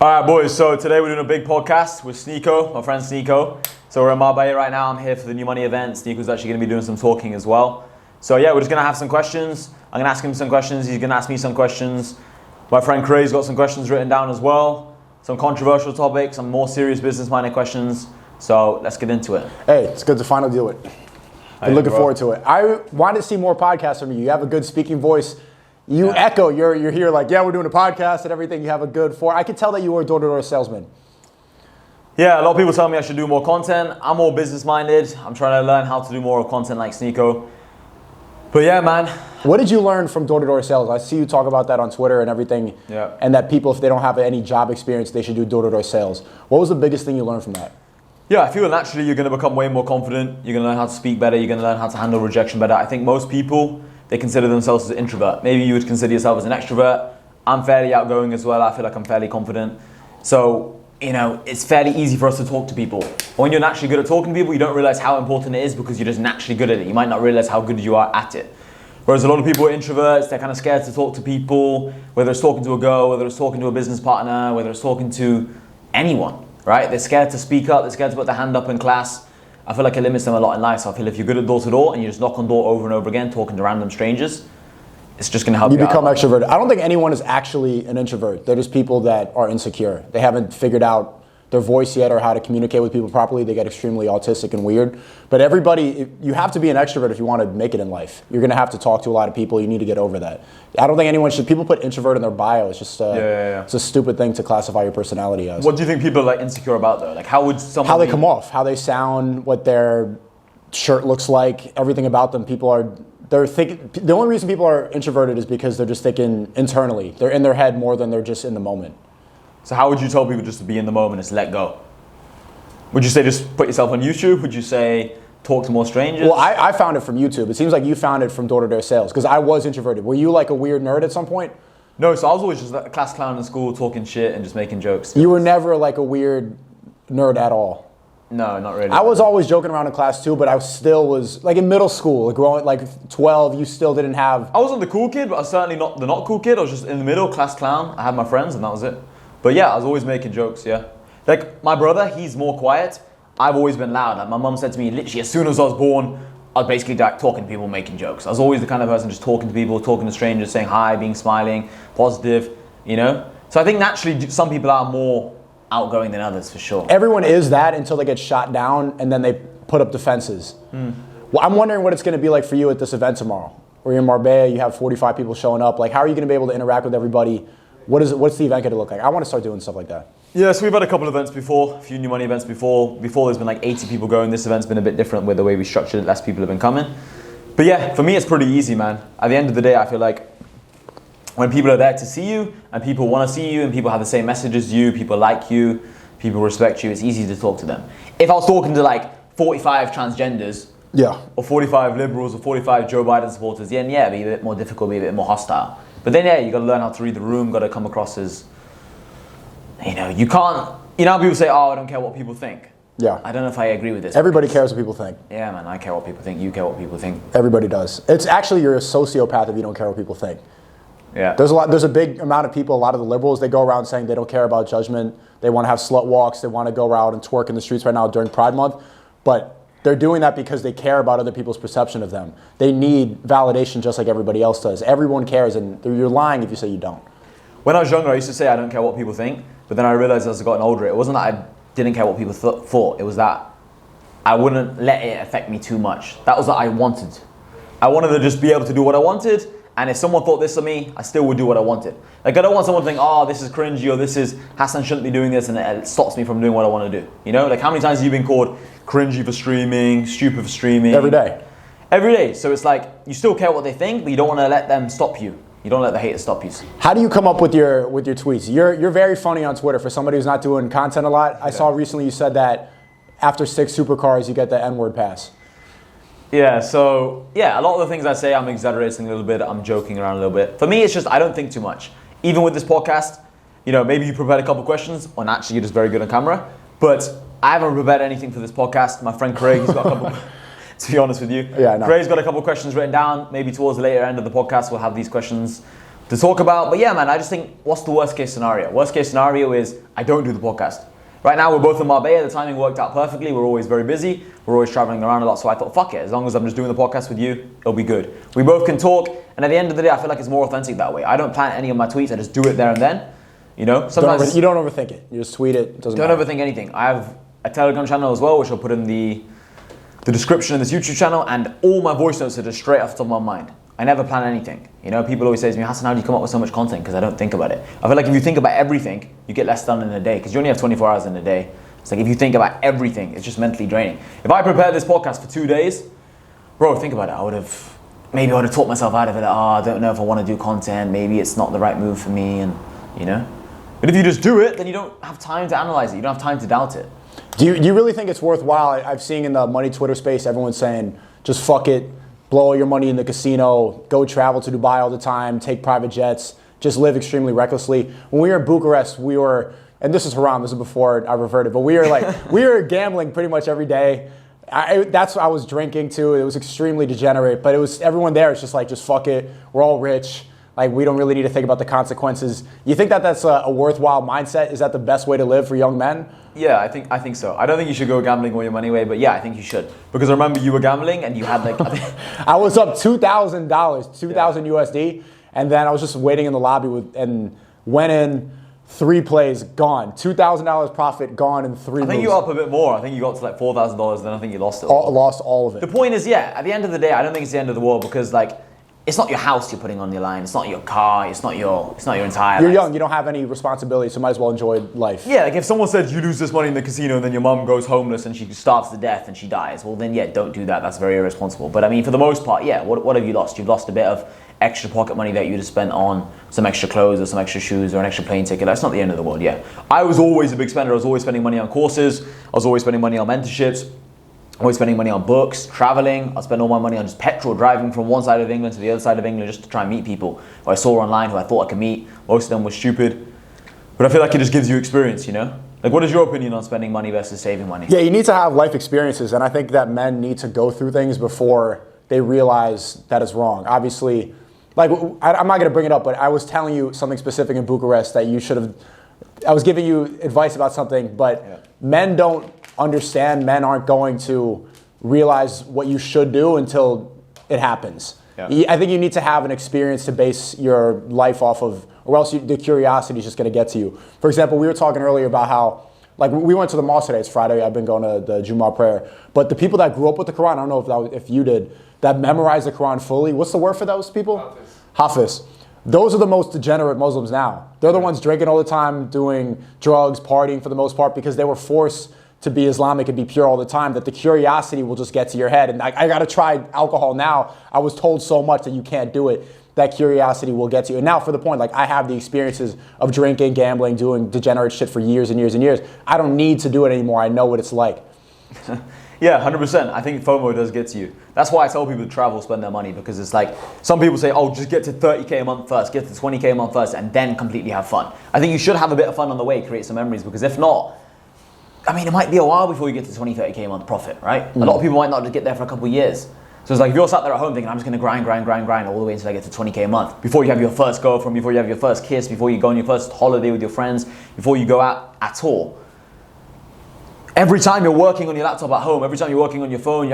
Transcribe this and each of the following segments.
Alright boys, so today we're doing a big podcast with SNEAKO, my friend SNEAKO. So we're in Marbella right now, I'm here for the new money event. SNEAKO's actually going to be doing some talking as well. So yeah, we're just going to have some questions. I'm going to ask him some questions, he's going to ask me some questions. My friend Craig's got some questions written down as well. Some controversial topics, some more serious business-minded questions. So let's get into it. Hey, it's good to finally do it. Been looking forward to it. I wanted to see more podcasts from you. You have a good speaking voice. You echo, you're here like, yeah, we're doing a podcast and everything. You have a good I could tell that you were a door-to-door salesman. Yeah, a lot of people tell me I should do more content. I'm more business-minded. I'm trying to learn how to do more content like SNEAKO. But yeah, man. What did you learn from door-to-door sales? I see you talk about that on Twitter and everything. Yeah. And that people, if they don't have any job experience, they should do door-to-door sales. What was the biggest thing you learned from that? Yeah, I feel naturally you're going to become way more confident. You're going to learn how to speak better. You're going to learn how to handle rejection better. I think most people, they consider themselves as an introvert. Maybe you would consider yourself as an extrovert. I'm fairly outgoing as well. I feel like I'm fairly confident. So, you know, it's fairly easy for us to talk to people. When you're naturally good at talking to people, you don't realize how important it is because you're just naturally good at it. You might not realize how good you are at it. Whereas a lot of people are introverts, they're kind of scared to talk to people, whether it's talking to a girl, whether it's talking to a business partner, whether it's talking to anyone, right? They're scared to speak up, they're scared to put their hand up in class. I feel like it limits them a lot in life. So I feel if you're good at door to door and you just knock on door over and over again, talking to random strangers, it's just going to help you become out. extroverted. I don't think anyone is actually an introvert. They're just people that are insecure. They haven't figured out their voice yet or how to communicate with people properly. They get extremely autistic and weird. But everybody, you have to be an extrovert if you want to make it in life. You're going to have to talk to a lot of people. You need to get over that. I don't think anyone should. People put introvert in their bio. It's just It's a stupid thing to classify your personality as. What do you think people are like insecure about though? Like how would someone how they come off, how they sound, what their shirt looks like, everything about them. They're thinking. The only reason people are introverted is because they're just thinking internally. They're in their head more than they're just in the moment. So how would you tell people just to be in the moment and just let go? Would you say just put yourself on YouTube? Would you say talk to more strangers? Well, I found it from YouTube. It seems like you found it from door-to-door sales because I was introverted. Were you like a weird nerd at some point? No, so I was always just a class clown in school talking shit and just making jokes. You were never like a weird nerd at all? No, not really. I was always joking around in class too, but I still was like in middle school, like growing like 12, you still didn't have... I wasn't the cool kid, but I was certainly not the not cool kid. I was just in the middle, class clown. I had my friends and that was it. But yeah, I was always making jokes, yeah. Like my brother, he's more quiet. I've always been loud. Like my mum said to me, literally as soon as I was born, I was basically like talking to people, making jokes. I was always the kind of person just talking to people, talking to strangers, saying hi, being smiling, positive, you know? So I think naturally some people are more outgoing than others for sure. Everyone is that until they get shot down and then they put up defenses. Well, I'm wondering what it's going to be like for you at this event tomorrow. We're in Marbella, you have 45 people showing up. Like how are you going to be able to interact with everybody? What's the event going to look like? I want to start doing stuff like that. Yeah, so we've had a couple of events before, a few new money events before. Before there's been like 80 people going. This event's been a bit different with the way we structured it. Less people have been coming. But yeah, for me it's pretty easy, man. At the end of the day, I feel like when people are there to see you and people want to see you and people have the same message as you, people like you, people respect you, it's easy to talk to them. If I was talking to like 45 transgenders, or 45 liberals or 45 Joe Biden supporters, yeah, it'd be a bit more difficult, be a bit more hostile. But then, yeah, you got to learn how to read the room, got to come across as, you know, you can't, you know how people say, oh, I don't care what people think. Yeah. I don't know if I agree with this. Everybody cares what people think. Yeah, man, I care what people think, you care what people think. Everybody does. It's actually, you're a sociopath if you don't care what people think. Yeah. There's a big amount of people, a lot of the liberals, they go around saying they don't care about judgment. They want to have slut walks. They want to go out and twerk in the streets right now during Pride Month. But they're doing that because they care about other people's perception of them. They need validation just like everybody else does. Everyone cares, and you're lying if you say you don't. When I was younger, I used to say I don't care what people think, but then I realized as I gotten older, it wasn't that I didn't care what people thought. It was that I wouldn't let it affect me too much. That was what I wanted. I wanted to just be able to do what I wanted, and if someone thought this of me, I still would do what I wanted. Like I don't want someone to think, oh, this is cringy, or this is, Hassan shouldn't be doing this, and it stops me from doing what I want to do. You know, like how many times have you been called cringy for streaming, stupid for streaming? Every day. Every day. So it's like, you still care what they think, but you don't want to let them stop you. You don't let the haters stop you. How do you come up with your tweets? You're very funny on Twitter for somebody who's not doing content a lot. I saw recently you said that after 6 supercars, you get the N-word pass. Yeah, so, yeah, a lot of the things I say, I'm exaggerating a little bit, I'm joking around a little bit. For me, it's just, I don't think too much. Even with this podcast, you know, maybe you prepared a couple questions, or naturally you're just very good on camera, but I haven't prepared anything for this podcast. My friend Craig, he's got a couple, to be honest with you. Yeah, I know. Craig's got a couple questions written down. Maybe towards the later end of the podcast, we'll have these questions to talk about. But yeah, man, I just think, what's the worst case scenario? Worst case scenario is I don't do the podcast. Right now, we're both in Marbella. The timing worked out perfectly. We're always very busy. We're always traveling around a lot. So I thought, fuck it. As long as I'm just doing the podcast with you, it'll be good. We both can talk. And at the end of the day, I feel like it's more authentic that way. I don't plan any of my tweets. I just do it there and then. You know, sometimes you don't overthink it. You just tweet it. It doesn't matter. Don't overthink anything. I have a Telegram channel as well, which I'll put in the description of this YouTube channel. And all my voice notes are just straight off the top of my mind. I never plan anything. You know, people always say to me, Hassan, how do you come up with so much content? Because I don't think about it. I feel like if you think about everything, you get less done in a day. Because you only have 24 hours in a day. It's like if you think about everything, it's just mentally draining. If I prepared this podcast for 2 days, bro, think about it. Maybe I would have talked myself out of it. I don't know if I want to do content. Maybe it's not the right move for me. And you know. But if you just do it, then you don't have time to analyze it. You don't have time to doubt it. Do you really think it's worthwhile? I've seen in the money Twitter space, everyone's saying, just fuck it. Blow all your money in the casino, go travel to Dubai all the time, take private jets, just live extremely recklessly. When we were in Bucharest, we were, and this is haram, this is before I reverted, but we were gambling pretty much every day. I was drinking too. It was extremely degenerate, but it was everyone there. It's just like, just fuck it. We're all rich. Like, we don't really need to think about the consequences. You think that that's a worthwhile mindset? Is that the best way to live for young men? Yeah, I think so. I don't think you should go gambling all your money away, but yeah, I think you should. Because I remember you were gambling and you had like... I was up $2,000, 2,000 USD, and then I was just waiting in the lobby and went in, 3 plays, gone. $2,000 profit, gone in 3 moves. I think you were up a bit more. I think you got to like $4,000, then I think you lost it all. Lost all of it. The point is, yeah, at the end of the day, I don't think it's the end of the world because like, it's not your house you're putting on the line. It's not your car. It's not your entire You're life. young. You don't have any responsibility, so might as well enjoy life. Yeah, like if someone said you lose this money in the casino and then your mum goes homeless and she starves to death and she dies, well then yeah, don't do that. That's very irresponsible. But I mean, for the most part, yeah, what have you lost? You've lost a bit of extra pocket money that you'd have spent on some extra clothes or some extra shoes or an extra plane ticket. That's not the end of the world, yeah. I was always a big spender. I was always spending money on courses. I was always spending money on mentorships. Always spending money on books, traveling. I'll spend all my money on just petrol, driving from one side of England to the other side of England just to try and meet people who I saw online who I thought I could meet. Most of them were stupid. But I feel like it just gives you experience, you know? Like, what is your opinion on spending money versus saving money? Yeah, you need to have life experiences, and I think that men need to go through things before they realize that it's wrong. Obviously, like, I'm not going to bring it up, but I was telling you something specific in Bucharest that you should have... I was giving you advice about something, but men don't understand. Men aren't going to realize what you should do until it happens. Yeah. I think you need to have an experience to base your life off of, or else the curiosity is just going to get to you. For example, we were talking earlier about how, like, we went to the mosque today. It's Friday. I've been going to the Jummah prayer. But the people that grew up with the Quran, I don't know if you did, that memorized the Quran fully. What's the word for those people? Hafiz. Those are the most degenerate Muslims now. They're the ones drinking all the time, doing drugs, partying for the most part, because they were forced to be Islamic and be pure all the time, that the curiosity will just get to your head. And I got to try alcohol now. I was told so much that you can't do it. That curiosity will get to you. And now for the point, like, I have the experiences of drinking, gambling, doing degenerate shit for years and years and years. I don't need to do it anymore. I know what it's like. Yeah, 100%. I think FOMO does get to you. That's why I tell people to travel, spend their money, because it's like, some people say, oh, just get to 30K a month first, get to 20K a month first, and then completely have fun. I think you should have a bit of fun on the way, create some memories, because if not, I mean, it might be a while before you get to 20, 30K a month profit, right? A lot of people might not just get there for a couple of years. So it's like, if you're sat there at home thinking, I'm just going to grind all the way until I get to 20K a month, before you have your first girlfriend, before you have your first kiss, before you go on your first holiday with your friends, before you go out at all. Every time you're working on your laptop at home, every time you're working on your phone,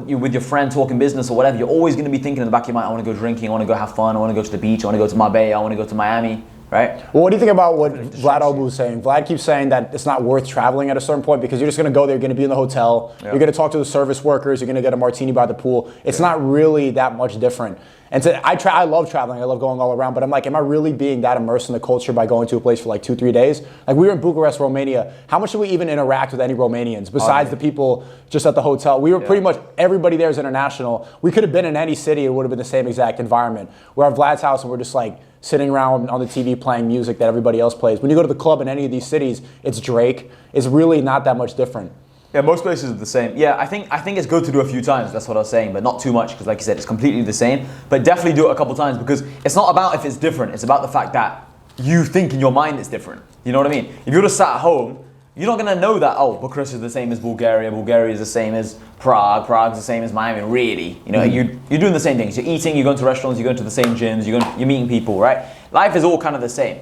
you're with your friend talking business or whatever, you're always going to be thinking in the back of your mind, I want to go drinking, I want to go have fun, I want to go to the beach, I want to go to Marbella, I want to go to Miami, right? Well, what do you think about what Vlad Obu was saying? Vlad keeps saying that it's not worth traveling at a certain point because you're just going to go there, you're going to be in the hotel, you're going to talk to the service workers, you're going to get a martini by the pool. It's not really that much different. And so I love traveling, I love going all around, but I'm like, am I really being that immersed in the culture by going to a place for like 2-3 days? Like, we were in Bucharest, Romania. How much did we even interact with any Romanians besides the people just at the hotel? We were pretty much, everybody there is international. We could have been in any city, it would have been the same exact environment. We're at Vlad's house and we're just like sitting around on the TV playing music that everybody else plays. When you go to the club in any of these cities, it's Drake. It's really not that much different. Yeah, most places are the same. Yeah, I think it's good to do a few times. That's what I was saying, but not too much because, like you said, it's completely the same. But definitely do it a couple times because it's not about if it's different. It's about the fact that you think in your mind it's different. You know what I mean? If you're just sat at home, you're not gonna know that. Oh, Bucharest is the same as Bulgaria. Bulgaria is the same as Prague. Prague's the same as Miami. Really, you know, you're doing the same things. You're eating. You're going to restaurants. You're going to the same gyms. You're meeting people, right? life is all kind of the same.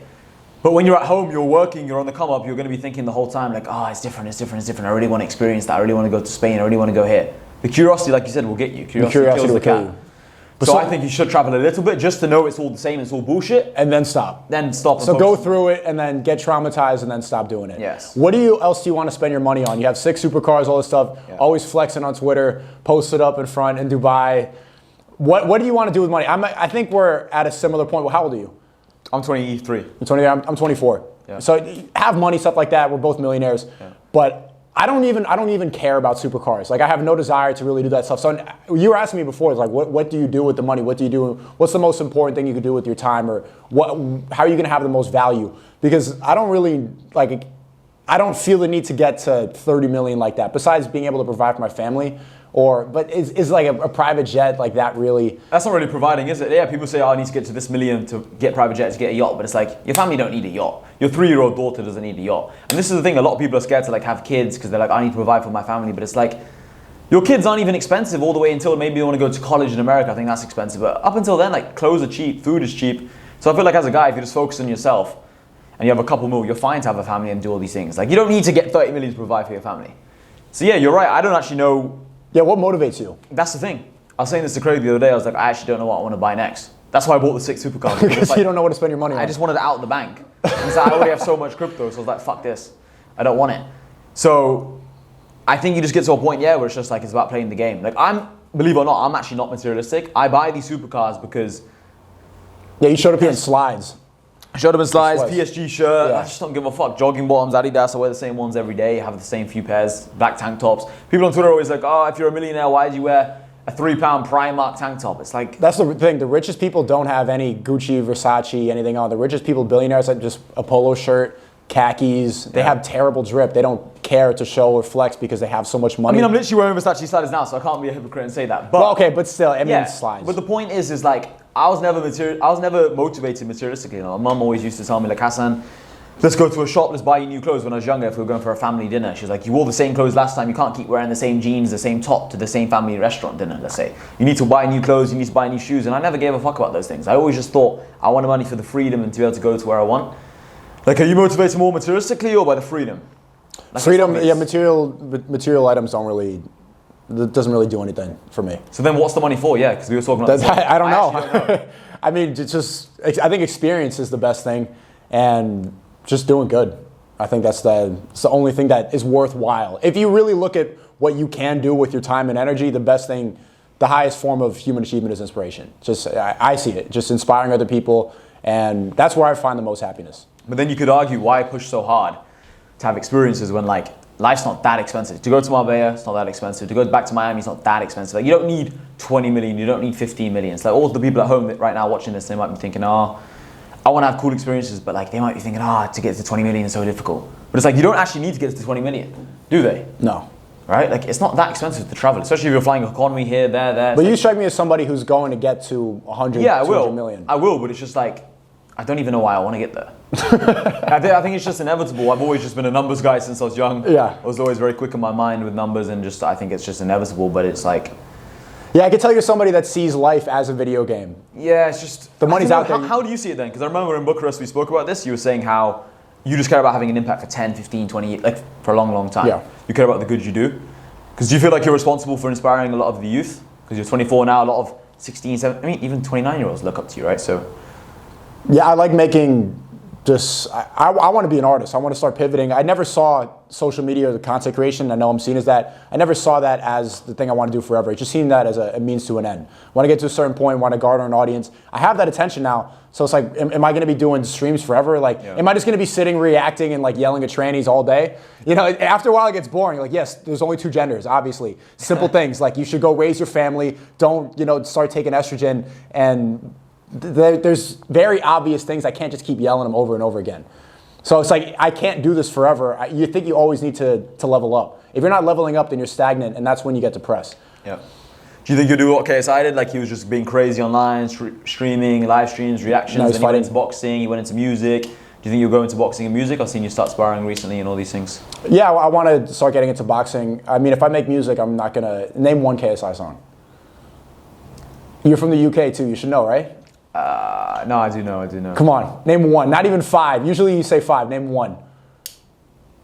But when you're at home, you're working, you're on the come up, you're going to be thinking the whole time like, oh, it's different, it's different, it's different. I really want to experience that. I really want to go to Spain. I really want to go here. The curiosity, like you said, will get you. Curiosity kills the cat. So I think you should travel a little bit just to know it's all the same, it's all bullshit. And then stop. Then stop. So go through it and then get traumatized and then stop doing it. Yes. What else do you want to spend your money on? You have 6 supercars, all this stuff, always flexing on Twitter, post it up in front in Dubai. What do you want to do with money? I think we're at a similar point. Well, how old are you? I'm 23. I'm 24. Yeah. So have money, stuff like that. We're both millionaires. Yeah. But I don't even care about supercars. Like I have no desire to really do that stuff. So you were asking me before, it's like, what do you do with the money? What do you do? What's the most important thing you could do with your time? Or how are you going to have the most value? Because I don't feel the need to get to 30 million like that. Besides being able to provide for my family, but is like a private jet like that really? That's not really providing, is it? Yeah, people say, oh, I need to get to this million to get private jet, to get a yacht. But it's like, your family don't need a yacht. Your 3-year-old daughter doesn't need a yacht. And this is the thing, a lot of people are scared to like have kids because they're like, I need to provide for my family. But it's like, your kids aren't even expensive all the way until maybe you want to go to college in America. I think that's expensive. But up until then, like clothes are cheap, food is cheap. So I feel like as a guy, if you just focus on yourself and you have a couple mil, you're fine to have a family and do all these things. Like you don't need to get 30 million to provide for your family. So yeah, you're right. I don't actually know. Yeah, what motivates you? That's the thing. I was saying this to Craig the other day. I was like, I actually don't know what I want to buy next. That's why I bought the 6 supercars. Because like, you don't know what to spend your money on. I just wanted it out of the bank. And so I already have so much crypto, so I was like, fuck this. I don't want it. So I think you just get to a point, where it's just like, it's about playing the game. Like believe it or not, I'm actually not materialistic. I buy these supercars because... Yeah, you showed up here in slides. I showed up in slides, PSG shirt. Yeah. I just don't give a fuck. Jogging bottoms, Adidas. I wear the same ones every day. I have the same few pairs. Black tank tops. People on Twitter are always like, oh, if you're a millionaire, why do you wear a £3 Primark tank top? It's like... That's the thing. The richest people don't have any Gucci, Versace, anything on. The richest people, billionaires, have just a polo shirt, khakis. They have terrible drip. They don't care to show or flex because they have so much money. I mean, I'm literally wearing Versace sliders now, so I can't be a hypocrite and say that. But well, okay, but still, I mean, slides. But the point is like, I was never motivated materialistically. You know, my mum always used to tell me, like, Hassan, let's go to a shop, let's buy you new clothes. When I was younger, if we were going for a family dinner, she's like, you wore the same clothes last time, you can't keep wearing the same jeans, the same top to the same family restaurant dinner, let's say. You need to buy new clothes, you need to buy new shoes, and I never gave a fuck about those things. I always just thought, I wanted money for the freedom and to be able to go to where I want. Like, are you motivated more materialistically or by the freedom? Like freedom, yeah, material items doesn't really do anything for me. So then what's the money for? Yeah, because we were talking about this. I don't know. I mean, I think experience is the best thing and just doing good. I think it's the only thing that is worthwhile. If you really look at what you can do with your time and energy, the highest form of human achievement is inspiration. I see it, just inspiring other people, and that's where I find the most happiness. But then you could argue, why push so hard to have experiences when like life's not that expensive? To go to Marbella, it's not that expensive. To go back to Miami, it's not that expensive. Like, you don't need 20 million, you don't need 15 million. It's like all the people at home that right now watching this, they might be thinking, oh, I want to have cool experiences, but like they might be thinking, to get to 20 million is so difficult. But it's like, you don't actually need to get to 20 million, do they? No. Right? Like, it's not that expensive to travel, especially if you're flying economy here, there. But you strike me as somebody who's going to get to 100, yeah, 200 million. I will, but it's just like, I don't even know why I want to get there. I think it's just inevitable. I've always just been a numbers guy since I was young. Yeah. I was always very quick in my mind with numbers, and I think it's just inevitable, but it's like... Yeah, I can tell you're somebody that sees life as a video game. Yeah, it's just... The money's out there. How do you see it then? Because I remember in Bucharest we spoke about this, you were saying how you just care about having an impact for 10, 15, 20 years, like for a long, long time. Yeah. You care about the good you do. Because do you feel like you're responsible for inspiring a lot of the youth? Because you're 24 now, a lot of 16, 17, I mean, even 29-year-olds look up to you, right? So... Yeah, I like making I want to be an artist. I want to start pivoting. I never saw social media as a content creation. I know I'm seen as that. I never saw that as the thing I want to do forever. It just seemed that as a means to an end. Want to get to a certain point, want to garner an audience. I have that attention now. So it's like, am I going to be doing streams forever? Like, am I just going to be sitting, reacting, and like yelling at trannies all day? You know, after a while it gets boring. You're like, yes, there's only 2 genders, obviously. Simple things like you should go raise your family. Don't, start taking estrogen and... There's very obvious things. I can't just keep yelling them over and over again. So it's like, I can't do this forever. You think you always need to level up. If you're not leveling up, then you're stagnant, and that's when you get depressed. Yeah. Do you think you'll do what KSI did? Like, he was just being crazy online, streaming, live streams, reactions, no, then he went into boxing, he went into music. Do you think you'll go into boxing and music? I've seen you start sparring recently and all these things. Yeah, I want to start getting into boxing. I mean, if I make music, I'm not going to... Name one KSI song. You're from the UK, too. You should know, right? No, I do know. Come on, name one. Not even 5. Usually you say 5. Name one.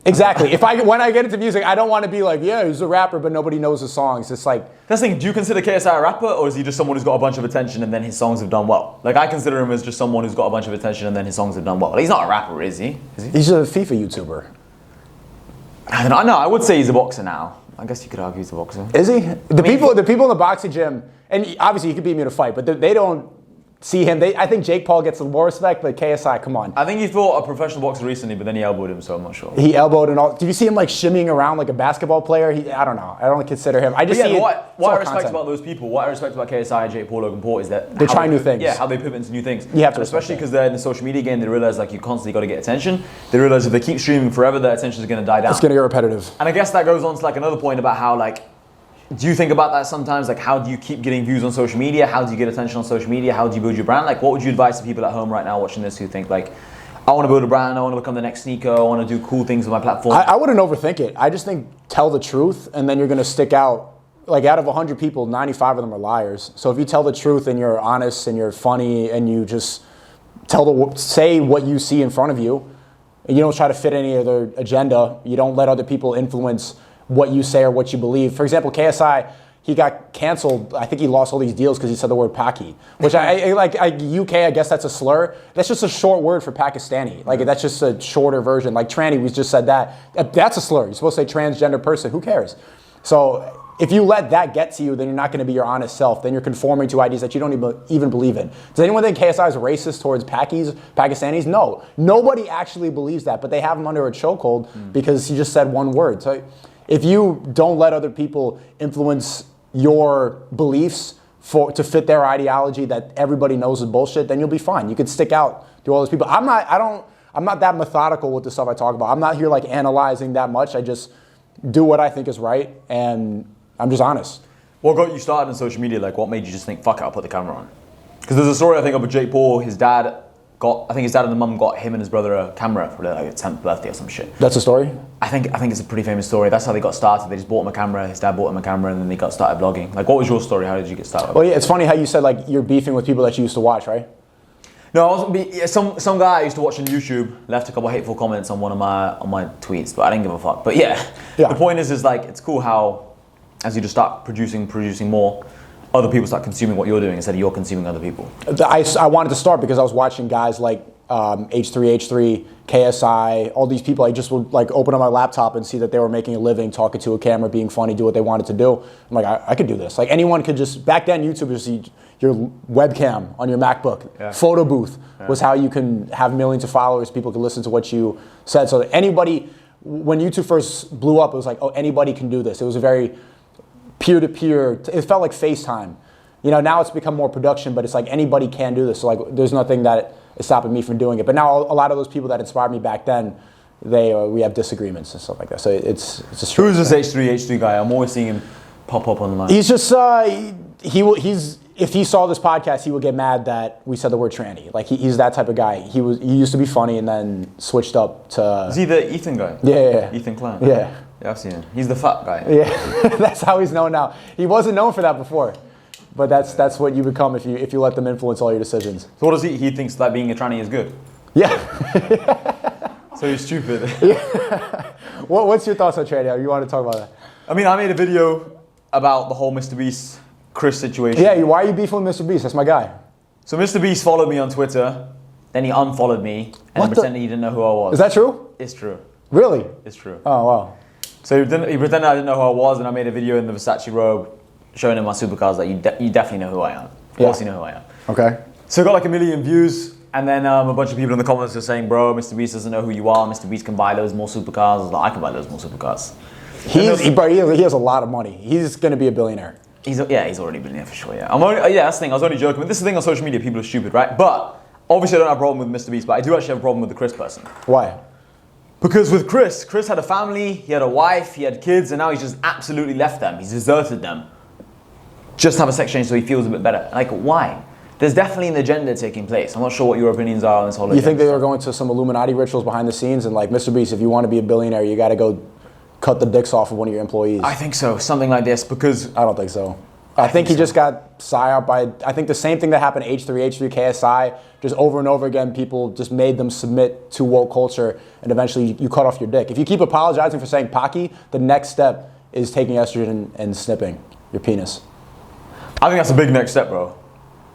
Exactly. When I get into music, I don't want to be like, yeah, he's a rapper, but nobody knows his songs. It's like, that's the thing. Do you consider KSI a rapper, or is he just someone who's got a bunch of attention and then his songs have done well? Like, I consider him as just someone who's got a bunch of attention and then his songs have done well. Like, he's not a rapper, is he? He's a FIFA YouTuber. I don't know. No, I would say he's a boxer now. I guess you could argue he's a boxer. Is he? The people in the boxing gym, and obviously he could beat me in a fight, but they don't see him. I think Jake Paul gets more respect, but KSI, come on. I think he fought a professional boxer recently, but then he elbowed him, so I'm not sure. He elbowed and all. Did you see him like shimmying around like a basketball player? I don't know. I don't consider him. I just see what I respect about those people, what I respect about KSI, Jake Paul, Logan Paul, is that they try new things. Yeah, how they pivot into new things. You have to, especially because they're in the social media game. They realize like you constantly got to get attention. They realize if they keep streaming forever, their attention is going to die down. It's going to get repetitive. And I guess that goes on to like another point about how like. Do you think about that sometimes? Like, how do you keep getting views on social media? How do you get attention on social media? How do you build your brand? Like, what would you advise to people at home right now watching this who think like, I want to build a brand, I want to become the next SNEAKO, I want to do cool things with my platform? I wouldn't overthink it. I just think tell the truth, and then you're going to stick out. Like, out of 100 people, 95 of them are liars. So if you tell the truth and you're honest and you're funny and you just say what you see in front of you, and you don't try to fit any other agenda, you don't let other people influence what you say or what you believe. For example, KSI, he got canceled. I think he lost all these deals because he said the word Paki, which UK, I guess that's a slur. That's just a short word for Pakistani. Like, that's just a shorter version. Like tranny, we just said that. That's a slur. You're supposed to say transgender person. Who cares? So if you let that get to you, then you're not going to be your honest self. Then you're conforming to ideas that you don't even believe in. Does anyone think KSI is racist towards Pakistanis? No. Nobody actually believes that, but they have him under a chokehold because he just said one word. So if you don't let other people influence your beliefs to fit their ideology that everybody knows is bullshit, then you'll be fine. You can stick out to all those people. I'm not that methodical with the stuff I talk about. I'm not here like analyzing that much. I just do what I think is right, and I'm just honest. What got you started on social media? Like, what made you just think, fuck it, I'll put the camera on? Because there's a story I think of with Jake Paul. His dad and the mum got him and his brother a camera for like a 10th birthday or some shit. That's a story? I think it's a pretty famous story. That's how they got started. They just bought him a camera. His dad bought him a camera, and then they got started vlogging. Like, what was your story? How did you get started? Well, yeah, it's funny how you said like you're beefing with people that you used to watch, right? No, I wasn't. Some guy I used to watch on YouTube left a couple of hateful comments on one of my tweets, but I didn't give a fuck. But yeah. The point is like it's cool how as you just start producing more, other people start consuming what you're doing instead of you're consuming other people. I wanted to start because I was watching guys like H3H3, KSI, all these people. I just would like open up my laptop and see that they were making a living, talking to a camera, being funny, do what they wanted to do. I'm like, I could do this. Like anyone could just, back then YouTube was your webcam on your MacBook. Yeah. Photo booth was how you can have millions of followers. People could listen to what you said. So anybody, when YouTube first blew up, it was like, oh, anybody can do this. It was a very peer-to-peer, it felt like FaceTime. You know, now it's become more production, but it's like anybody can do this. So like, there's nothing that is stopping me from doing it. But now a lot of those people that inspired me back then, we have disagreements and stuff like that. So it's a Who is this H3 guy? I'm always seeing him pop up online. He's just if he saw this podcast, he would get mad that we said the word tranny. Like he's that type of guy. He used to be funny and then switched up to. Is he the Ethan guy? Yeah. Ethan Klein. Yeah. Yeah, I've seen him. He's the fat guy. Yeah, that's how he's known now. He wasn't known for that before, but that's what you become if you let them influence all your decisions. So what does he thinks that being a tranny is good? Yeah. So he's stupid. Yeah. What's your thoughts on tranny? You want to talk about that? I mean, I made a video about the whole Mr. Beast Chris situation. Yeah, why are you beefing with Mr. Beast? That's my guy. So Mr. Beast followed me on Twitter, then he unfollowed me, and pretended he didn't know who I was. Is that true? It's true. Really? It's true. Oh, wow. So he pretended I didn't know who I was, and I made a video in the Versace robe showing him my supercars that you definitely know who I am. Of course you know who I am. Okay. So it got like 1 million views, and then a bunch of people in the comments were saying, bro, Mr. Beast doesn't know who you are. Mr. Beast can buy loads more supercars. I was like, I can buy loads more supercars. He has a lot of money. He's going to be a billionaire. He's already a billionaire for sure, yeah. That's the thing, I was only joking. But this is the thing on social media, people are stupid, right? But obviously I don't have a problem with Mr. Beast, but I do actually have a problem with the Chris person. Why? Because with Chris had a family, he had a wife, he had kids, and now he's just absolutely left them. He's deserted them. Just have a sex change so he feels a bit better. Like, why? There's definitely an agenda taking place. I'm not sure what your opinions are on this whole agenda. You think they were going to some Illuminati rituals behind the scenes and like, Mr. Beast, if you want to be a billionaire, you got to go cut the dicks off of one of your employees? I think so, something like this, because... I don't think so. I think he just got psyoped by, I think the same thing that happened to H3, KSI, just over and over again, people just made them submit to woke culture, and eventually you cut off your dick. If you keep apologizing for saying Paki, the next step is taking estrogen and snipping your penis. I think that's a big next step, bro.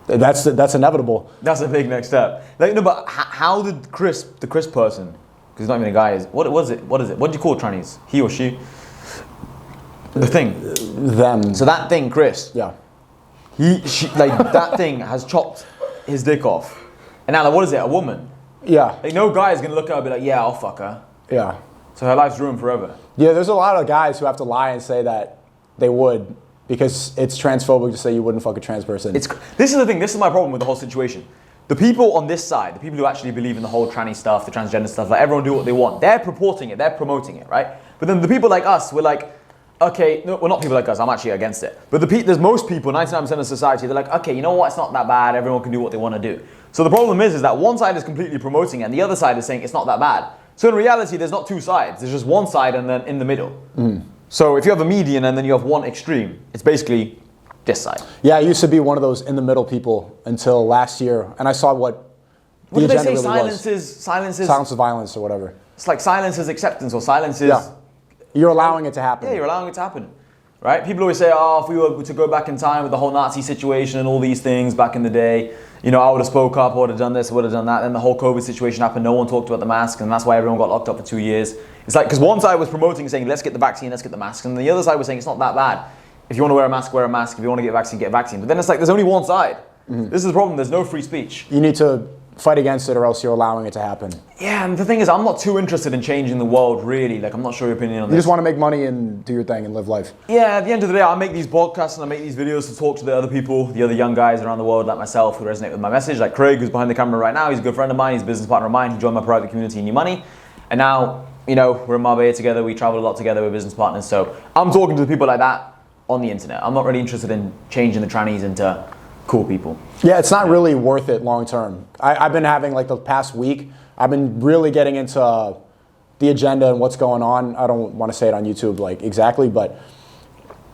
That's inevitable. That's a big next step. Like, no, but how did the Chris person, because he's not even a guy, what was it? What is it? What do you call trannies? He or she? The thing. Them. So that thing, Chris. Yeah. That thing has chopped his dick off. And now, like, what is it? A woman? Yeah. Like, no guy is gonna look at her and be like, yeah, I'll fuck her. Yeah. So her life's ruined forever. Yeah, there's a lot of guys who have to lie and say that they would, because it's transphobic to say you wouldn't fuck a trans person. This is the thing, this is my problem with the whole situation. The people on this side, the people who actually believe in the whole tranny stuff, the transgender stuff, like everyone do what they want. They're purporting it, they're promoting it, right? But then the people like us, we're like, okay, no, well, not people like us, I'm actually against it. But there's most people, 99% of society, they're like, okay, you know what, it's not that bad, everyone can do what they want to do. So the problem is that one side is completely promoting it and the other side is saying it's not that bad. So in reality, there's not two sides, there's just one side and then in the middle. So if you have a median and then you have one extreme, it's basically this side. Yeah, I used to be one of those in the middle people until last year, and I saw what the agenda really was. Silence is violence or whatever. It's like silence is acceptance or silence is... Yeah. You're allowing it to happen. Yeah, you're allowing it to happen, right? People always say, oh, if we were to go back in time with the whole Nazi situation and all these things back in the day, you know, I would have spoke up, I would have done this, I would have done that. Then the whole COVID situation happened, no one talked about the mask, and that's why everyone got locked up for 2 years. It's like, because one side was promoting, saying, let's get the vaccine, let's get the mask, and the other side was saying, it's not that bad. If you want to wear a mask, wear a mask. If you want to get a vaccine, get a vaccine. But then it's like, there's only one side. This is the problem, there's no free speech. You need to fight against it or else you're allowing it to happen. Yeah, and the thing is, I'm not too interested in changing the world, really. Like, I'm not sure your opinion on this. You just want to make money and do your thing and live life. Yeah, at the end of the day, I make these podcasts and I make these videos to talk to the other people, the other young guys around the world like myself who resonate with my message. Like Craig, who's behind the camera right now, he's a good friend of mine, he's a business partner of mine, he joined my private community in New Money. And now, you know, we're in Marbella together, we travel a lot together, we're business partners. So I'm talking to people like that on the internet. I'm not really interested in changing the trannies into cool people. Yeah, it's not really worth it long term. I've been having, like, the past week, I've been really getting into the agenda and what's going on. I don't want to say it on YouTube, like, exactly, but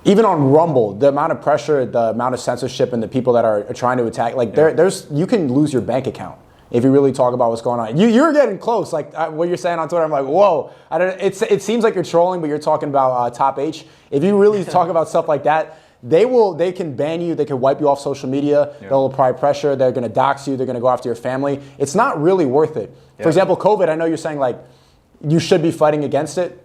even on Rumble, the amount of pressure, the amount of censorship, and the people that are trying to attack, like, there's you can lose your bank account if you really talk about what's going on. You're getting close, like what you're saying on Twitter. I'm like, whoa. It seems like you're trolling, but you're talking about Top H. If you really talk about stuff like that, they can ban you, they can wipe you off social media, they'll apply pressure, they're gonna dox you, they're gonna go after your family. It's not really worth it. For example, COVID, I know you're saying, like, you should be fighting against it,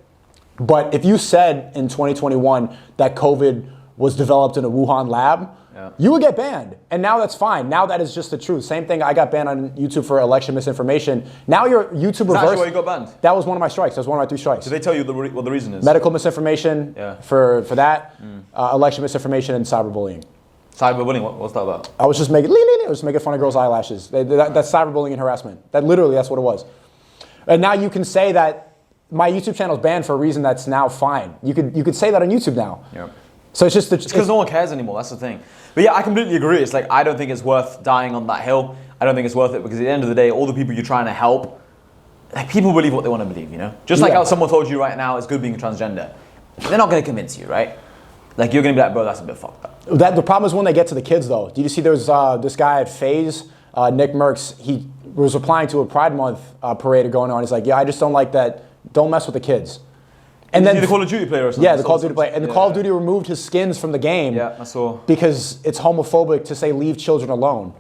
but if you said in 2021 that COVID was developed in a Wuhan lab, you would get banned. And now that's fine. Now that is just the truth. Same thing, I got banned on YouTube for election misinformation. Now your YouTube reverse. That's why you got banned? That was one of my strikes. That was one of my 3 strikes. Did they tell you what the reason is? Medical misinformation for that, election misinformation, and cyberbullying. Cyberbullying, what's that about? I was just making fun of girls' eyelashes. That's cyberbullying and harassment. That's what it was. And now you can say that my YouTube channel is banned for a reason that's now fine. You could say that on YouTube now. Yeah. So it's just... It's because no one cares anymore, that's the thing. But yeah, I completely agree. It's like, I don't think it's worth dying on that hill. I don't think it's worth it because at the end of the day, all the people you're trying to help, like, people believe what they want to believe, you know? Just like how someone told you right now, it's good being transgender. They're not going to convince you, right? Like, you're going to be like, bro, that's a bit fucked up. The problem is when they get to the kids, though. Did you see there's this guy at FaZe, Nick Merckx, he was replying to a Pride Month parade going on. He's like, yeah, I just don't like that. Don't mess with the kids. And then the Call of Duty player or something? Yeah, the Call of Duty player. And the Call of Duty removed his skins from the game. Yeah, I saw. Because it's homophobic to say leave children alone.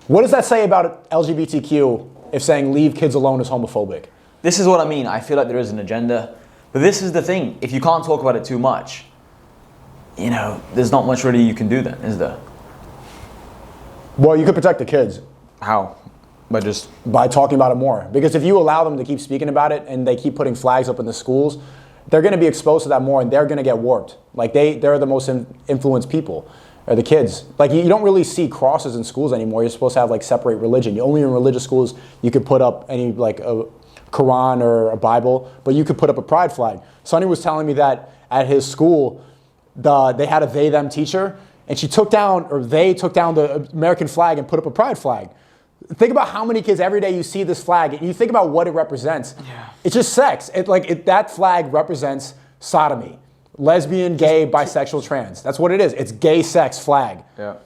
What does that say about LGBTQ if saying leave kids alone is homophobic? This is what I mean. I feel like there is an agenda. But this is the thing. If you can't talk about it too much, you know, there's not much really you can do then, is there? Well, you could protect the kids. How? By talking about it more. Because if you allow them to keep speaking about it and they keep putting flags up in the schools, they're going to be exposed to that more and they're going to get warped. Like, they're the most influenced people, are the kids. Like, you don't really see crosses in schools anymore. You're supposed to have, like, separate religion. Only in religious schools you could put up any, like, a Quran or a Bible, but you could put up a pride flag. Sonny was telling me that at his school, they had a they-them teacher, and they took down the American flag and put up a pride flag. Think about how many kids every day you see this flag, and you think about what it represents. Yeah. It's just sex. That flag represents sodomy. lesbian, gay, bisexual, trans. That's what it is. It's gay sex flag. Yeah.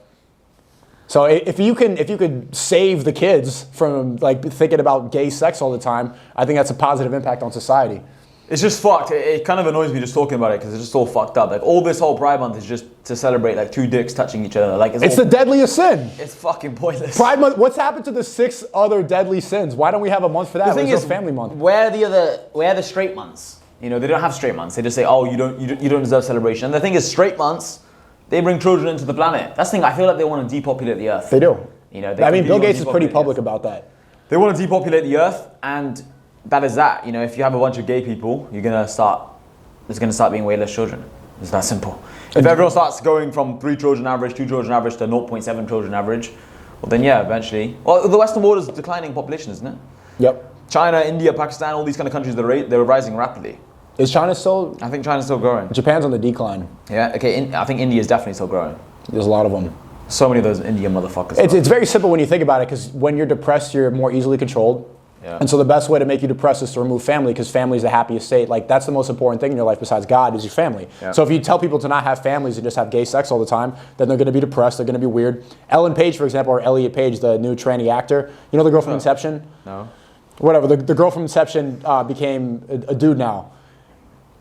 So if you could save the kids from like thinking about gay sex all the time, I think that's a positive impact on society. It's just fucked. It kind of annoys me just talking about it because it's just all fucked up. Like all this whole Pride Month is just to celebrate like two dicks touching each other. Like it's the deadliest sin. It's fucking pointless. Pride Month. What's happened to the 6 other deadly sins? Why don't we have a month for that? The thing is, Family Month. Where are the straight months? You know, they don't have straight months. They just say, oh, you don't deserve celebration. And the thing is, straight months, they bring children into the planet. That's the thing. I feel like they want to depopulate the earth. They do. You know, I mean, Bill Gates is pretty public about that. They want to depopulate the earth, and that is that. You know, if you have a bunch of gay people, there's gonna start being way less children. It's that simple. If everyone starts going from 3 children average, 2 children average to 0.7 children average, well then yeah, eventually. Well, the Western world is declining population, isn't it? Yep. China, India, Pakistan, all these kind of countries, they're rising rapidly. Is China still? I think China's still growing. Japan's on the decline. Yeah, okay, I think India is definitely still growing. There's a lot of them. So many of those Indian motherfuckers. It's very simple when you think about it, because when you're depressed, you're more easily controlled. Yeah. And so the best way to make you depressed is to remove family, because family is the happiest state. Like, that's the most important thing in your life besides God is your family. Yeah. So if you tell people to not have families and just have gay sex all the time, then they're going to be depressed, they're going to be weird. Ellen Page, for example, or Elliot Page, the new tranny actor, you know the girl from Inception? No. Whatever, the girl from Inception became a dude now.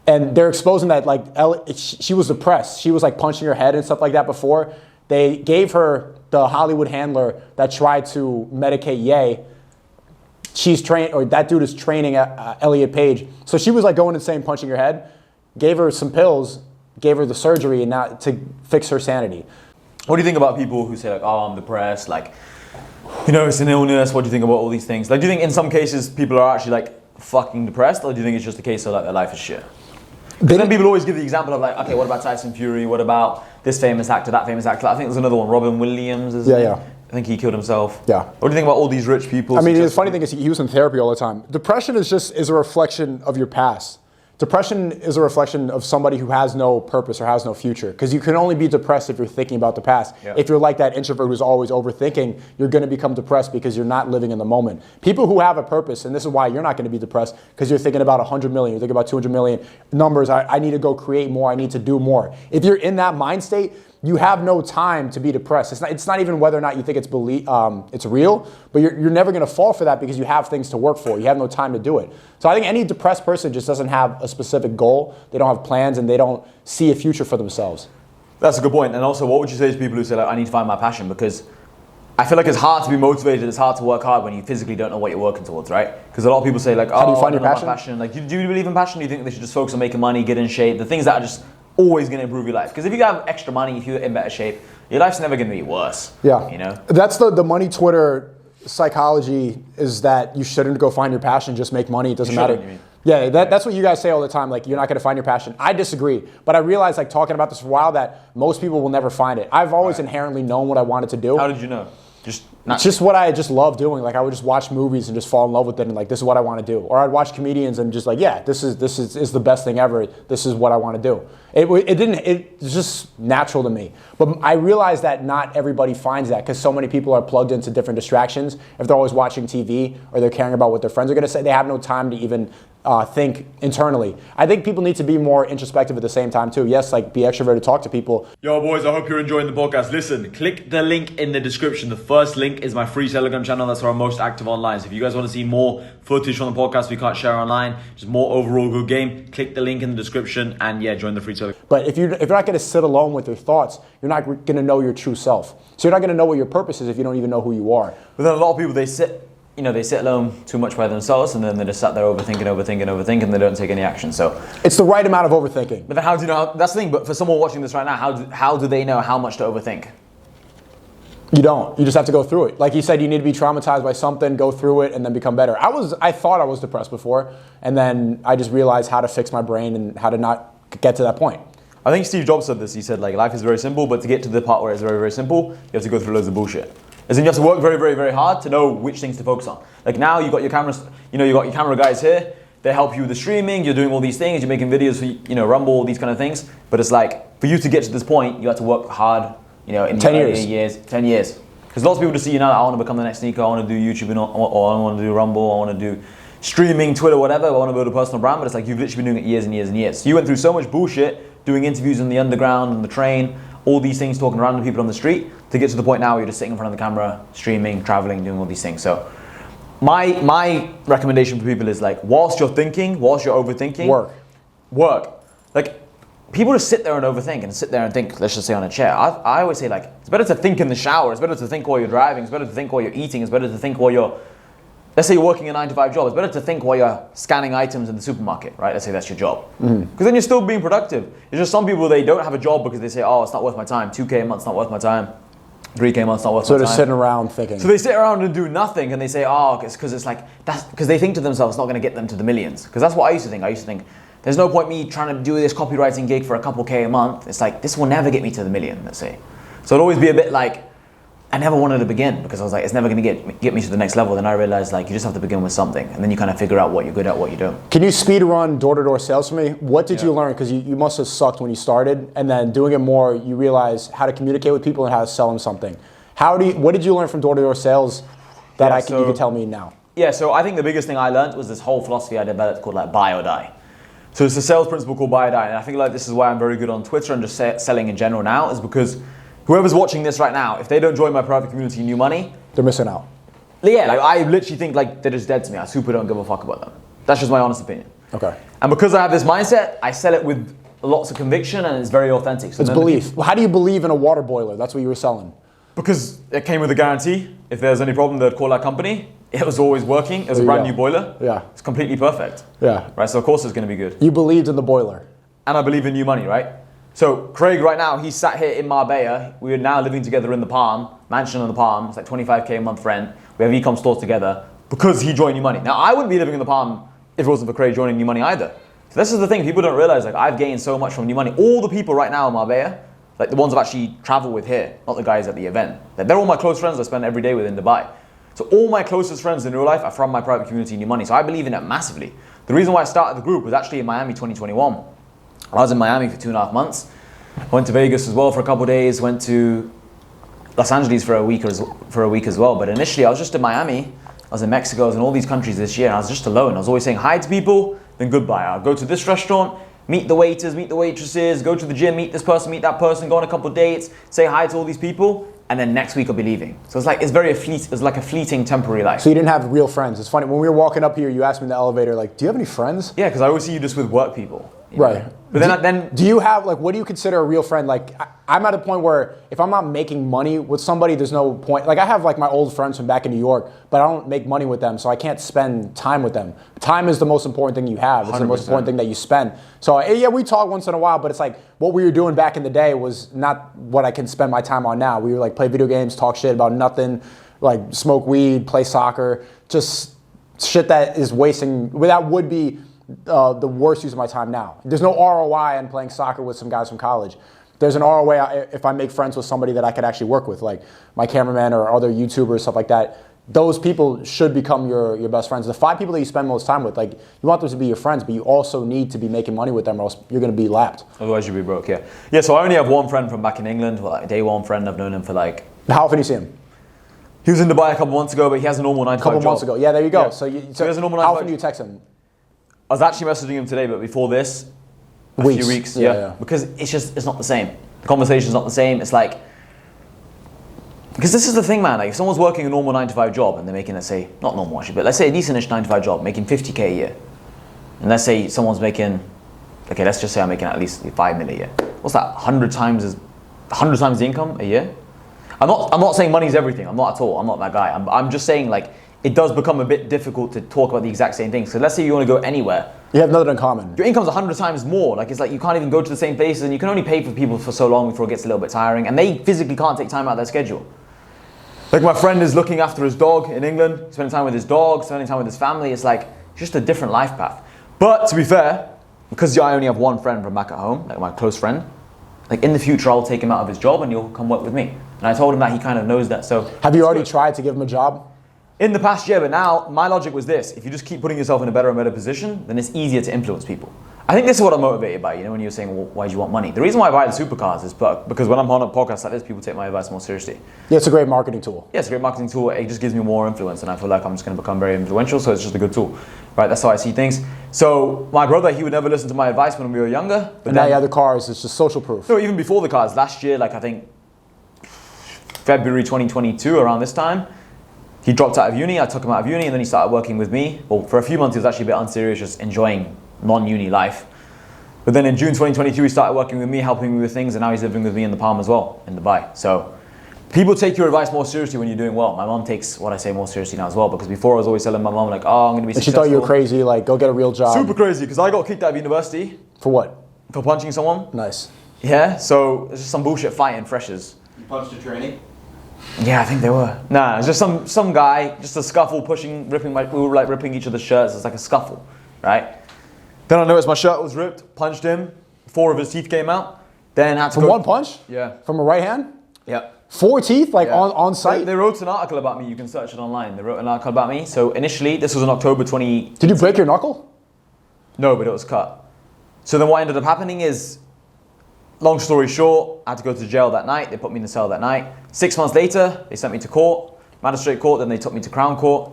And they're exposing that, like, she was depressed. She was like punching her head and stuff like that before. They gave her the Hollywood handler that tried to medicate Ye. She's trained, or that dude is training Elliot Page. So she was like going insane, punching her head. Gave her some pills, gave her the surgery, and now to fix her sanity. What do you think about people who say like, oh, I'm depressed, like, you know, it's an illness. What do you think about all these things? Like, do you think in some cases people are actually like fucking depressed, or do you think it's just a case of like their life is shit? Because then people always give the example of like, okay, what about Tyson Fury? What about this famous actor, that famous actor? I think there's another one, Robin Williams. Yeah. I think he killed himself. Yeah. What do you think about all these rich people? I mean, the funny thing is he was in therapy all the time. Depression is a reflection of your past. Depression is a reflection of somebody who has no purpose or has no future. Because you can only be depressed if you're thinking about the past. Yeah. If you're like that introvert who's always overthinking, you're going to become depressed because you're not living in the moment. People who have a purpose, and this is why you're not going to be depressed, because you're thinking about 100 million, you're thinking about 200 million numbers. I need to go create more. I need to do more. If you're in that mind state, you have no time to be depressed. It's not even whether or not you think it's real, but you're never going to fall for that because you have things to work for. You have no time to do it. So I think any depressed person just doesn't have a specific goal. They don't have plans, and they don't see a future for themselves. That's a good point. And also, what would you say to people who say like, I need to find my passion? Because I feel like it's hard to be motivated. It's hard to work hard when you physically don't know what you're working towards, right? Because a lot of people say like, oh, how do you find I your don't know my passion? Like, do you believe in passion? Do you think they should just focus on making money, get in shape, the things that are just always going to improve your life? Because if you have extra money, if you're in better shape, your life's never going to be worse. Yeah. You know? That's the money Twitter psychology, is that you shouldn't go find your passion, just make money. It doesn't matter. You mean? Yeah, that's what you guys say all the time. Like, you're not going to find your passion. I disagree. But I realized, like, talking about this for a while, that most people will never find it. I've always inherently known what I wanted to do. How did you know? It's just what I just love doing. Like, I would just watch movies and just fall in love with it, and like, this is what I want to do. Or I'd watch comedians and just like, yeah, this is the best thing ever. This is what I want to do. It's just natural to me. But I realized that not everybody finds that, because so many people are plugged into different distractions. If they're always watching TV or they're caring about what their friends are going to say, they have no time to even think internally. I think people need to be more introspective at the same time too. Yes, like, be extroverted, talk to people. Yo boys, I hope you're enjoying the podcast. Listen, click the link in the description. The first link is my free Telegram channel. That's where I'm most active online. So if you guys want to see more footage from the podcast we can't share online, just more overall good game, click the link in the description and yeah, join the free Telegram. But if you're not going to sit alone with your thoughts, you're not going to know your true self. So you're not going to know what your purpose is if you don't even know who you are. But then a lot of people, they sit alone too much by themselves, and then they just sat there overthinking, and they don't take any action. So it's the right amount of overthinking. But then how do you know? That's the thing. But for someone watching this right now, how do they know how much to overthink? You don't. You just have to go through it. Like you said, you need to be traumatized by something, go through it, and then become better. I thought I was depressed before, and then I just realized how to fix my brain and how to not get to that point. I think Steve Jobs said this. He said, like, life is very simple, but to get to the part where it's very, very simple, you have to go through loads of bullshit. As in, you have to work very, very, very hard to know which things to focus on. Like now, you got your cameras. You got your camera guys here. They help you with the streaming. You're doing all these things. You're making videos for Rumble, all these kind of things. But it's like, for you to get to this point, you have to work hard. In 10 years. 10 years. Because lots of people just see, I want to become the next SNEAKO. I want to do YouTube, or I want to do Rumble. I want to do streaming, Twitter, whatever. I want to build a personal brand. But it's like you've literally been doing it years and years and years. So you went through so much bullshit doing interviews in the underground, on the train, all these things, talking to random people on the street, to get to the point now where you're just sitting in front of the camera, streaming, traveling, doing all these things. So my recommendation for people is like, whilst you're thinking, whilst you're overthinking, work. Like, people just sit there and overthink and sit there and think, let's just say on a chair. I always say, like, it's better to think in the shower, it's better to think while you're driving, it's better to think while you're eating, it's better to think while you're, let's say you're working a 9-to-5 job, it's better to think while you're scanning items in the supermarket, right? Let's say that's your job. Because then you're still being productive. It's just some people, they don't have a job because they say, oh, it's not worth my time. 2K a month's not worth my time. 3K a month's not worth my time. So they're sitting around thinking. So they sit around and do nothing and they say, oh, it's because it's like, that's because they think to themselves, it's not going to get them to the millions. Because that's what I used to think. I used to think, there's no point me trying to do this copywriting gig for a couple K a month. It's like, this will never get me to the million, let's say. So it'll always be a bit like, I never wanted to begin because I was like, it's never going to get me to the next level. Then I realized, like, you just have to begin with something, and then you kind of figure out what you're good at, what you don't. Can you speed run door-to-door sales for me? What did you learn? Because you must have sucked when you started, and then doing it more, you realize how to communicate with people and how to sell them something. What did you learn from door-to-door sales that you could tell me now? Yeah, so I think the biggest thing I learned was this whole philosophy I developed called like buy or die. So it's a sales principle called buy or die, and I think like this is why I'm very good on Twitter and just selling in general now, is because whoever's watching this right now, if they don't join my private community New Money, they're missing out. Yeah, like I literally think like they're just dead to me. I super don't give a fuck about them. That's just my honest opinion. Okay. And because I have this mindset, I sell it with lots of conviction and it's very authentic. So it's belief. How do you believe in a water boiler? That's what you were selling. Because it came with a guarantee. If there's any problem, they'd call that company. It was always working. It was a brand new boiler. Yeah. It's completely perfect. Yeah. Right, so of course it's going to be good. You believed in the boiler. And I believe in New Money, right? So Craig right now, he's sat here in Marbella. We are now living together in the Palm, mansion in the Palm. It's like 25K a month rent. We have e-com stores together because he joined New Money. Now I wouldn't be living in the Palm if it wasn't for Craig joining New Money either. So this is the thing, people don't realize, like, I've gained so much from New Money. All the people right now in Marbella, like the ones I've actually traveled with here, not the guys at the event. Like, they're all my close friends I spend every day with in Dubai. So all my closest friends in real life are from my private community New Money. So I believe in it massively. The reason why I started the group was actually in Miami 2021. I was in Miami for 2.5 months. Went to Vegas as well for a couple of days. Went to Los Angeles for a week as well. But initially I was just in Miami. I was in Mexico. I was in all these countries this year. And I was just alone. I was always saying hi to people, then goodbye. I'll go to this restaurant, meet the waiters, meet the waitresses, go to the gym, meet this person, meet that person, go on a couple of dates, say hi to all these people. And then next week I'll be leaving. So it's like, it's like a fleeting temporary life. So you didn't have real friends. It's funny, when we were walking up here, you asked me in the elevator, like, do you have any friends? Yeah, because I always see you just with work people. Right. But then do you have, like, what do you consider a real friend? Like, I'm at a point where if I'm not making money with somebody, there's no point. Like, I have like my old friends from back in New York, but I don't make money with them, so I can't spend time with them. Time is the most important thing you have. It's 100%. The most important thing that you spend. So yeah, we talk once in a while, but it's like what we were doing back in the day was not what I can spend my time on now. We would like play video games, talk shit about nothing, like smoke weed, play soccer, just shit that is wasting, that would be the worst use of my time now. There's no ROI on playing soccer with some guys from college. There's an ROI if I make friends with somebody that I could actually work with, like my cameraman or other YouTubers, stuff like that. Those people should become your best friends. The 5 people that you spend most time with, like, you want them to be your friends, but you also need to be making money with them or else you're going to be lapped. Otherwise you'll be broke, yeah. Yeah, so I only have one friend from back in England, well, like a day one friend. I've known him for like... How often do you see him? He was in Dubai a couple months ago, but he has a normal 9 to 5 job. A couple months ago, yeah, there you go. Yeah. So he has a normal 9 how to 5 often do you text him? I was actually messaging him today, but before this, a few weeks, yeah. Because it's not the same. The conversation's not the same. It's like, because this is the thing, man, like if someone's working a normal 9 to 5 job and they're making, let's say, not normal actually, but let's say a decentish 9 to 5 job, making 50K a year. And let's say someone's making, okay, let's just say I'm making at least 5 million a year. What's that, 100 times the income a year? I'm not saying money's everything, I'm not at all, I'm not that guy. I'm just saying, like, it does become a bit difficult to talk about the exact same things. So let's say you want to go anywhere. You have nothing in common. Your income's 100 times more. Like, it's like you can't even go to the same places, and you can only pay for people for so long before it gets a little bit tiring, and they physically can't take time out of their schedule. Like, my friend is looking after his dog in England, spending time with his dog, spending time with his family. It's like, it's just a different life path. But to be fair, because I only have one friend from back at home, like my close friend, like in the future I'll take him out of his job and he'll come work with me. And I told him that, he kind of knows that. So have you already tried to give him a job? In the past, yeah, but now my logic was this: if you just keep putting yourself in a better and better position, then it's easier to influence people. I think this is what I'm motivated by, you know, when you're saying, well, why do you want money? The reason why I buy the supercars is because when I'm on a podcast like this, people take my advice more seriously. Yeah, it's a great marketing tool. Yeah, it's a great marketing tool. It just gives me more influence, and I feel like I'm just going to become very influential, so it's just a good tool, right? That's how I see things. So my brother, he would never listen to my advice when we were younger. But and now you have the cars, it's just social proof. No, even before the cars, last year, like I think February 2022, around this time, he dropped out of uni, I took him out of uni, and then he started working with me. Well, for a few months, he was actually a bit unserious, just enjoying non-uni life. But then in June 2022, he started working with me, helping me with things, and now he's living with me in the Palm as well, in Dubai. So people take your advice more seriously when you're doing well. My mom takes what I say more seriously now as well, because before I was always telling my mom, like, oh, I'm going to be And successful. she thought you were crazy, like, go get a real job. Super crazy, because I got kicked out of university. For what? For punching someone. Nice. Yeah, so it's just some bullshit fighting freshers. You punched a trainee? Yeah, I think they were. Nah, it's just some guy, just a scuffle, pushing, ripping we were like ripping each other's shirts. It's like a scuffle, right? Then I noticed my shirt was ripped, punched him, 4 of his teeth came out. Then had to From one punch? Yeah. From a right hand? Yeah. 4 teeth, like Yeah. on site? They wrote an article about me. You can search it online. They wrote an article about me. So initially, this was in October 20. Did you break your knuckle? No, but it was cut. So then what ended up happening is, long story short, I had to go to jail that night. They put me in the cell that night. 6 months later, they sent me to court, magistrate court. Then they took me to Crown Court.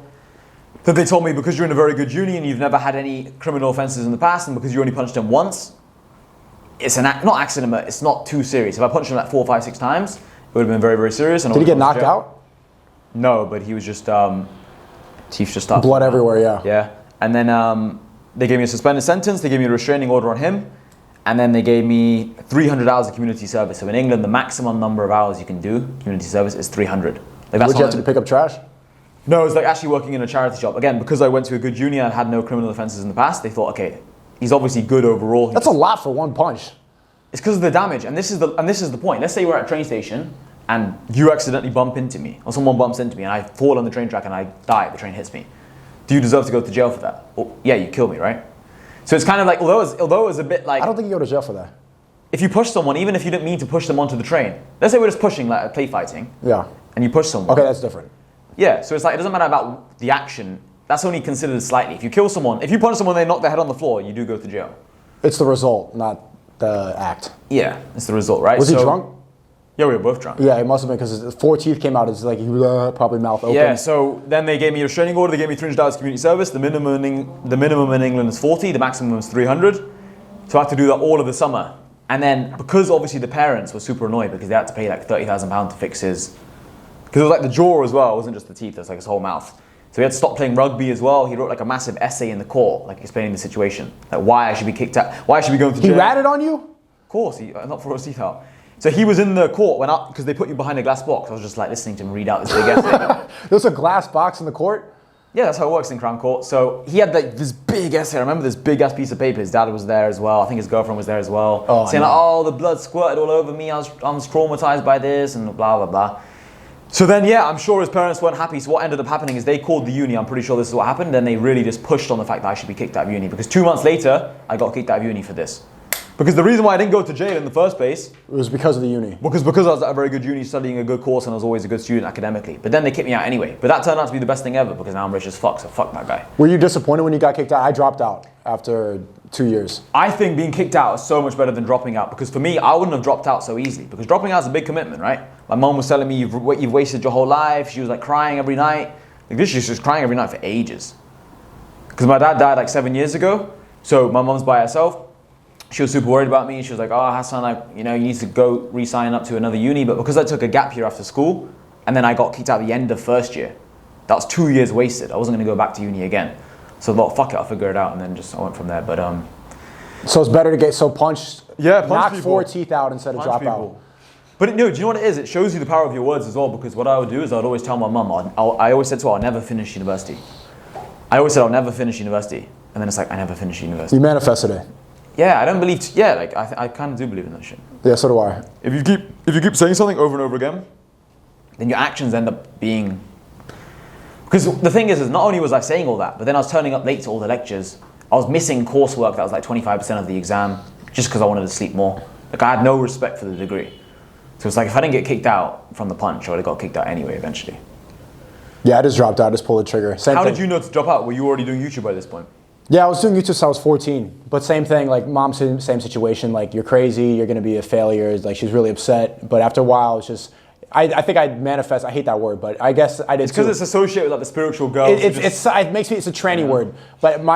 Then they told me, because you're in a very good uni and you've never had any criminal offences in the past, and because you only punched him once, it's not accident, but it's not too serious. If I punched him like 4, 5, 6 times, it would have been very, very serious. And Did he get knocked out? No, but he was just teeth just started. Blood everywhere, yeah. Yeah, and then they gave me a suspended sentence. They gave me a restraining order on him, and then they gave me 300 hours of community service. So in England, the maximum number of hours you can do community service is 300. Like that's Would you have to pick up trash? No, it was like actually working in a charity shop. Again, because I went to a good uni and had no criminal offences in the past, they thought, okay, he's obviously good overall. That's a lot for one punch. It's because of the damage, and this is the point. Let's say we're at a train station and you accidentally bump into me, or someone bumps into me, and I fall on the train track and I die. The train hits me. Do you deserve to go to jail for that? Well, yeah, you killed me, right? So it's kind of like, although it was a bit like, I don't think you go to jail for that. if you push someone, even if you didn't mean to push them onto the train. Let's say we're just pushing, like play fighting, Yeah. and you push someone. Okay, that's different. Yeah, so it's like, it doesn't matter about the action. That's only considered slightly. If you kill someone, if you punch someone, they knock their head on the floor, you do go to jail. It's the result, not the act. Yeah, it's the result, right? Was he drunk? Yeah, we were both drunk. Yeah, it must have been because 4 teeth came out. It's like he probably mouth open. Yeah, so then they gave me a restraining order. They gave me 300 hours community service. The minimum in England is 40. The maximum is 300. So I had to do that all of the summer. And then because obviously the parents were super annoyed because they had to pay like £30,000 to fix his, because it was like the jaw as well. It wasn't just the teeth. It was like his whole mouth. So he had to stop playing rugby as well. He wrote like a massive essay in the court, like explaining the situation, like why I should be kicked out, why I should be going to jail. He ratted on you? Of course, he not for his teeth out. So he was in the court because they put you behind a glass box. I was just like listening to him read out this big essay. There's a glass box in the court? Yeah, that's how it works in Crown Court. So he had like this big essay. I remember this big ass piece of paper. His dad was there as well. I think his girlfriend was there as well. Oh, saying like, oh, the blood squirted all over me. I was traumatized by this and blah, blah, blah. So then, yeah, I'm sure his parents weren't happy. So what ended up happening is they called the uni. I'm pretty sure this is what happened. Then they really just pushed on the fact that I should be kicked out of uni. Because 2 months later, I got kicked out of uni for this. Because the reason why I didn't go to jail in the first place, It was because of the uni. because I was at a very good uni studying a good course and I was always a good student academically. But then they kicked me out anyway. But that turned out to be the best thing ever because now I'm rich as fuck, so fuck that guy. Were you disappointed when you got kicked out? I dropped out after 2 years. I think being kicked out is so much better than dropping out because for me, I wouldn't have dropped out so easily because dropping out is a big commitment, right? My mom was telling me, you've wasted your whole life. She was like crying every night. Like this, she was crying every night for ages. Because my dad died like 7 years ago. So my mom's by herself. She was super worried about me. She was like, oh, Hassan, you need to go re-sign up to another uni. But because I took a gap year after school and then I got kicked out at the end of first year, that was 2 years wasted. I wasn't going to go back to uni again. So I thought, fuck it, I'll figure it out. And then I went from there. But So it's better to get punched. Yeah, punch knock people. 4 teeth out instead of drop people. out. But no, do you know what it is? It shows you the power of your words as well. Because what I would do is I'd always tell my mum, I always said to her, I'll never finish university. I always said, I'll never finish university. And then it's like, I never finished university. You manifested it. Yeah, I don't believe, I kind of do believe in that shit. Yeah, so do I. If you keep saying something over and over again, then your actions end up being, because the thing is not only was I saying all that, but then I was turning up late to all the lectures. I was missing coursework that was like 25% of the exam just because I wanted to sleep more. Like I had no respect for the degree. So it's like if I didn't get kicked out from the punch, I would have got kicked out anyway eventually. Yeah, I just dropped out. I just pulled the trigger. Same How thing. did you know to drop out? Were you already doing YouTube by this point? Yeah, I was doing YouTube since I was 14, but same thing, like mom's same situation, like you're crazy, you're gonna be a failure, like she's really upset, but after a while it's just, I think I'd manifest, I hate that word, but I guess I did It's because it's associated with like the spiritual girl. It makes me, it's a tranny word, but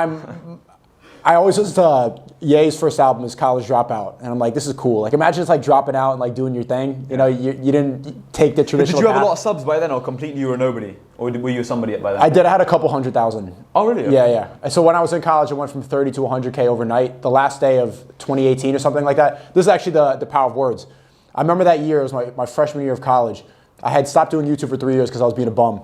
I always listened to Ye's first album is College Dropout, and I'm like, this is cool. Like imagine it's like dropping out and like doing your thing, you know, you didn't take the traditional Did you have path. a lot of subs by then, or completely you were nobody? Or were you somebody by then? I did, I had a couple 100,000. Oh really? Okay. Yeah. So when I was in college, I went from 30 to 100K overnight, the last day of 2018 or something like that. This is actually the power of words. I remember that year, it was my freshman year of college. I had stopped doing YouTube for 3 years because I was being a bum.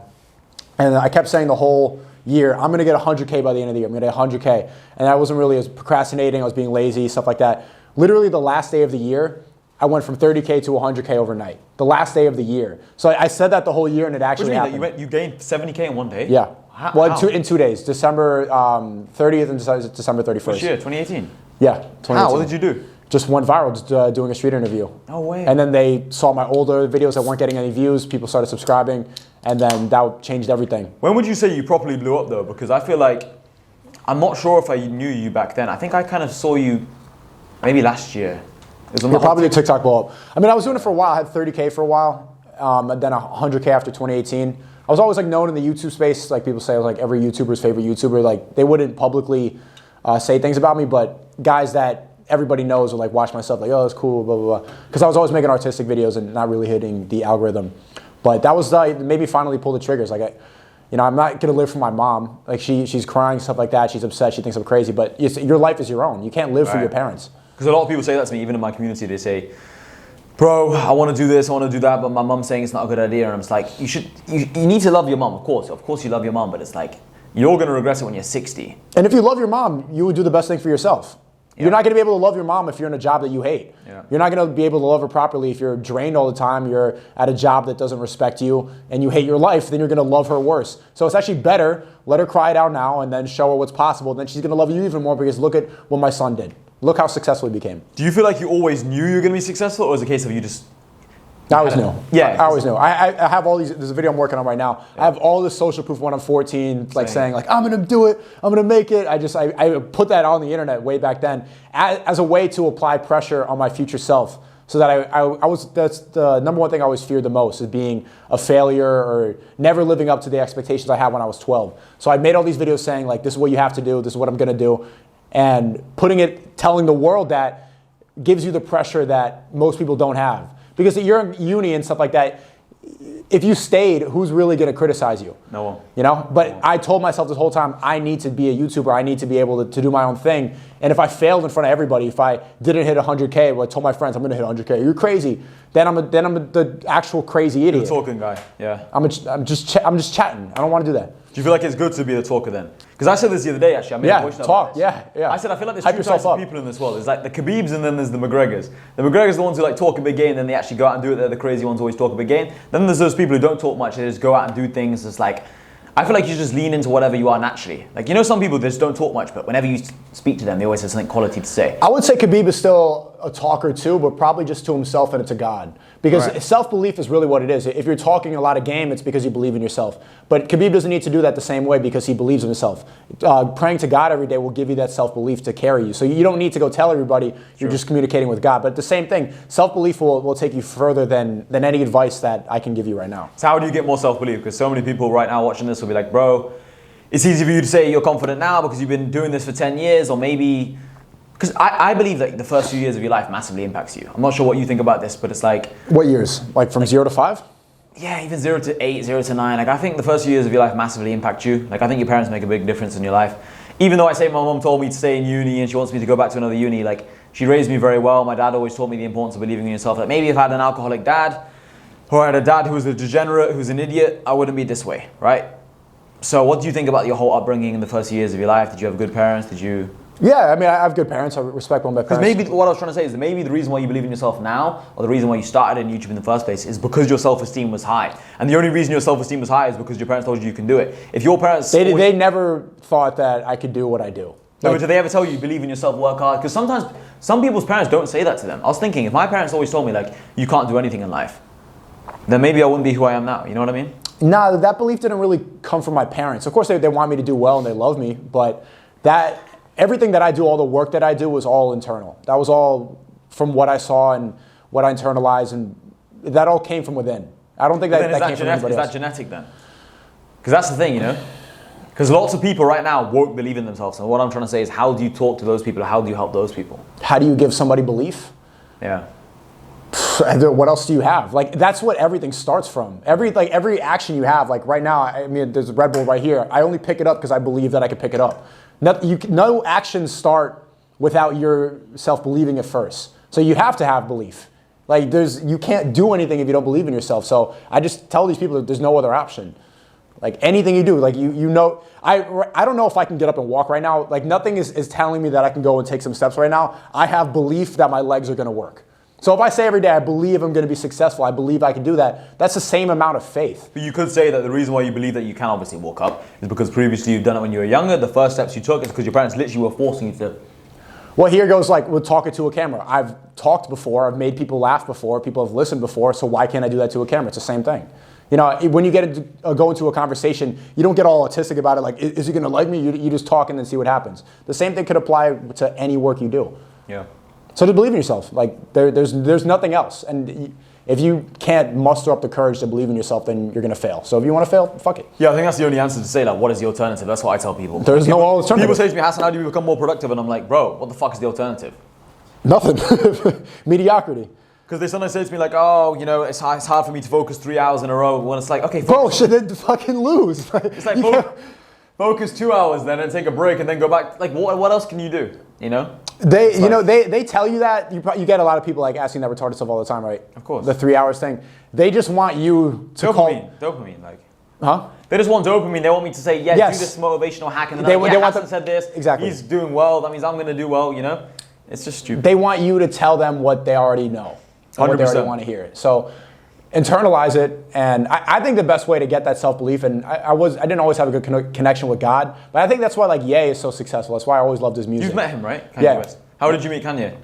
And I kept saying the whole year, I'm gonna get 100K by the end of the year, I'm gonna get 100K. And I wasn't really as procrastinating, I was being lazy, stuff like that. Literally the last day of the year, I went from 30K to 100K overnight. The last day of the year. So I said that the whole year and it actually happened. You gained 70K in one day? Yeah. How? Well, in 2 days, December 30th and December 31st. Which year, 2018? Yeah, 2018. How? What did you do? Just went viral, just doing a street interview. No way. And then they saw my older videos that weren't getting any views. People started subscribing, and then that changed everything. When would you say you properly blew up though? Because I feel like, I'm not sure if I knew you back then. I think I kind of saw you maybe last year. It was Probably a TikTok blow up. I mean, I was doing it for a while. I had 30K for a while, and then 100K after 2018. I was always like known in the YouTube space. Like people say, I was like every YouTuber's favorite YouTuber. Like they wouldn't publicly say things about me, but guys that everybody knows will like watch my stuff like, oh, that's cool, blah, blah, blah. Because I was always making artistic videos and not really hitting the algorithm. But that was maybe finally pull the triggers. Like, I'm not gonna live for my mom. Like she's crying, stuff like that. She's upset, she thinks I'm crazy, but your life is your own. You can't live for your parents. Because a lot of people say that to me, even in my community, they say, bro, I wanna do this, I wanna do that, but my mom's saying it's not a good idea. And I'm just like, you need to love your mom, of course you love your mom, but it's like, you're gonna regret it when you're 60. And if you love your mom, you would do the best thing for yourself. Yeah. You're not going to be able to love your mom if you're in a job that you hate. Yeah. You're not going to be able to love her properly if you're drained all the time, you're at a job that doesn't respect you, and you hate your life, then you're going to love her worse. So it's actually better, let her cry it out now and then show her what's possible. Then she's going to love you even more because look at what my son did. Look how successful he became. Do you feel like you always knew you were going to be successful, or was it a case of you just... I always knew. Yeah. I always knew. I have all these, there's a video I'm working on right now. Yeah. I have all this social proof when I'm 14, like saying like, I'm going to do it, I'm going to make it. I put that on the internet way back then as a way to apply pressure on my future self. So that that's the number one thing I always feared the most is being a failure or never living up to the expectations I had when I was 12. So I made all these videos saying like, this is what you have to do, this is what I'm going to do. And telling the world that gives you the pressure that most people don't have. Because you're in uni and stuff like that, if you stayed, who's really going to criticize you? No one. You know? But I told myself this whole time, I need to be a YouTuber. I need to be able to do my own thing. And if I failed in front of everybody, if I didn't hit 100K, well, I told my friends, I'm going to hit 100K. You're crazy. Then I'm the actual crazy idiot. You're the talking guy, yeah. I'm just chatting. I don't want to do that. Do you feel like it's good to be the talker then? Because I said this the other day actually. I made a voice note about this. Yeah. I said I feel like there's two types of people in this world. There's like the Khabibs and then there's the McGregors. The McGregors are the ones who like talk a big game, then they actually go out and do it. They're the crazy ones who always talk a big game. Then there's those people who don't talk much. They just go out and do things. It's like, I feel like you just lean into whatever you are naturally. Like, you know, some people just don't talk much, but whenever you speak to them, they always have something quality to say. I would say Khabib is still a talker too, but probably just to himself and to God. Because self-belief is really what it is. If you're talking a lot of game, it's because you believe in yourself. But Khabib doesn't need to do that the same way because he believes in himself. Praying to God every day will give you that self-belief to carry you. So you don't need to go tell everybody you're just communicating with God. But the same thing, self-belief will take you further than any advice that I can give you right now. So how do you get more self-belief? Because so many people right now watching this will be like, bro, it's easy for you to say you're confident now because you've been doing this for 10 years or maybe... Because I believe that the first few years of your life massively impacts you. I'm not sure what you think about this, but it's like... What years? Like from 0 to 5? Yeah, even 0 to 8, 0 to 9. Like I think the first few years of your life massively impact you. Like I think your parents make a big difference in your life. Even though I say my mom told me to stay in uni and she wants me to go back to another uni, like she raised me very well. My dad always taught me the importance of believing in yourself. Like maybe if I had an alcoholic dad, or I had a dad who was a degenerate, who's an idiot, I wouldn't be this way, right? So what do you think about your whole upbringing in the first years of your life? Did you have good parents? Did you... Yeah, I mean, I have good parents. I respect one of my parents. Because maybe what I was trying to say is that maybe the reason why you believe in yourself now, or the reason why you started in YouTube in the first place, is because your self-esteem was high. And the only reason your self-esteem was high is because your parents told you can do it. If your parents... They never thought that I could do what I do. No, but did they ever tell you believe in yourself, work hard? Because sometimes, some people's parents don't say that to them. I was thinking, if my parents always told me, like, you can't do anything in life, then maybe I wouldn't be who I am now. You know what I mean? Nah, that belief didn't really come from my parents. Of course, they want me to do well and they love me, but... that everything that I do, all the work that I do was all internal. That was all from what I saw and what I internalized, and that all came from within. I don't think that came from anybody else. Is that genetic then? Because that's the thing, you know? Because lots of people right now won't believe in themselves. And what I'm trying to say is, how do you talk to those people? How do you help those people? How do you give somebody belief? Yeah. What else do you have? Like, that's what everything starts from. Every action you have, like right now, I mean, there's a Red Bull right here. I only pick it up because I believe that I can pick it up. No actions start without yourself believing it first. So you have to have belief. Like, you can't do anything if you don't believe in yourself. So I just tell these people that there's no other option. Like, anything you do, like, you know, I don't know if I can get up and walk right now. Like, nothing is telling me that I can go and take some steps right now. I have belief that my legs are going to work. So if I say every day, I believe I'm going to be successful, I believe I can do that, that's the same amount of faith. But you could say that the reason why you believe that you can obviously walk up is because previously you've done it when you were younger. The first steps you took is because your parents literally were forcing you to. Well, here goes like with talking to a camera. I've talked before, I've made people laugh before, people have listened before, so why can't I do that to a camera? It's the same thing. You know, when you go into a conversation, you don't get all autistic about it, like, is he going to like me? You just talk and then see what happens. The same thing could apply to any work you do. Yeah. So to believe in yourself, like there's nothing else. And if you can't muster up the courage to believe in yourself, then you're going to fail. So if you want to fail, fuck it. Yeah, I think that's the only answer to say, like, what is the alternative? That's what I tell people. There's no alternative. People say to me, Hassan, how do you become more productive? And I'm like, bro, what the fuck is the alternative? Nothing. Mediocrity. Because they sometimes say to me like, oh, you know, it's hard for me to focus 3 hours in a row. When it's like, okay, bro, shit, then fucking lose. It's like focus 2 hours, then and take a break, and then go back. Like, what else can you do? You know? They tell you that. You get a lot of people like asking that retarded stuff all the time, right? Of course. The 3 hours thing. They just want you to dopamine, like. Huh? They just want dopamine. They want me to say, yeah, yes. Do this motivational hack, and then Hassan said this. Exactly. He's doing well. That means I'm going to do well. You know? It's just stupid. They want you to tell them what they already know. 100%. What they already want to hear. So internalize it, and I think the best way to get that self-belief, and I didn't always have a good connection with God, but I think that's why like Ye is so successful. That's why I always loved his music. You've met him, right? Kanye yeah. West. How did you meet Kanye?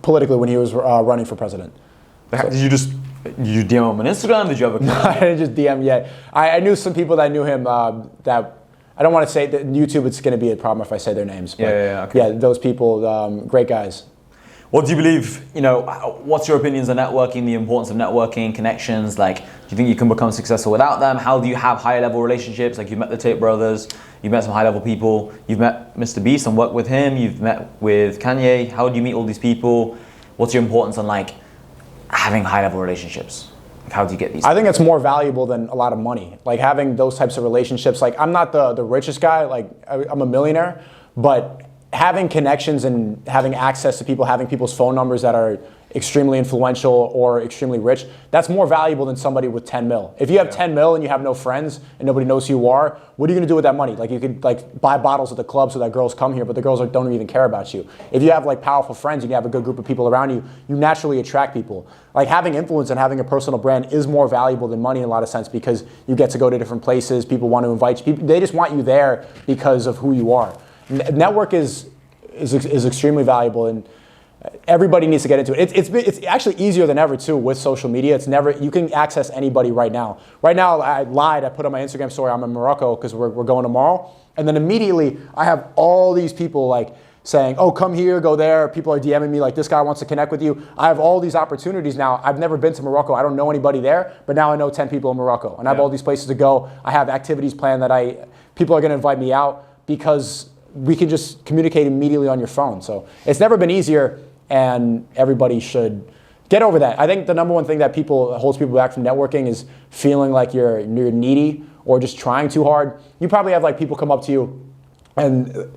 Politically, when he was running for president. So. Did you DM him on Instagram? Did you have a No, I didn't just DM Ye. I knew some people that knew him that, I don't want to say that YouTube, it's going to be a problem if I say their names. But okay. Yeah, those people, great guys. What do you believe, you know, what's your opinions on networking, the importance of networking, connections? Like, do you think you can become successful without them? How do you have high level relationships? Like, you've met the Tate brothers, you've met some high level people, you've met Mr. Beast and worked with him, you've met with Kanye. How do you meet all these people? What's your importance on like having high level relationships? Like, how do you get these? I think it's more valuable than a lot of money. Like having those types of relationships. Like I'm not the richest guy, like I'm a millionaire, but having connections and having access to people, having people's phone numbers that are extremely influential or extremely rich, that's more valuable than somebody with 10 mil. If you have 10 mil and you have no friends and nobody knows who you are, what are you gonna do with that money? Like you could like buy bottles at the club so that girls come here, but the girls don't even care about you. If you have like powerful friends and you have a good group of people around you, you naturally attract people. Like having influence and having a personal brand is more valuable than money in a lot of sense because you get to go to different places, people want to invite you, they just want you there because of who you are. Network is extremely valuable, and everybody needs to get into it. It's actually easier than ever too with social media. You can access anybody right now. Right now, I lied. I put on my Instagram story I'm in Morocco because we're going tomorrow, and then immediately I have all these people like saying, "Oh, come here, go there." People are DMing me like, "This guy wants to connect with you." I have all these opportunities now. I've never been to Morocco. I don't know anybody there, but now I know 10 people in Morocco, and I have all these places to go. I have activities planned that people are going to invite me out because we can just communicate immediately on your phone. So it's never been easier, and everybody should get over that. I think the number one thing that holds people back from networking is feeling like you're needy or just trying too hard. You probably have like people come up to you, and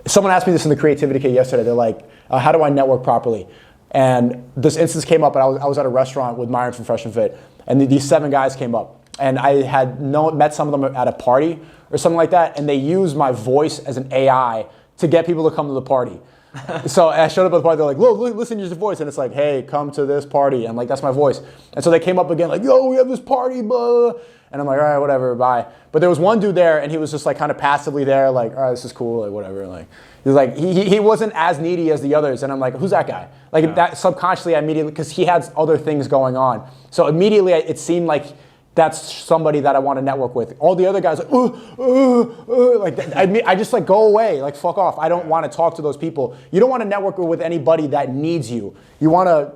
someone asked me this in the Creativity Kit yesterday. They're like, how do I network properly? And this instance came up, and I was at a restaurant with Myron from Fresh and Fit, and these 7 guys came up, and I had met some of them at a party or something like that, and they used my voice as an AI to get people to come to the party. So I showed up at the party, they're like, look, listen to your voice, and it's like, hey, come to this party, and like, that's my voice. And so they came up again like, yo, we have this party, blah, and I'm like, all right, whatever, bye. But there was one dude there, and he was just like kind of passively there, like, all right, this is cool, like whatever, like, he was like, he wasn't as needy as the others, and I'm like, who's that guy? Like that subconsciously, I immediately, because he had other things going on. So immediately it seemed like that's somebody that I want to network with. All the other guys, I just like go away, like fuck off. I don't want to talk to those people. You don't want to network with anybody that needs you. You want to,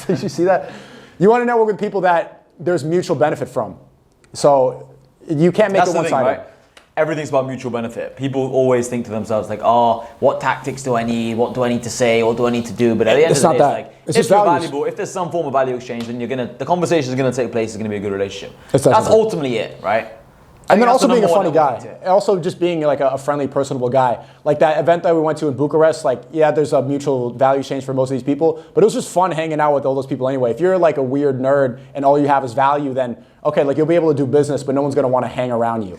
did you see that? You want to network with people that there's mutual benefit from. So you can't make it one-sided. Right? Everything's about mutual benefit. People always think to themselves like, oh, what tactics do I need? What do I need to say? What do I need to do? But at the end of the day, it's like, if you're valuable, if there's some form of value exchange, then the conversation is gonna take place. It's gonna be a good relationship. That's ultimately it, right? And then also being a funny guy. Also just being like a friendly, personable guy. Like that event that we went to in Bucharest, like, yeah, there's a mutual value exchange for most of these people, but it was just fun hanging out with all those people anyway. If you're like a weird nerd and all you have is value, then okay, like you'll be able to do business, but no one's gonna want to hang around you.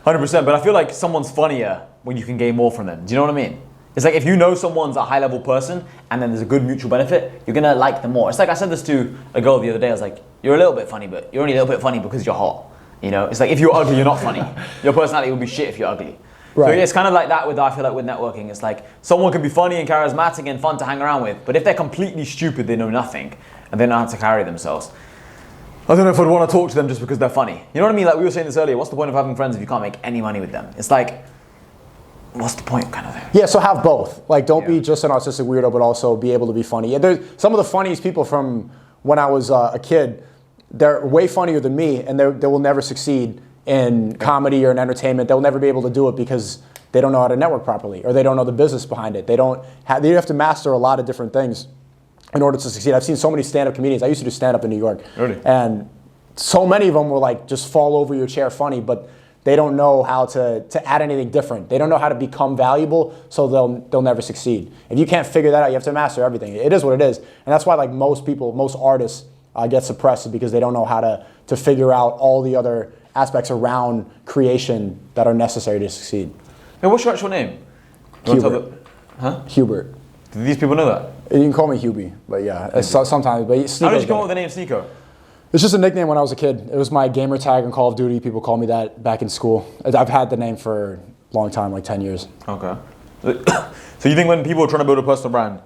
100%, but I feel like someone's funnier when you can gain more from them. Do you know what I mean? It's like if you know someone's a high-level person and then there's a good mutual benefit, you're gonna like them more. It's like I said this to a girl the other day. I was like, "You're a little bit funny, but you're only a little bit funny because you're hot." You know, it's like if you're ugly, you're not funny. Your personality will be shit if you're ugly. Right. So it's kind of like that with, I feel like with networking. It's like someone can be funny and charismatic and fun to hang around with, but if they're completely stupid, they know nothing and they don't know how to carry themselves. I don't know if I'd want to talk to them just because they're funny. You know what I mean? Like we were saying this earlier, what's the point of having friends if you can't make any money with them? It's like, what's the point kind of thing? Yeah, so have both. Like don't be just an autistic weirdo, but also be able to be funny. Yeah, there's some of the funniest people from when I was a kid, they're way funnier than me and they will never succeed in comedy or in entertainment. They'll never be able to do it because they don't know how to network properly or they don't know the business behind it. They have to master a lot of different things in order to succeed. I've seen so many stand-up comedians. I used to do stand-up in New York. Really? And so many of them were like just fall over your chair funny, but they don't know how to add anything different. They don't know how to become valuable, so they'll never succeed. If you can't figure that out, you have to master everything. It is what it is. And that's why like most artists get suppressed because they don't know how to figure out all the other aspects around creation that are necessary to succeed. Hey, what's your actual name? Hubert. Hubert. Do these people know that? You can call me Hubie, but yeah, sometimes. But how did you come up with the name SNEAKO? It's just a nickname when I was a kid. It was my gamer tag in Call of Duty. People call me that back in school. I've had the name for a long time, like 10 years. Okay. So you think when people are trying to build a personal brand,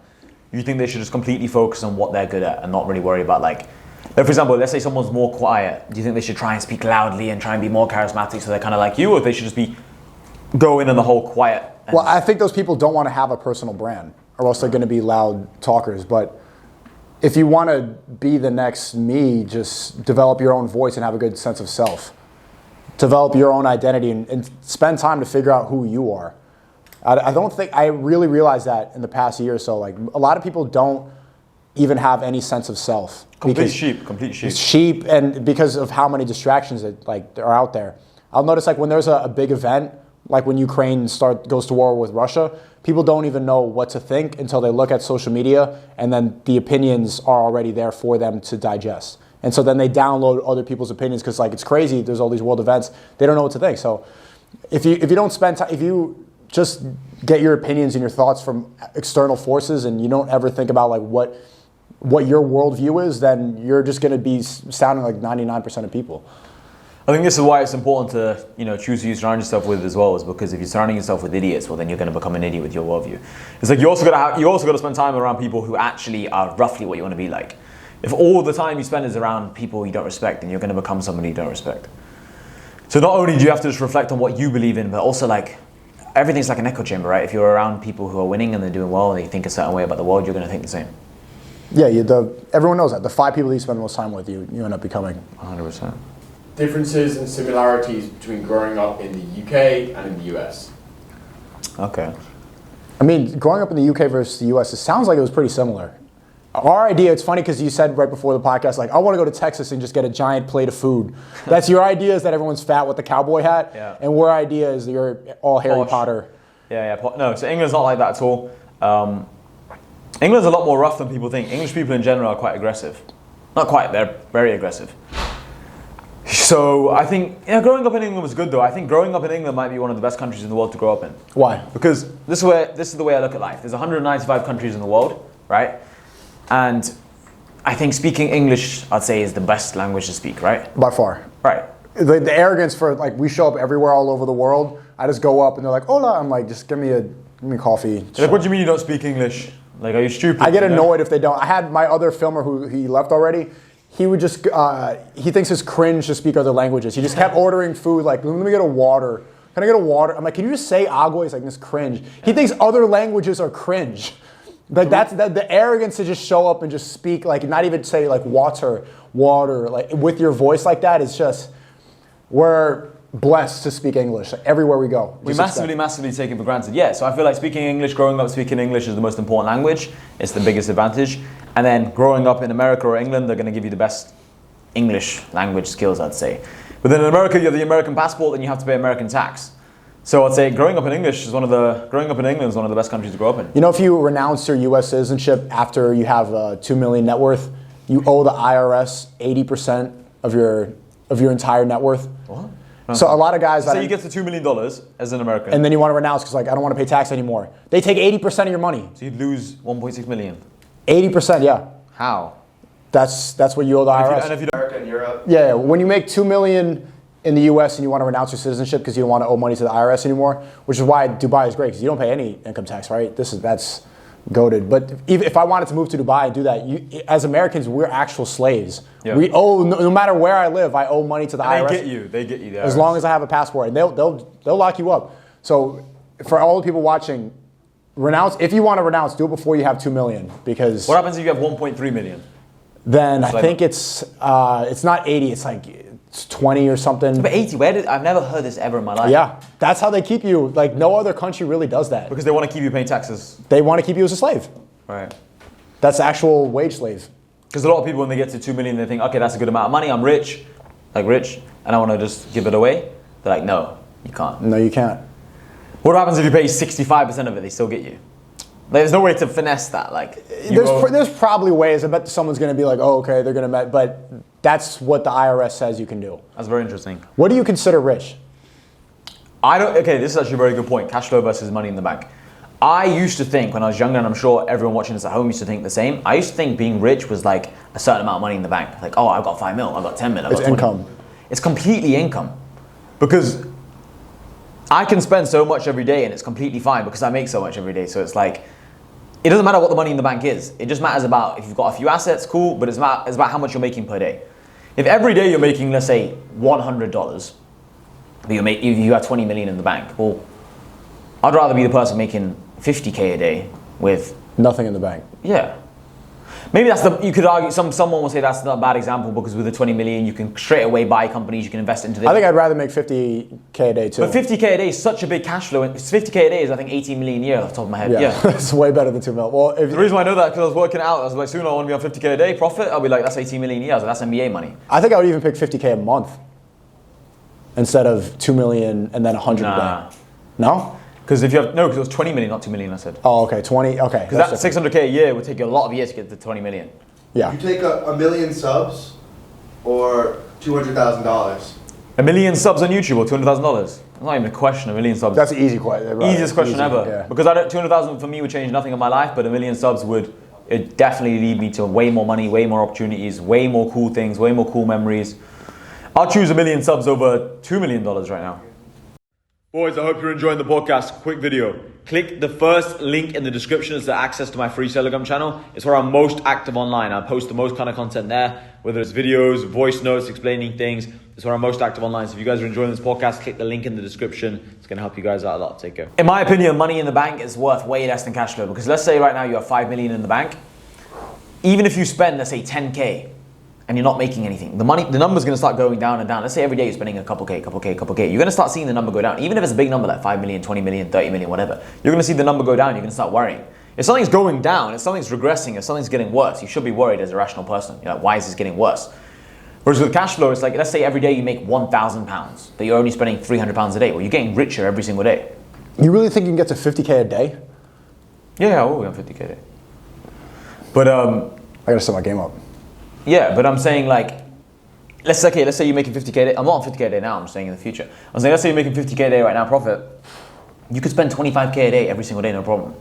you think they should just completely focus on what they're good at and not really worry about like for example, let's say someone's more quiet. Do you think they should try and speak loudly and try and be more charismatic so they're kind of like you, or they should just go in on the whole quiet? Well, I think those people don't want to have a personal brand, or else they're going to be loud talkers. But if you want to be the next me, just develop your own voice and have a good sense of self. Develop your own identity and spend time to figure out who you are. I don't think I really realized that in the past year or so. Like a lot of people don't even have any sense of self. Complete sheep. Sheep, and because of how many distractions that are out there. I'll notice like when there's a big event, like when Ukraine goes to war with Russia, people don't even know what to think until they look at social media, and then the opinions are already there for them to digest. And so then they download other people's opinions because like it's crazy. There's all these world events. They don't know what to think. So if you don't spend time, if you just get your opinions and your thoughts from external forces, and you don't ever think about like what your worldview is, then you're just going to be sounding like 99% of people. I think this is why it's important to choose who you surround yourself with as well, is because if you're surrounding yourself with idiots, well then you're going to become an idiot with your worldview. It's like you also got to spend time around people who actually are roughly what you want to be like. If all the time you spend is around people you don't respect, then you're going to become somebody you don't respect. So not only do you have to just reflect on what you believe in, but also like everything's like an echo chamber, right? If you're around people who are winning and they're doing well and they think a certain way about the world, you're going to think the same. Yeah, everyone knows that. The 5 people that you spend the most time with, you end up becoming. 100%. Differences and similarities between growing up in the UK and in the US. Okay. I mean, growing up in the UK versus the US, it sounds like it was pretty similar. Our idea, it's funny because you said right before the podcast, like, I want to go to Texas and just get a giant plate of food. That's your idea, is that everyone's fat with the cowboy hat. Yeah. And our idea is that you're all Harry Potter. Yeah. No, so England's not like that at all. England's a lot more rough than people think. English people in general are quite aggressive. Not quite, they're very aggressive. So I think growing up in England was good though. I think growing up in England might be one of the best countries in the world to grow up in. Why? Because this is the way I look at life. There's 195 countries in the world, right? And I think speaking English, I'd say, is the best language to speak, right? By far. Right. The arrogance for like, we show up everywhere all over the world. I just go up and they're like, hola. I'm like, just give me coffee. Like, what do you mean you don't speak English? Like, are you stupid? I get annoyed if they don't. I had my other filmer who he left already. he would just, he thinks it's cringe to speak other languages. He just kept ordering food, like, let me get a water. Can I get a water? I'm like, can you just say agua? He's like, this is cringe. He thinks other languages are cringe. Like that's the arrogance to just show up and just speak, like not even say like water, like with your voice like that is just, we're blessed to speak English everywhere we go. We massively take it for granted. Yeah, so I feel like speaking English, growing up speaking English is the most important language. It's the biggest advantage. And then growing up in America or England, they're going to give you the best English language skills, I'd say. But then in America, you have the American passport, and you have to pay American tax. So I'd say growing up in England is one of the best countries to grow up in. You know, if you renounce your U.S. citizenship after you have 2 million net worth, you owe the IRS 80% of your entire net worth. What? So a lot of guys. So you get to $2 million as an American, and then you want to renounce because like I don't want to pay tax anymore. They take 80% of your money. So you'd lose 1.6 million. 80%, yeah. How? That's what you owe the IRS. And if you America and Europe. Yeah, when you make 2 million in the U.S. and you want to renounce your citizenship because you don't want to owe money to the IRS anymore, which is why Dubai is great because you don't pay any income tax, right? That's goated. But if I wanted to move to Dubai and do that, as Americans, we're actual slaves. Yeah. We owe no matter where I live, I owe money to the IRS. They get you there. As long as I have a passport, and they'll lock you up. So for all the people watching, renounce. If you want to renounce, do it before you have 2 million because. What happens if you have 1.3 million? Then I think it's not 80. It's like it's 20 or something. But 80, I've never heard this ever in my life. Yeah, that's how they keep you. Like no other country really does that. Because they want to keep you paying taxes. They want to keep you as a slave. Right. That's actual wage slave. Because a lot of people, when they get to 2 million, they think, okay, that's a good amount of money. I'm rich, and I want to just give it away. They're like, no, you can't. No, you can't. What happens if you pay 65% of it? They still get you. There's no way to finesse that. Like, there's probably ways. I bet someone's going to be like, oh, okay, they're going to, but that's what the IRS says you can do. That's very interesting. What do you consider rich? Okay, this is actually a very good point. Cash flow versus money in the bank. I used to think when I was younger, and I'm sure everyone watching this at home used to think the same. I used to think being rich was like a certain amount of money in the bank. Like, oh, I've got 5 mil, I've got 10 mil, I've got 20 income. Mil. It's completely income. Because I can spend so much every day and it's completely fine because I make so much every day. So it's like, it doesn't matter what the money in the bank is. It just matters about if you've got a few assets, cool, but it's about how much you're making per day. If every day you're making, let's say, $100, but you have 20 million in the bank, well, I'd rather be the person making 50K a day with nothing in the bank. Yeah. Maybe you could argue, someone will say that's not a bad example because with the 20 million, you can straight away buy companies, you can invest into them. I think I'd rather make 50K a day too. But 50K a day is such a big cash flow. 50K a day is, I think, 18 million a year off the top of my head. Yeah. It's way better than 2 mil. Well, the reason why I know that because I was working out, I was like, soon I want to be on 50K a day profit. I'll be like, that's 18 million a year. I was like, that's NBA money. I think I would even pick 50K a month instead of 2 million and then 100 a day. No? Because because it was 20 million, not 2 million, I said. Oh, okay, 20, okay. Because that 600K a year would take you a lot of years to get to 20 million. Yeah. You take a million subs or $200,000. A million subs on YouTube or $200,000? It's not even a question, a million subs. That's an easy question. Right. Easiest question ever. Yeah. Because 200,000 for me would change nothing in my life, but a million subs would definitely lead me to way more money, way more opportunities, way more cool things, way more cool memories. I'll choose a million subs over $2 million right now. Boys, I hope you're enjoying the podcast. Quick video. Click the first link in the description as to access to my free Telegram channel. It's where I'm most active online. I post the most kind of content there, whether it's videos, voice notes, explaining things. It's where I'm most active online. So if you guys are enjoying this podcast, click the link in the description. It's going to help you guys out a lot. Take care. In my opinion, money in the bank is worth way less than cash flow because let's say right now you have 5 million in the bank. Even if you spend, let's say 10K, and you're not making anything, the number's gonna start going down and down. Let's say every day you're spending a couple K. You're gonna start seeing the number go down. Even if it's a big number like 5 million, 20 million, 30 million, whatever, you're gonna see the number go down, you're gonna start worrying. If something's going down, if something's regressing, if something's getting worse, you should be worried as a rational person. You're like, why is this getting worse? Whereas with cash flow, it's like, let's say every day you make £1,000, but you're only spending £300 a day. Well, you're getting richer every single day. You really think you can get to 50K a day? Yeah, I will be on 50K a day. But I gotta set my game up. Yeah, but I'm saying like, let's say you're making 50K a day. I'm not on 50K a day now, I'm saying in the future. I'm saying let's say you're making 50K a day right now profit. You could spend 25K a day every single day, no problem.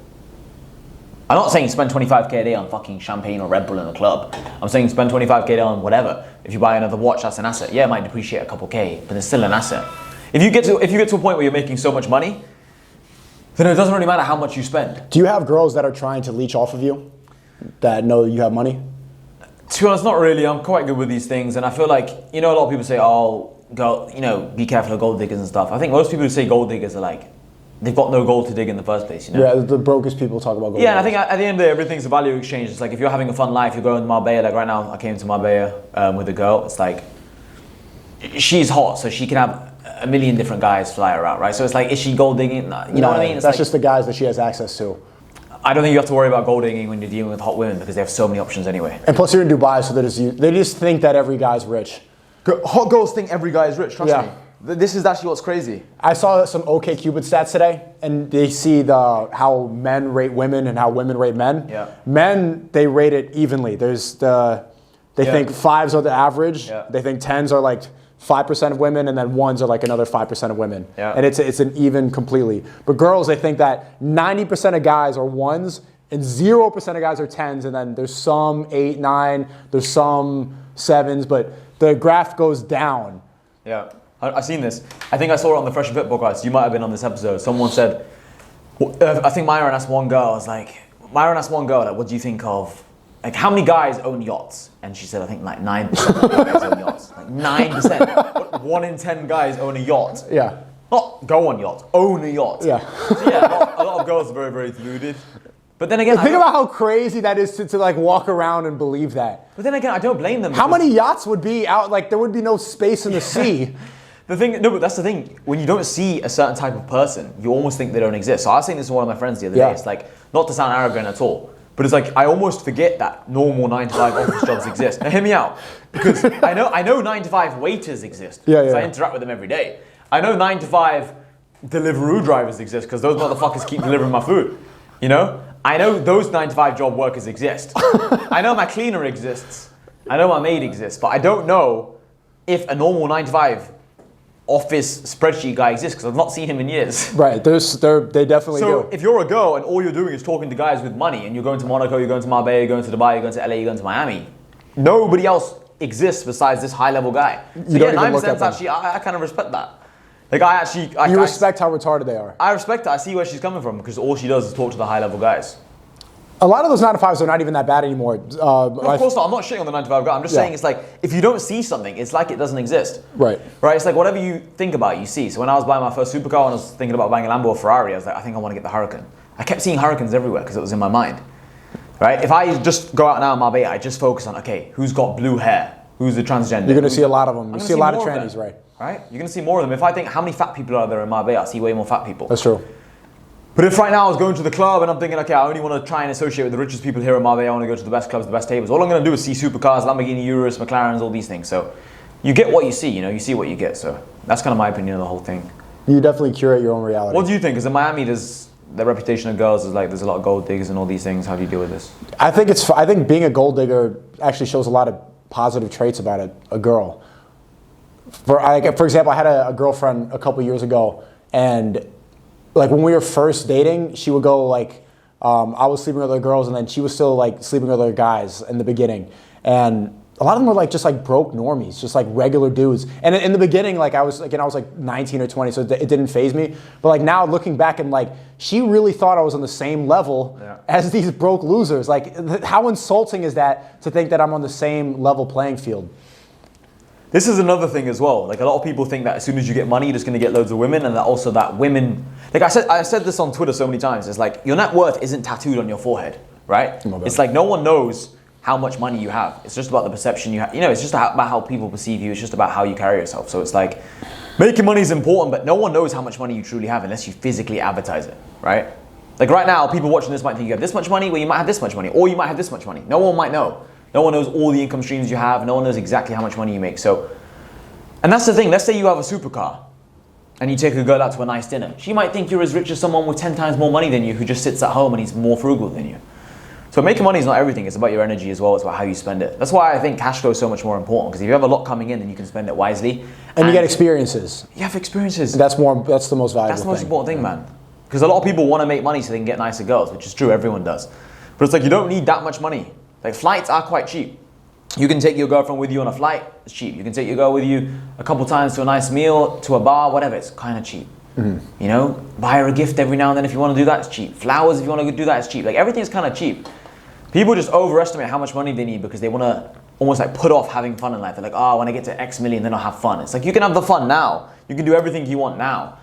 I'm not saying spend 25K a day on fucking champagne or Red Bull in a club. I'm saying spend 25K a day on whatever. If you buy another watch, that's an asset. Yeah, it might depreciate a couple K, but it's still an asset. If you get to a point where you're making so much money, then it doesn't really matter how much you spend. Do you have girls that are trying to leech off of you that know you have money? To be honest, not really. I'm quite good with these things, and I feel like, a lot of people say, "Oh, go, be careful of gold diggers and stuff." I think most people who say gold diggers are like, they've got no gold to dig in the first place. Yeah, the brokest people talk about gold. Yeah, and I think at the end of the day, everything's a value exchange. It's like if you're having a fun life, you're going to Marbella. Like right now, I came to Marbella with a girl. It's like she's hot, so she can have a million different guys fly her out, right? So it's like, is she gold digging? You know what I mean? It's that's like, just the guys that she has access to. I don't think you have to worry about gold digging when you're dealing with hot women because they have so many options anyway. And plus, you're in Dubai, so they just think that every guy's rich. Hot girls think every guy is rich. Trust Yeah. me. This is actually what's crazy. I saw some OkCupid stats today, and they see how men rate women and how women rate men. Yeah. Men, they rate it evenly. They think 5s are the average. Yeah. They think 10s are like 5% of women, and then 1s are like another 5% of women. Yeah. And it's an even completely. But girls, they think that 90% of guys are 1s, and 0% of guys are 10s, and then there's some 8, 9, there's some 7s, but the graph goes down. Yeah. I've seen this. I think I saw it on the Fresh and Fit podcast. You might have been on this episode. Someone said, I think Myron asked one girl, like, what do you think of, like, how many guys own yachts? And she said, I think like 9% of guys own yachts. Like 9%. But 1 in 10 guys own a yacht. Yeah. Not go on yacht, own a yacht. Yeah. So yeah, a lot of girls are very, very deluded. But then again, Think about how crazy that is to like walk around and believe that. But then again, I don't blame them. How many yachts would be out? Like, there would be no space in the sea. But that's the thing. When you don't see a certain type of person, you almost think they don't exist. So I was saying this to one of my friends the other day. It's like, not to sound arrogant at all, but it's like, I almost forget that normal 9-to-5 office jobs exist. Now hear me out, because I know 9-to-5 waiters exist. Yeah. I interact with them every day. I know 9-to-5 Deliveroo drivers exist, because those motherfuckers keep delivering my food. I know those 9-to-5 job workers exist. I know my cleaner exists. I know my maid exists, but I don't know if a normal 9-to-5 office spreadsheet guy exists, because I've not seen him in years. Right, they definitely do. So if you're a girl and all you're doing is talking to guys with money, and you're going to Monaco, you're going to Marbella, you're going to Dubai, you're going to LA, you're going to Miami, nobody else exists besides this high-level guy. So You don't even look at 9% them. actually, I kind of respect that. Like You respect how retarded they are. I respect it. I see where she's coming from, because all she does is talk to the high-level guys. A lot of those 9-to-5s are not even that bad anymore. Of course not. I'm not shitting on the 9-to-5 guy. I'm just saying it's like, if you don't see something, it's like it doesn't exist. Right. Right? It's like whatever you think about, you see. So when I was buying my first supercar and I was thinking about buying a Lambo or Ferrari, I was like, I think I want to get the Huracan. I kept seeing Hurricanes everywhere because it was in my mind. Right? If I just go out now in Marbella, I just focus on, okay, who's got blue hair? Who's the transgender? You're going to see a lot of them. You see a lot of more trannies, right? Right? You're going to see more of them. If I think, how many fat people are there in Marbella? I see way more fat people. That's true. But if right now I was going to the club and I'm thinking, okay, I only want to try and associate with the richest people here in Marbella, I want to go to the best clubs, the best tables, all I'm going to do is see supercars, Lamborghini Urus, McLarens, all these things. So you get what you see, you see what you get. So that's kind of my opinion of the whole thing. You definitely curate your own reality. What do you think? Because in Miami, there's the reputation of girls is like there's a lot of gold diggers and all these things. How do you deal with this? I think being a gold digger actually shows a lot of positive traits about a girl. For example, I had a girlfriend a couple years ago, and like when we were first dating, she would go like, I was sleeping with other girls, and then she was still like sleeping with other guys in the beginning, and a lot of them were like just like broke normies, just like regular dudes. And in the beginning, like I was like 19 or 20, so it didn't faze me. But like now looking back, and like she really thought I was on the same level as these broke losers. Like how insulting is that to think that I'm on the same level playing field? This is another thing as well. Like a lot of people think that as soon as you get money, you're just going to get loads of women, and that also that women. Like I said this on Twitter so many times. It's like your net worth isn't tattooed on your forehead, right? It's like no one knows how much money you have. It's just about the perception you have. It's just about how people perceive you. It's just about how you carry yourself. So it's like making money is important, but no one knows how much money you truly have unless you physically advertise it, right? Like right now, people watching this might think you have this much money, well, you might have this much money, or you might have this much money. No one might know. No one knows all the income streams you have. No one knows exactly how much money you make. So, and that's the thing. Let's say you have a supercar and you take a girl out to a nice dinner. She might think you're as rich as someone with 10 times more money than you who just sits at home and he's more frugal than you. So making money is not everything. It's about your energy as well. It's about how you spend it. That's why I think cash flow is so much more important, because if you have a lot coming in, then you can spend it wisely. And you get experiences. You have experiences. That's the most valuable thing. That's the most important thing, man. Because a lot of people want to make money so they can get nicer girls, which is true. Everyone does. But it's like you don't need that much money. Like flights are quite cheap. You can take your girlfriend with you on a flight. It's cheap. You can take your girl with you a couple times to a nice meal, to a bar, whatever. It's kind of cheap. Mm-hmm. Buy her a gift every now and then if you want to do that. It's cheap. Flowers if you want to do that. It's cheap. Like everything's kind of cheap. People just overestimate how much money they need because they want to almost like put off having fun in life. They're like, oh, when I get to X million, then I'll have fun. It's like, you can have the fun now. You can do everything you want now.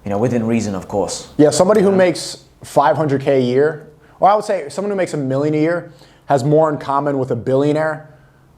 You know, within reason, of course. Yeah, somebody who makes 500K a year, or I would say someone who makes $1 million a year has more in common with a billionaire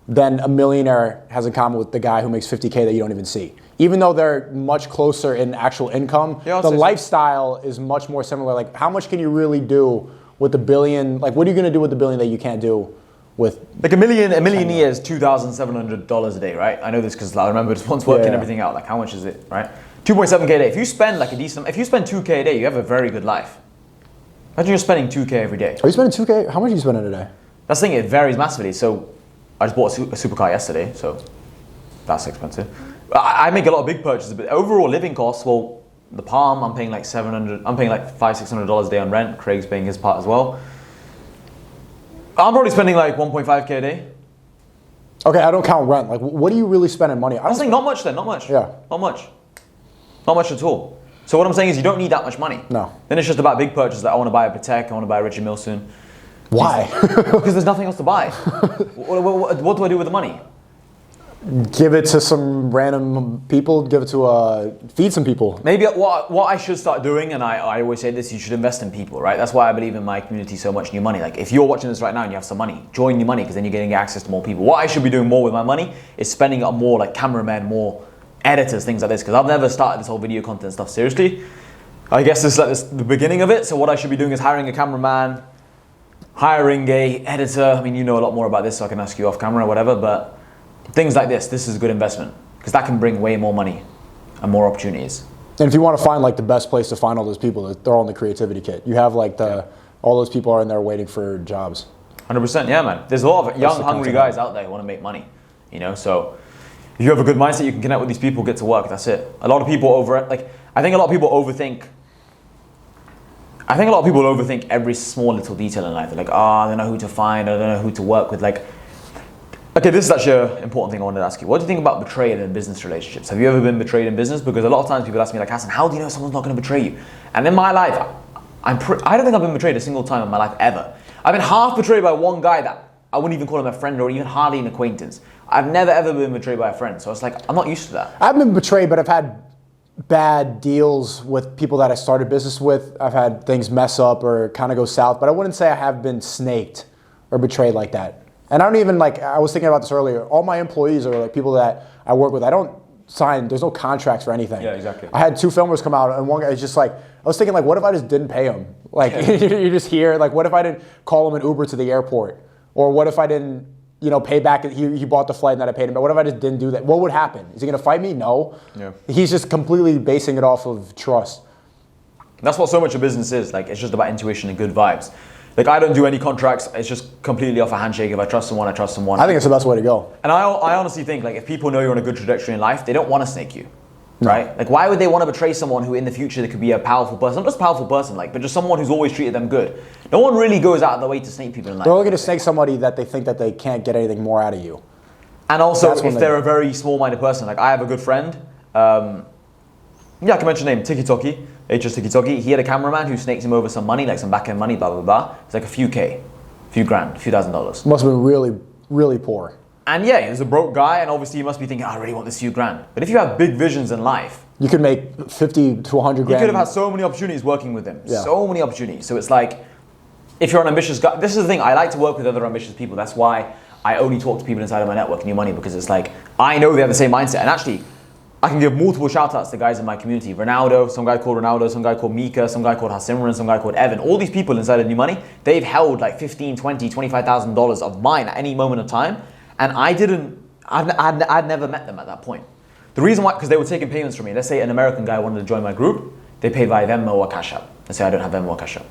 than a millionaire has in common with the guy who makes 50K that you don't even see. Even though they're much closer in actual income, the lifestyle is much more similar. Like, how much can you really do with $1 billion? Like, what are you going to do with $1 billion that you can't do with? Like a million a year is $2,700 a day, right? I know this because I remember just once working everything out. Like, how much is it, right? 2.7K a day. If you spend like if you spend 2K a day, you have a very good life. Imagine you're spending 2K every day. Are you spending 2K? How much are you spending a day? That's the thing, it varies massively. So I just bought a supercar yesterday, so that's expensive. I make a lot of big purchases, but overall living costs, well, the Palm, I'm paying like $500-$600 a day on rent. Craig's paying his part as well. I'm probably spending like 1.5K a day. Okay, I don't count rent. Like, what do you really spend in money? I'm saying not much then, not much. Yeah. Not much. Not much at all. So what I'm saying is you don't need that much money. No. Then it's just about big purchases. Like I want to buy a Patek, I want to buy a Richard Mille soon. Why? Because there's nothing else to buy. What do I do with the money? Give it to some random people. Give it to feed some people. Maybe what I should start doing, and I always say this, you should invest in people, right? That's why I believe in my community so much. New money. Like if you're watching this right now and you have some money, join New Money because then you're getting access to more people. What I should be doing more with my money is spending it on more like cameramen, more editors, things like this. Because I've never started this whole video content stuff seriously. I guess this is like the beginning of it. So what I should be doing is hiring a cameraman, hiring a editor. I mean, you know a lot more about this, so I can ask you off camera or whatever, but things like this is a good investment because that can bring way more money and more opportunities. And if you want to find like the best place to find all those people, they're all in the creativity kit. You have like all those people are in there waiting for jobs. 100%, yeah, man. There's a lot of young, hungry guys out there who want to make money, you know. So if you have a good mindset, you can connect with these people, get to work. That's it. A lot of people I think a lot of people overthink every small little detail in life. They're like, I don't know who to find, I don't know who to work with. Like, okay, this is actually an important thing I wanted to ask you. What do you think about betrayal in business relationships? Have you ever been betrayed in business? Because a lot of times people ask me like, Hassan, how do you know someone's not going to betray you? And in my life, I don't think I've been betrayed a single time in my life ever. I've been half betrayed by one guy that I wouldn't even call him a friend or even hardly an acquaintance. I've never ever been betrayed by a friend. So it's like, I'm not used to that. I've been betrayed, but I've had bad deals with people that I started business with. I've had things mess up or kind of go south, but I wouldn't say I have been snaked or betrayed like that. And I don't even I was thinking about this earlier, all my employees are like people that I work with. I don't sign, there's no contracts for anything. Yeah, exactly. I had 2 filmers come out and one guy is just like, I was thinking like, what if I just didn't pay him? Like you just hear, like what if I didn't call him an Uber to the airport? Or what if I didn't, pay back, he bought the flight and that I paid him, but what if I just didn't do that? What would happen? Is he gonna fight me? No. Yeah. He's just completely basing it off of trust. That's what so much of business is. Like, it's just about intuition and good vibes. Like, I don't do any contracts. It's just completely off a handshake. If I trust someone, I trust someone. I think it's the best way to go. And I honestly think, like, if people know you're on a good trajectory in life, they don't want to snake you, right? Like, why would they want to betray someone who in the future they could be a powerful person? Not just a powerful person, like, but just someone who's always treated them good. No one really goes out of their way to snake people in life. They're looking to snake somebody that they think that they can't get anything more out of you. And also, if they're a very small-minded person, like I have a good friend, I can mention name, Tiki HS Tiki. He had a cameraman who snaked him over some money, like some back-end money, blah, blah, blah. It's like a few grand, a few $1,000s. Must have been really, really poor. And yeah, he was a broke guy, and obviously you must be thinking, I really want this few grand. But if you have big visions in life, you could make 50 to 100 grand. You could have had so many opportunities working with him. Yeah. So many opportunities. So it's like, if you're an ambitious guy, this is the thing, I like to work with other ambitious people. That's why I only talk to people inside of my network, New Money, because it's like, I know they have the same mindset. And actually, I can give multiple shout outs to guys in my community. Ronaldo, some guy called Ronaldo, some guy called Mika, some guy called Hassan, some guy called Evan. All these people inside of New Money, they've held like $15, $20, $25,000 of mine at any moment of time. And I'd never met them at that point. The reason why, because they were taking payments from me. Let's say an American guy wanted to join my group, they paid via Venmo or Cash App. Let's say I don't have Venmo or Cash App.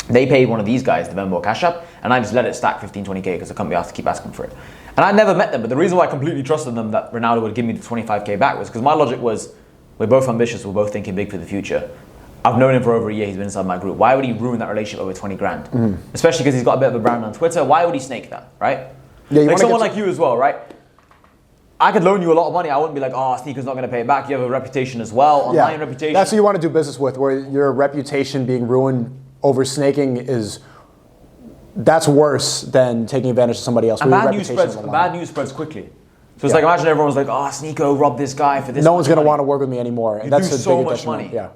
They paid one of these guys the Venmo or Cash App, and I just let it stack 15, 20K because the company has to keep asking for it. And I never met them, but the reason why I completely trusted them that Ronaldo would give me the 25K back was because my logic was, we're both ambitious, we're both thinking big for the future. I've known him for over a year, he's been inside my group. Why would he ruin that relationship over 20 grand? Mm-hmm. Especially because he's got a bit of a brand on Twitter. Why would he snake that, right? Yeah, like someone like you as well, right? I could loan you a lot of money. I wouldn't be like, Sneako's not going to pay it back. You have a reputation as well, online reputation. That's who you want to do business with, where your reputation being ruined over snaking is that's worse than taking advantage of somebody else. And with your bad news reputation spreads. on the line. Bad news spreads quickly. So it's like imagine everyone's like, oh, SNEAKO robbed this guy for this. No one's going to money. want to work with me anymore. You That's do a so big much detriment. money. Yeah.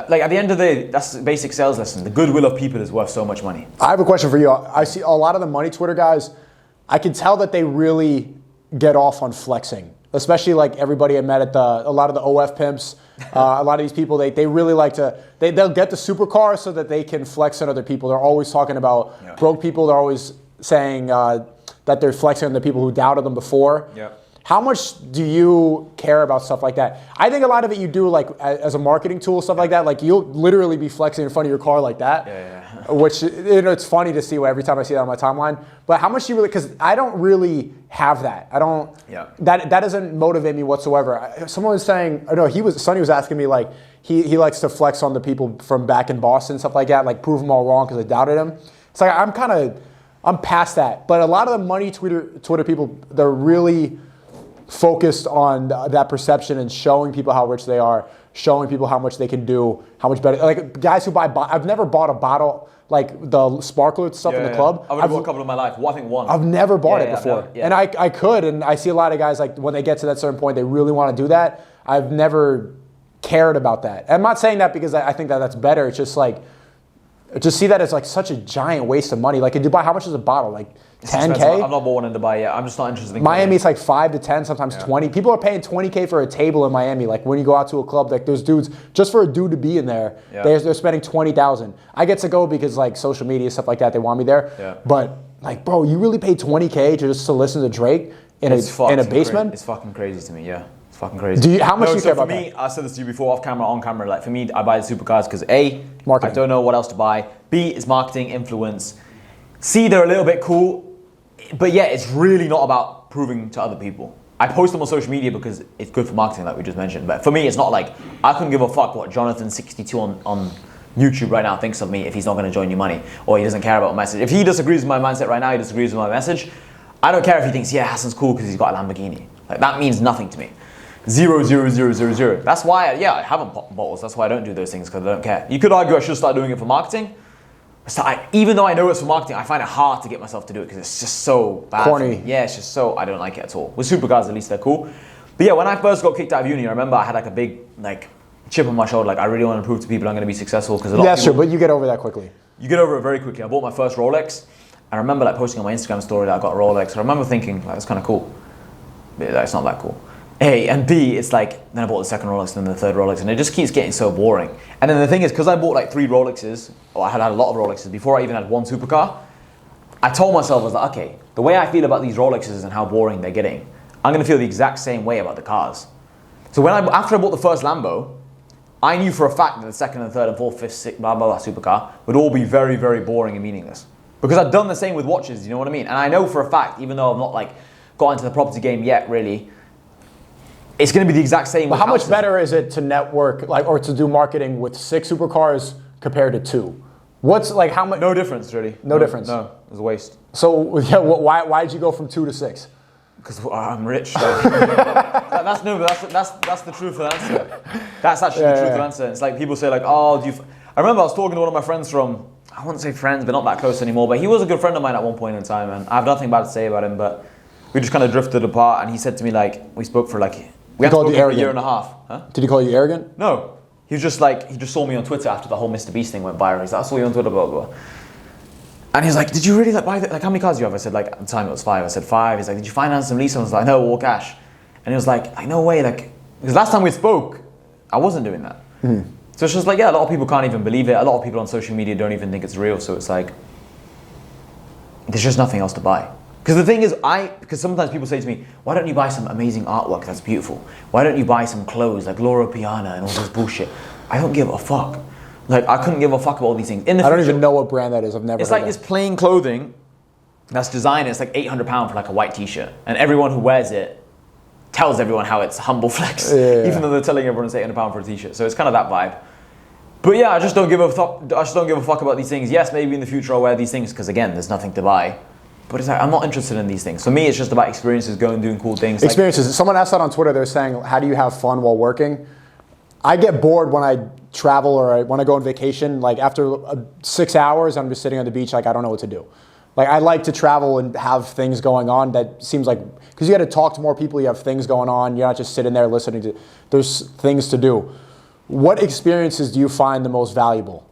Like at the end of the day, that's a basic sales lesson. The goodwill of people is worth so much money. I have a question for you. I see a lot of the money Twitter guys, I can tell that they really get off on flexing, especially like everybody I met at a lot of the OF pimps. A lot of these people, they really like to, they'll get the supercar so that they can flex on other people. They're always talking about broke people. They're always saying that they're flexing on the people who doubted them before. Yeah. How much do you care about stuff like that? I think a lot of it you do like as a marketing tool, stuff like that. Like you'll literally be flexing in front of your car like that. Which it's funny to see every time I see that on my timeline. But how much do you really? Because I don't really have that. I don't. Yeah. That doesn't motivate me whatsoever. Someone was saying, no, Sonny was asking me like he likes to flex on the people from back in Boston, stuff like that, like prove them all wrong because I doubted him. It's like I'm past that. But a lot of the money Twitter people, they're really focused on that perception and showing people how rich they are, showing people how much they can do, how much better. Like guys who buy, I've never bought a bottle like the sparkler stuff in the club. I've bought a couple in my life. Well, I think one. I've never bought it before, and I could, and I see a lot of guys like when they get to that certain point, they really want to do that. I've never cared about that. I'm not saying that because I think that that's better. It's just like. Just see that as like such a giant waste of money. Like in Dubai, how much is a bottle? Like $10K? I've not bought one in Dubai yet. I'm just not interested in Miami, it's like 5 to 10, sometimes 20. People are paying $20K for a table in Miami. Like when you go out to a club, like those dudes, just for a dude to be in there, they're spending $20,000. I get to go because like social media, stuff like that, they want me there. Yeah. But like, bro, you really paid $20K to listen to Drake in a basement? It's fucking crazy to me, yeah. It's fucking crazy. How much do you care about that? For me, that? I said this to you before, off camera, on camera. Like for me, I buy the supercars because A, marketing. I don't know what else to buy. B, it's marketing, influence. C, they're a little bit cool. But yeah, it's really not about proving to other people. I post them on social media because it's good for marketing, like we just mentioned. But for me, it's not like, I couldn't give a fuck what Jonathan62 on YouTube right now thinks of me if he's not going to join you money. Or he doesn't care about my message. If he disagrees with my mindset right now, he disagrees with my message. I don't care if he thinks, yeah, Hassan's cool because he's got a Lamborghini. Like that means nothing to me. 0, 0, 0, 0, 0. That's why, I haven't popped bottles. That's why I don't do those things, because I don't care. You could argue I should start doing it for marketing. Even though I know it's for marketing, I find it hard to get myself to do it because it's just so bad. Corny. Yeah, it's just so, I don't like it at all. With supercars, at least they're cool. But yeah, when I first got kicked out of uni, I remember I had like a big chip on my shoulder. Like I really want to prove to people I'm going to be successful because a lot of people, sure, but you get over that quickly. You get over it very quickly. I bought my first Rolex. I remember like posting on my Instagram story that I got a Rolex. I remember thinking like, that's kind of cool. But it's not that cool. A, and B, it's like, then I bought the second Rolex and then the third Rolex, and it just keeps getting so boring. And then the thing is, because I bought like 3 Rolexes, or I had a lot of Rolexes before I even had one supercar, I told myself, I was like, okay, the way I feel about these Rolexes and how boring they're getting, I'm going to feel the exact same way about the cars. So after I bought the first Lambo, I knew for a fact that the second and third and fourth, fifth, sixth, blah, blah, blah supercar would all be very, very boring and meaningless. Because I've done the same with watches, you know what I mean? And I know for a fact, even though I've not like got into the property game yet, really, it's going to be the exact same. But how much better is it to network, or to do marketing with 6 supercars compared to 2? What's like how much? No difference, really. No difference. No, it was a waste. So yeah, why did you go from 2 to 6? Because I'm rich. That's the truthful answer. That's actually the truthful answer. It's like people say like, oh, I remember I was talking to one of my friends from, I wouldn't say friends, but not that close anymore. But he was a good friend of mine at one point in time, and I have nothing bad to say about him. But we just kind of drifted apart, and he said to me like, we spoke for like. We had spoken for a year and a half. Huh? Did he call you arrogant? No. He was just like, he just saw me on Twitter after the whole Mr. Beast thing went viral. He's like, I saw you on Twitter, blah, blah, blah. And he's like, did you really like buy like how many cars do you have? I said like, at the time it was 5. I said 5. He's like, did you finance some lease? I was like, no, all cash. And he was like, no way, like, because last time we spoke, I wasn't doing that. Mm-hmm. So it's just like, yeah, a lot of people can't even believe it. A lot of people on social media don't even think it's real. So it's like, there's just nothing else to buy. Because the thing is, because sometimes people say to me, why don't you buy some amazing artwork that's beautiful? Why don't you buy some clothes like Laura Piana and all this bullshit? I don't give a fuck. Like, I couldn't give a fuck about all these things. I don't even know what brand that is. I've never It's like this plain clothing that's designer. It's like £800 for like a white t-shirt. And everyone who wears it tells everyone how it's humble flex. Even though they're telling everyone it's £800 for a t-shirt. So it's kind of that vibe. But yeah, I just don't give a fuck about these things. Yes, maybe in the future I'll wear these things because again, there's nothing to buy. But it's like, I'm not interested in these things. For me, it's just about experiences, going and doing cool things. Experiences. Someone asked that on Twitter. They're saying, how do you have fun while working? I get bored when I travel or I want to go on vacation. Like after 6 hours, I'm just sitting on the beach. Like I don't know what to do. Like I like to travel and have things going on. That seems like, because you got to talk to more people. You have things going on. You're not just sitting there listening to. There's things to do. What experiences do you find the most valuable?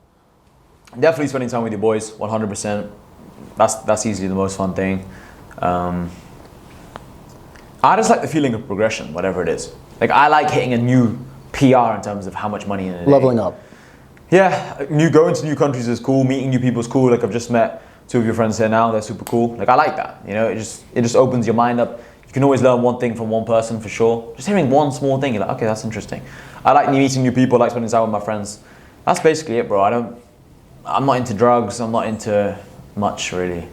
Definitely spending time with your boys, 100%. That's easily the most fun thing. I just like the feeling of progression, whatever it is. Like I like hitting a new PR in terms of how much money in a day. Leveling up. Yeah, going to new countries is cool. Meeting new people is cool. Like I've just met 2 of your friends here now. They're super cool. Like I like that. You know, it just opens your mind up. You can always learn one thing from one person for sure. Just hearing one small thing, you're like, okay, that's interesting. I like meeting new people. I like spending time with my friends. That's basically it, bro. I'm not into drugs. I'm not into much really.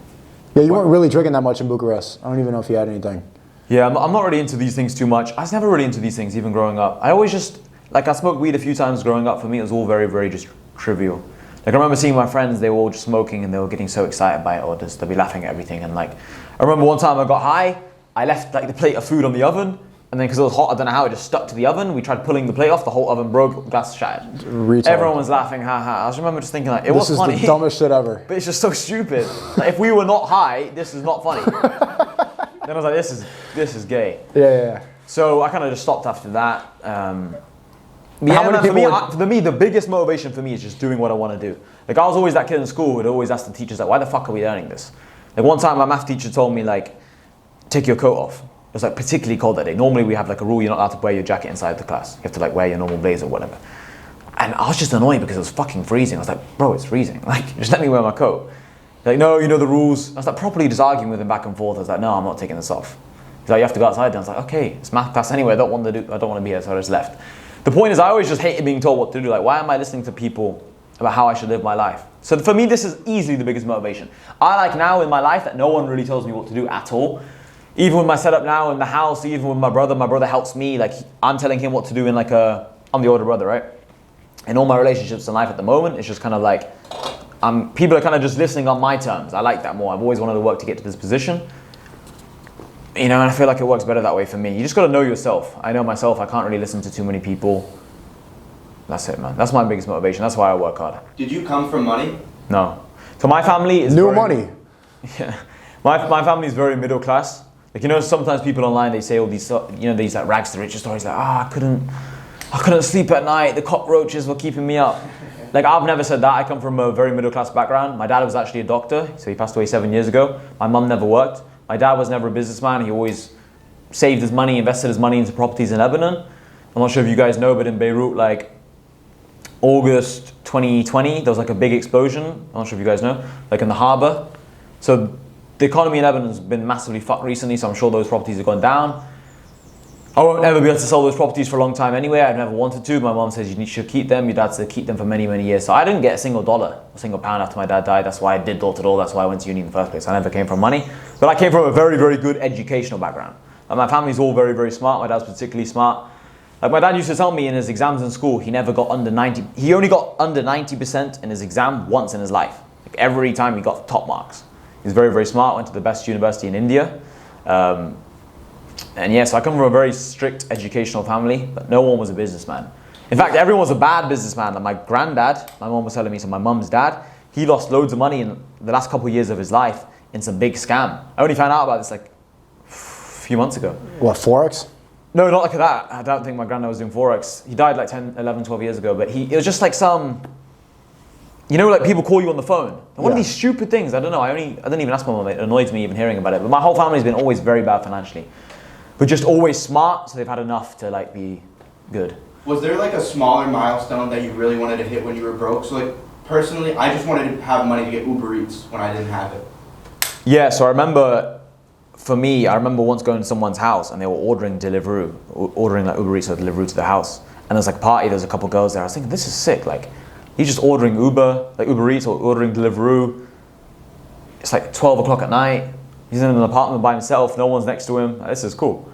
Yeah, you weren't really drinking that much in Bucharest. I don't even know if you had anything. Yeah, I'm not really into these things too much. I was never really into these things, even growing up. I always just, like I smoked weed a few times growing up. For me, it was all very, very just trivial. Like I remember seeing my friends, they were all just smoking and they were getting so excited by it, or just they'd be laughing at everything. And like, I remember one time I got high, I left like the plate of food on the oven, and then because it was hot, I don't know how, it just stuck to the oven. We tried pulling the plate off, the whole oven broke, glass shattered. Retard. Everyone was laughing, ha ha. I just remember just thinking like, it was funny. This is the dumbest shit ever. But it's just so stupid. Like if we were not high, this is not funny. Then I was like, this is gay. Yeah. So I kind of just stopped after that. For me, the biggest motivation for me is just doing what I want to do. Like I was always that kid in school who'd always ask the teachers like, why the fuck are we learning this? Like one time my math teacher told me like, take your coat off. It was like particularly cold that day. Normally we have like a rule, you're not allowed to wear your jacket inside the class. You have to like wear your normal blazer or whatever. And I was just annoyed because it was fucking freezing. I was like, bro, it's freezing. Like, just let me wear my coat. Like, no, you know the rules. I was like properly just arguing with him back and forth. I was like, no, I'm not taking this off. He's like, you have to go outside. And I was like, okay, it's math class anyway. I don't want to be here, so I just left. The point is, I always just hated being told what to do. Like, why am I listening to people about how I should live my life? So for me, this is easily the biggest motivation. I like now in my life that no one really tells me what to do at all. Even with my setup now in the house, even with my brother helps me. Like, I'm telling him what to do in like I'm the older brother, right? In all my relationships in life at the moment, it's just kind of like, people are kind of just listening on my terms. I like that more. I've always wanted to work to get to this position. You know, and I feel like it works better that way for me. You just got to know yourself. I know myself. I can't really listen to too many people. That's it, man. That's my biggest motivation. That's why I work hard. Did you come from money? No. So my family is money. Yeah. My family is very middle class. Like, you know, sometimes people online, they say all these, these like rags to riches stories. Like, I couldn't sleep at night. The cockroaches were keeping me up. Like, I've never said that. I come from a very middle class background. My dad was actually a doctor, so he passed away 7 years ago. My mum never worked. My dad was never a businessman. He always saved his money, invested his money into properties in Lebanon. I'm not sure if you guys know, but in Beirut, like August 2020, there was like a big explosion. I'm not sure if you guys know, like in the harbor. So the economy in Lebanon has been massively fucked recently, so I'm sure those properties have gone down. I won't ever be able to sell those properties for a long time anyway. I've never wanted to. My mom says you should keep them. Your dad said keep them for many, many years. So I didn't get a single dollar, a single pound after my dad died. That's why I did door-to-door. That's why I went to uni in the first place. I never came from money. But I came from a very, very good educational background. Like my family's all very, very smart. My dad's particularly smart. Like my dad used to tell me in his exams in school, he never got under 90. He only got under 90% in his exam once in his life. Like every time he got top marks. He's very, very smart. Went to the best university in India. And yeah, so I come from a very strict educational family, but no one was a businessman. In fact, everyone was a bad businessman. Like my granddad, my mom was telling me, so my mom's dad, he lost loads of money in the last couple of years of his life in some big scam. I only found out about this like a few months ago. What, Forex? No, not like that. I don't think my granddad was doing Forex. He died like 10, 11, 12 years ago, but it was just like some, you know, like people call you on the phone. And one of these stupid things, I don't know, I didn't even ask my mom, it annoys me even hearing about it. But my whole family's been always very bad financially. But just always smart, so they've had enough to like be good. Was there like a smaller milestone that you really wanted to hit when you were broke? So like personally, I just wanted to have money to get Uber Eats when I didn't have it. Yeah, so I remember once going to someone's house and they were ordering like Uber Eats or Deliveroo to the house. And there's like a party, there's a couple girls there. I was thinking, this is sick. Like, he's just ordering Uber Eats or ordering Deliveroo. It's like 12 o'clock at night. He's in an apartment by himself, no one's next to him. This is cool.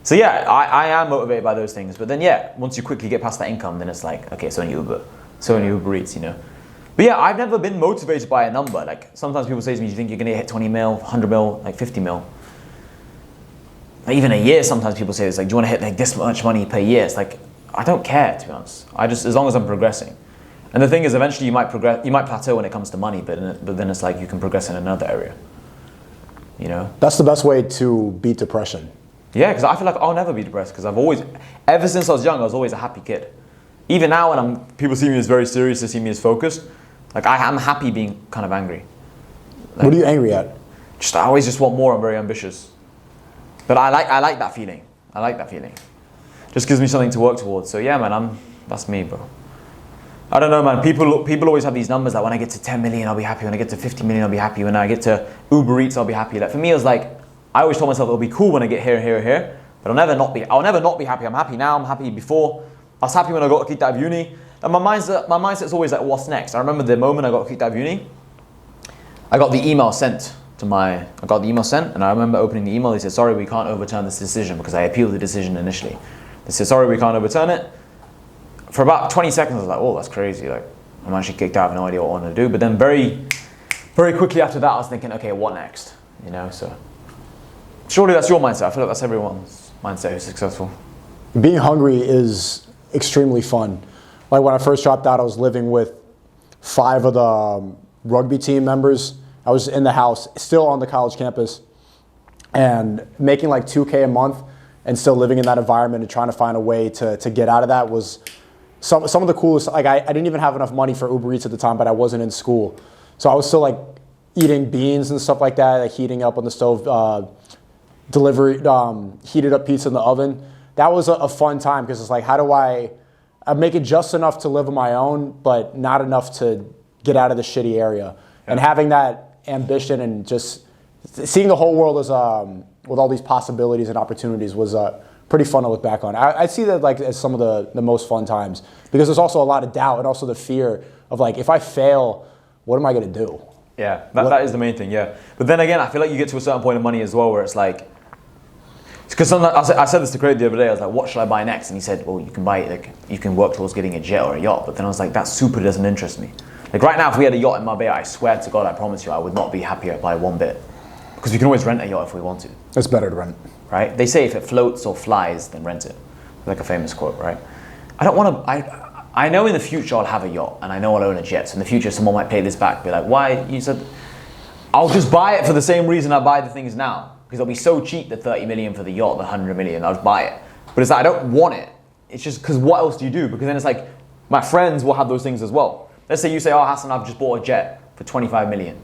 So yeah, I am motivated by those things. But then yeah, once you quickly get past that income, then it's like, okay, so only Uber Eats, you know. But yeah, I've never been motivated by a number. Like sometimes people say to me, do you think you're gonna hit 20 mil, 100 mil, like 50 mil? Like even a year, sometimes people say it's like, do you wanna hit like this much money per year? It's like, I don't care, to be honest. I just, as long as I'm progressing. And the thing is, eventually you might plateau when it comes to money, but then it's like you can progress in another area. You know? That's the best way to beat depression. Yeah, because I feel like I'll never be depressed because I've always, ever since I was young, I was always a happy kid. Even now when people see me as very serious, they see me as focused, like I'm happy being kind of angry. Like, what are you angry at? I always just want more. I'm very ambitious. But I like that feeling. I like that feeling. Just gives me something to work towards. So yeah, man, that's me, bro. I don't know, man. People always have these numbers like when I get to 10 million, I'll be happy. When I get to 50 million, I'll be happy. When I get to Uber Eats, I'll be happy. Like for me, it was like I always told myself it'll be cool when I get here. But I'll never not be happy. I'm happy now. I'm happy before. I was happy when I got kicked out of uni. And my mindset's always like, what's next? I remember the moment I got kicked out of uni. I got the email sent, and I remember opening the email. They said, sorry, we can't overturn this decision because I appealed the decision initially. They said, sorry, we can't overturn it. For about 20 seconds, I was like, oh, that's crazy. Like, I'm actually kicked out. I have no idea what I want to do. But then very, very quickly after that, I was thinking, okay, what next? You know, so surely that's your mindset. I feel like that's everyone's mindset who's successful. Being hungry is extremely fun. Like when I first dropped out, I was living with 5 of the rugby team members. I was in the house, still on the college campus, and making like $2K a month and still living in that environment and trying to find a way to get out of that was some of the coolest. Like I didn't even have enough money for Uber Eats at the time, but I wasn't in school. So I was still like eating beans and stuff like that, like heating up on the stove, heated up pizza in the oven. That was a fun time because it's like, how do I make it just enough to live on my own, but not enough to get out of the shitty area. And having that ambition and just seeing the whole world as with all these possibilities and opportunities was pretty fun to look back on. I see that like as some of the most fun times because there's also a lot of doubt and also the fear of like, if I fail, what am I going to do? Yeah, that is the main thing, yeah. But then again, I feel like you get to a certain point of money as well where it's like, because I said this to Craig the other day, I was like, what should I buy next? And he said, well, you can buy, like, you can work towards getting a jet or a yacht. But then I was like, that super doesn't interest me. Like right now, if we had a yacht in Marbella, I swear to God, I promise you, I would not be happier by one bit. Because we can always rent a yacht if we want to. It's better to rent. Right? They say if it floats or flies, then rent it. Like a famous quote, right? I don't want to, I know in the future I'll have a yacht and I know I'll own a jet. So in the future, someone might pay this back, be like, why? You said, I'll just buy it for the same reason I buy the things now. Because it'll be so cheap, the 30 million for the yacht, the 100 million, I'll just buy it. But it's like, I don't want it. It's just because what else do you do? Because then it's like, my friends will have those things as well. Let's say you say, oh, Hassan, I've just bought a jet for 25 million.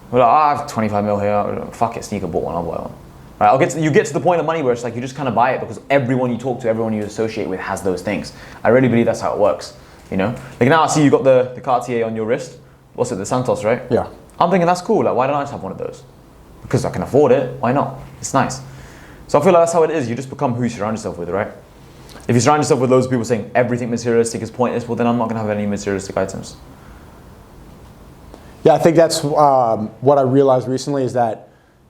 We're like, oh, I have 25 mil here. Fuck it, SNEAKO bought one, I'll buy one. Right, you get to the point of money where it's like, you just kind of buy it because everyone you talk to, everyone you associate with has those things. I really believe that's how it works, you know? Like now I see you got the Cartier on your wrist. What's it, the Santos, right? Yeah. I'm thinking that's cool, like why don't I just have one of those? Because I can afford it, why not? It's nice. So I feel like that's how it is. You just become who you surround yourself with, right? If you surround yourself with those people saying everything materialistic is pointless, well then I'm not going to have any materialistic items. Yeah, I think that's what I realized recently is that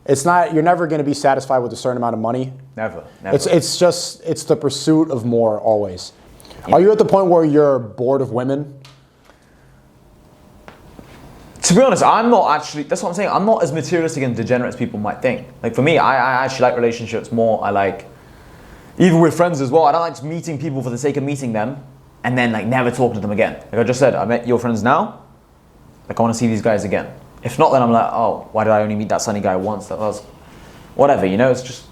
it's not, you're never going to be satisfied with a certain amount of money. Never. It's the pursuit of more always. Yeah. Are you at the point where you're bored of women? To be honest, I'm not actually, that's what I'm saying, I'm not as materialistic and degenerate as people might think. Like for me, I actually like relationships more. I like, even with friends as well, I don't like just meeting people for the sake of meeting them and then like never talking to them again. Like I just said, I met your friends now, like I want to see these guys again. If not, then I'm like, oh, why did I only meet that sunny guy once? That was, whatever, you know, it's just,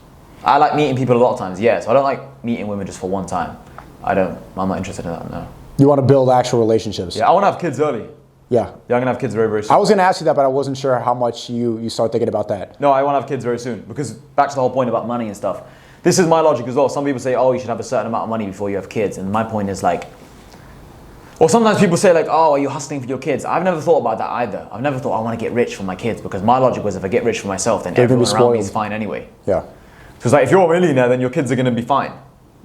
I like meeting people a lot of times, yeah. So I don't like meeting women just for one time. I'm not interested in that, no. You want to build actual relationships? Yeah, I want to have kids early. Yeah. Yeah, I'm going to have kids very, very soon. I was going to ask you that, but I wasn't sure how much you start thinking about that. No, I want to have kids very soon because back to the whole point about money and stuff. This is my logic as well. Some people say, oh, you should have a certain amount of money before you have kids. And my point is like, or sometimes people say like, oh, are you hustling for your kids? I've never thought about that either. I've never thought I want to get rich for my kids because my logic was if I get rich for myself, then everyone around me is fine anyway. Yeah. So it's like, if you're a millionaire, then your kids are going to be fine.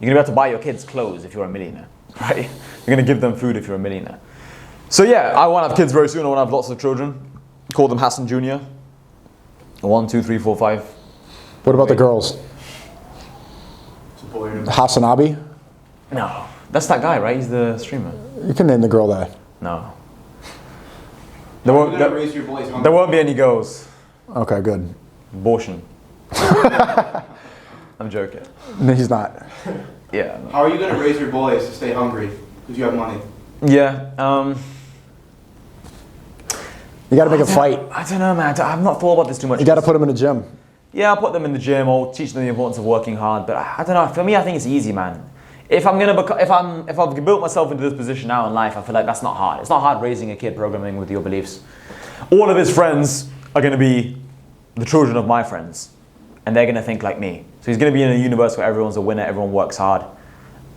You're going to be able to buy your kids clothes if you're a millionaire, right? You're going to give them food if you're a millionaire. So yeah, I want to have kids very soon. I want to have lots of children. Call them Hassan Jr. 1, 2, 3, 4, 5. What about the girls? Hassan Abi? No, that's that guy, right? He's the streamer. You can name the girl that. No. There won't be any girls. Okay, good. Abortion. I'm joking. No, he's not. Yeah. How are you gonna raise your boys to stay hungry because you have money? Yeah. You got to make a fight. I don't know, man. I've not thought about this too much. You got to put them in the gym. Yeah, I'll put them in the gym. I'll teach them the importance of working hard. But I don't know. For me, I think it's easy, man. If I've built myself into this position now in life, I feel like that's not hard. It's not hard raising a kid programming with your beliefs. All of his friends are going to be the children of my friends, and they're going to think like me. So he's going to be in a universe where everyone's a winner, everyone works hard.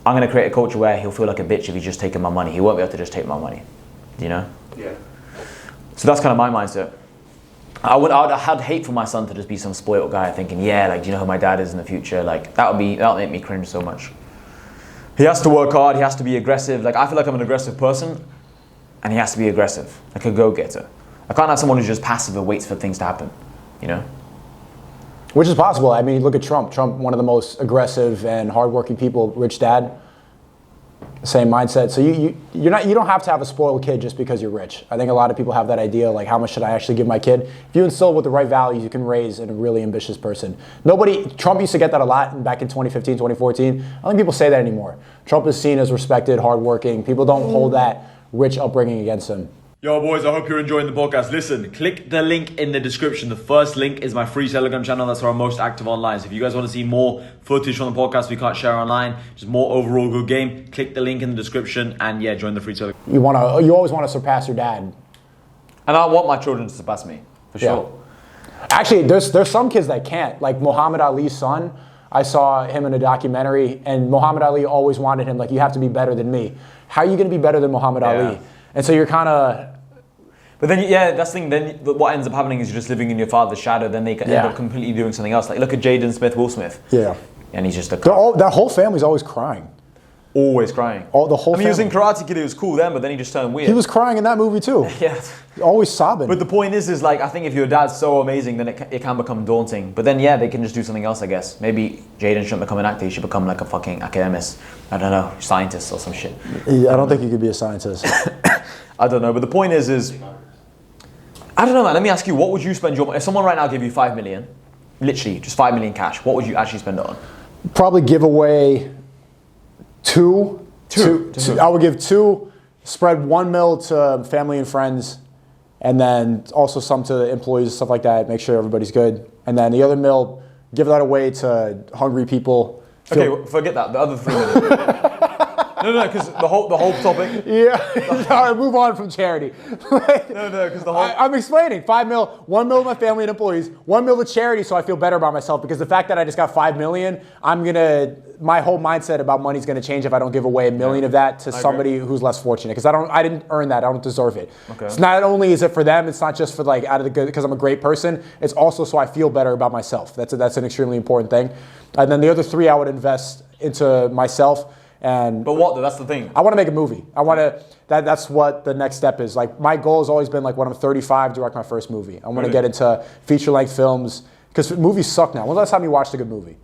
I'm going to create a culture where he'll feel like a bitch if he's just taking my money. He won't be able to just take my money. You know? Yeah. So that's kind of my mindset. I'd hate for my son to just be some spoiled guy thinking, yeah, like, do you know who my dad is in the future? Like, that'll make me cringe so much. He has to work hard, he has to be aggressive. Like, I feel like I'm an aggressive person, and he has to be aggressive, like a go-getter. I can't have someone who's just passive and waits for things to happen, you know? Which is possible. I mean, look at Trump. Trump, one of the most aggressive and hardworking people, rich dad. Same mindset. So you don't have to have a spoiled kid just because you're rich. I think a lot of people have that idea, like, how much should I actually give my kid? If you instill with the right values, you can raise a really ambitious person. Trump used to get that a lot back in 2015, 2014. I don't think people say that anymore. Trump is seen as respected, hardworking. People don't hold that rich upbringing against him. Yo, boys, I hope you're enjoying the podcast. Listen, click the link in the description. The first link is my free Telegram channel. That's where I'm most active online. So if you guys want to see more footage from the podcast we can't share online, just more overall good game, click the link in the description and yeah, join the free Telegram. You always want to surpass your dad. And I want my children to surpass me, for sure. Actually, there's some kids that can't. Like Muhammad Ali's son, I saw him in a documentary, and Muhammad Ali always wanted him, like, you have to be better than me. How are you going to be better than Muhammad Ali? And so you're kind of... But then, yeah, that's the thing. Then what ends up happening is you're just living in your father's shadow. Then they end up completely doing something else. Like, look at Jaden Smith, Will Smith. Yeah. And he's just a... that whole family's always crying. Always crying. The whole I mean, he was in Karate Kid. It was cool then, but then he just turned weird. He was crying in that movie too. Yeah. Always sobbing. But the point is like, I think if your dad's so amazing, then it can become daunting. But then, yeah, they can just do something else, I guess. Maybe Jaden shouldn't become an actor. He should become like a fucking academist. I don't know, scientist or some shit. Yeah, I don't think you could be a scientist. I don't know. But the point is... I don't know, man. Let me ask you, what would you spend your money? If someone right now gave you 5 million, literally just 5 million cash, what would you actually spend it on? Probably give away two. I would give 2, spread 1 mil to family and friends, and then also some to employees and stuff like that. Make sure everybody's good. And then the other mil, give that away to hungry people. Okay, forget that. The other 3 million. No, because the whole topic. Yeah. All right, move on from charity. No, because the whole. I'm explaining. 5 mil, 1 mil to my family and employees, 1 mil to charity, so I feel better about myself. Because the fact that I just got 5 million, my whole mindset about money is gonna change if I don't give away $1 million of that to somebody who's less fortunate. Because I didn't earn that. I don't deserve it. Okay. It's not only is it for them. It's not just for like out of the good because I'm a great person. It's also so I feel better about myself. That's an extremely important thing. And then the other 3 I would invest into myself. But what though? That's the thing. I want to make a movie. That's what the next step is. Like, my goal has always been, like, when I'm 35, direct my first movie. I want to get into feature-length films because movies suck now. When's the last time you watched a good movie?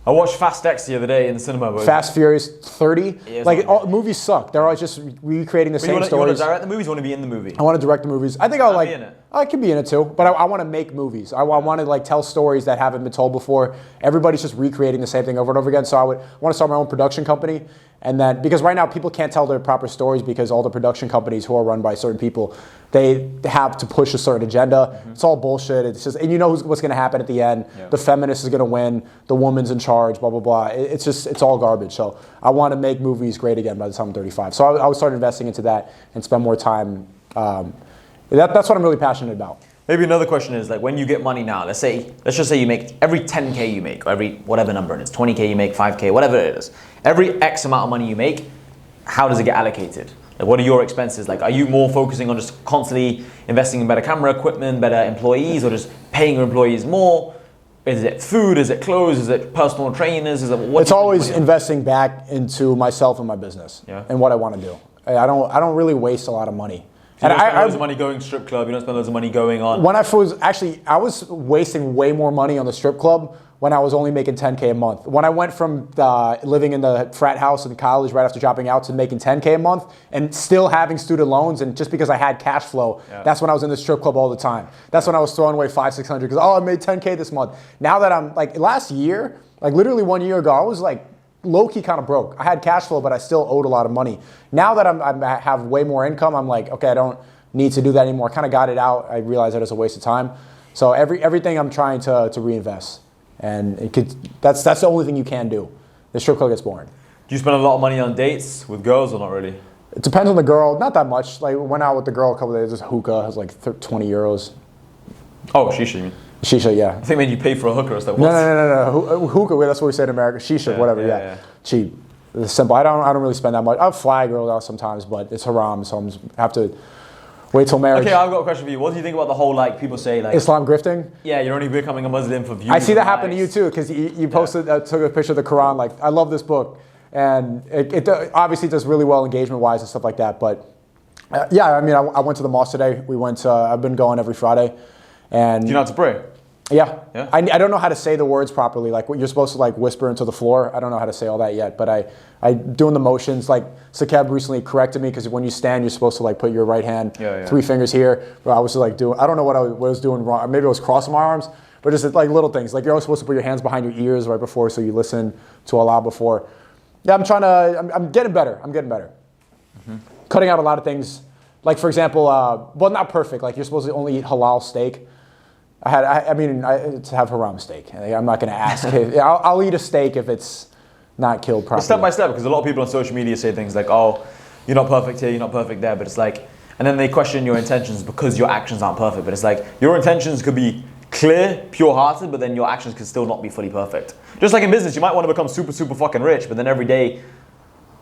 I watched Fast X the other day in the cinema. Fast Furious 30. Yeah, movies suck. They're always just recreating the same stories. You want to direct the movies? You want to be in the movie? I want to direct the movies. I think I'll like. Be in it. I can be in it too, but I want to make movies. I want to like tell stories that haven't been told before. Everybody's just recreating the same thing over and over again. So I want to start my own production company, and then because right now people can't tell their proper stories because all the production companies who are run by certain people, they have to push a certain agenda. Mm-hmm. It's all bullshit. It's just, and you know what's going to happen at the end. Yeah. The feminist is going to win. The woman's in charge. Blah blah blah. It's all garbage. So I want to make movies great again by the time I'm 35. So I would start investing into that and spend more time. That's what I'm really passionate about. Maybe another question is, like, when you get money now, let's just say you make every 10K you make, or every whatever number it is, 20K you make, 5K, whatever it is, every X amount of money you make, how does it get allocated? Like, what are your expenses? Like, are you more focusing on just constantly investing in better camera equipment, better employees, or just paying your employees more? Is it food? Is it clothes? Is it personal trainers? It's always investing back into myself and my business and what I want to do. I don't really waste a lot of money. So you don't spend loads of money going to strip club. You don't spend loads of money going on. When I was wasting way more money on the strip club when I was only making 10K a month. When I went from living in the frat house in college right after dropping out to making 10K a month and still having student loans, and just because I had cash flow, that's when I was in the strip club all the time. That's when I was throwing away $500-$600 because I made 10K this month. Now that I'm like last year, like literally 1 year ago, I was like low-key kind of broke. I had cash flow, but I still owed a lot of money. Now that I have way more income, I'm like, okay, I don't need to do that anymore. I kind of got it out. I realized that it's a waste of time. So everything I'm trying to reinvest. And that's the only thing you can do. The strip club gets boring. Do you spend a lot of money on dates with girls or not really? It depends on the girl. Not that much. Like, went out with the girl a couple of days. Just hookah. It was like 20 euros. Oh, shisha, you mean? Shisha, yeah. I think when you pay for a hooker or stuff. No. Hookah, that's what we say in America. Shisha, whatever, yeah. Cheap. It's simple. I don't really spend that much. I'll fly girls out sometimes, but it's haram, so I have to wait till marriage. Okay, I've got a question for you. What do you think about the whole, like, people say, like... Islam grifting? Yeah, you're only becoming a Muslim for views. I see that happen to you, too, because you posted, took a picture of the Quran, like, I love this book. And it obviously does really well engagement-wise and stuff like that, but... yeah, I mean, I went to the mosque today. I've been going every Friday. And do you know how to pray? Yeah. I don't know how to say the words properly. Like, what you're supposed to, like, whisper into the floor. I don't know how to say all that yet, but I doing the motions. Like, Sakeb recently corrected me because when you stand, you're supposed to, like, put your right hand, 3 fingers here. But I was just, like, I don't know what I was doing wrong. Maybe I was crossing my arms, but just, like, little things. Like, you're always supposed to put your hands behind your ears right before so you listen to Allah before. Yeah, I'm getting better. Mm-hmm. Cutting out a lot of things. Like, for example, well, not perfect. Like, you're supposed to only eat halal steak. I mean, to have haram steak. I'm not going to ask. I'll eat a steak if it's not killed properly. Step by step, because a lot of people on social media say things like, oh, you're not perfect here, you're not perfect there, but it's like, and then they question your intentions because your actions aren't perfect. But it's like, your intentions could be clear, pure-hearted, but then your actions could still not be fully perfect. Just like in business, you might want to become super, super fucking rich, but then every day,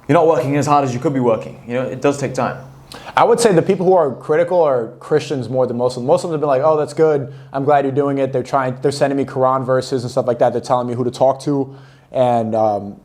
you're not working as hard as you could be working. You know, it does take time. I would say the people who are critical are Christians more than Muslims. Muslims have been like, oh, that's good. I'm glad you're doing it. They're sending me Quran verses and stuff like that. They're telling me who to talk to and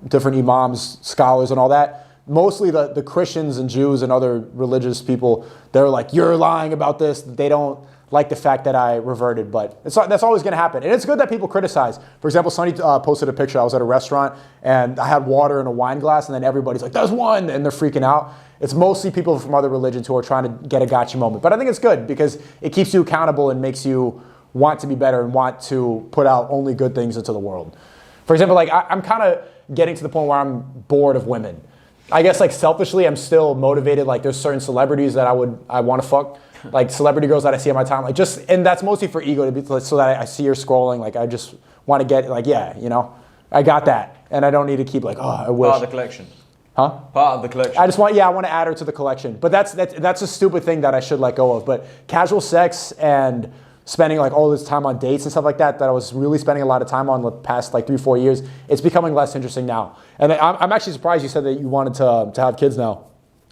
different imams, scholars and all that. Mostly the Christians and Jews and other religious people, they're like, you're lying about this. They don't like the fact that I reverted, but that's always going to happen. And it's good that people criticize. For example, Sonny posted a picture. I was at a restaurant and I had water in a wine glass and then everybody's like, there's one, and they're freaking out. It's mostly people from other religions who are trying to get a gotcha moment. But I think it's good because it keeps you accountable and makes you want to be better and want to put out only good things into the world. For example, like I'm kind of getting to the point where I'm bored of women. I guess like selfishly, I'm still motivated. Like there's certain celebrities that I want to fuck. Like celebrity girls that I see on my time. Like and that's mostly for ego to be so that I see her scrolling. Like I just want to get like, yeah, you know, I got that. And I don't need to keep like, oh, I wish. Part of the collection. Huh? Part of the collection. I want to add her to the collection. But that's a stupid thing that I should let go of. But casual sex and spending like all this time on dates and stuff like that I was really spending a lot of time on the past like 3-4 years, it's becoming less interesting now. And I'm actually surprised you said that you wanted to have kids now.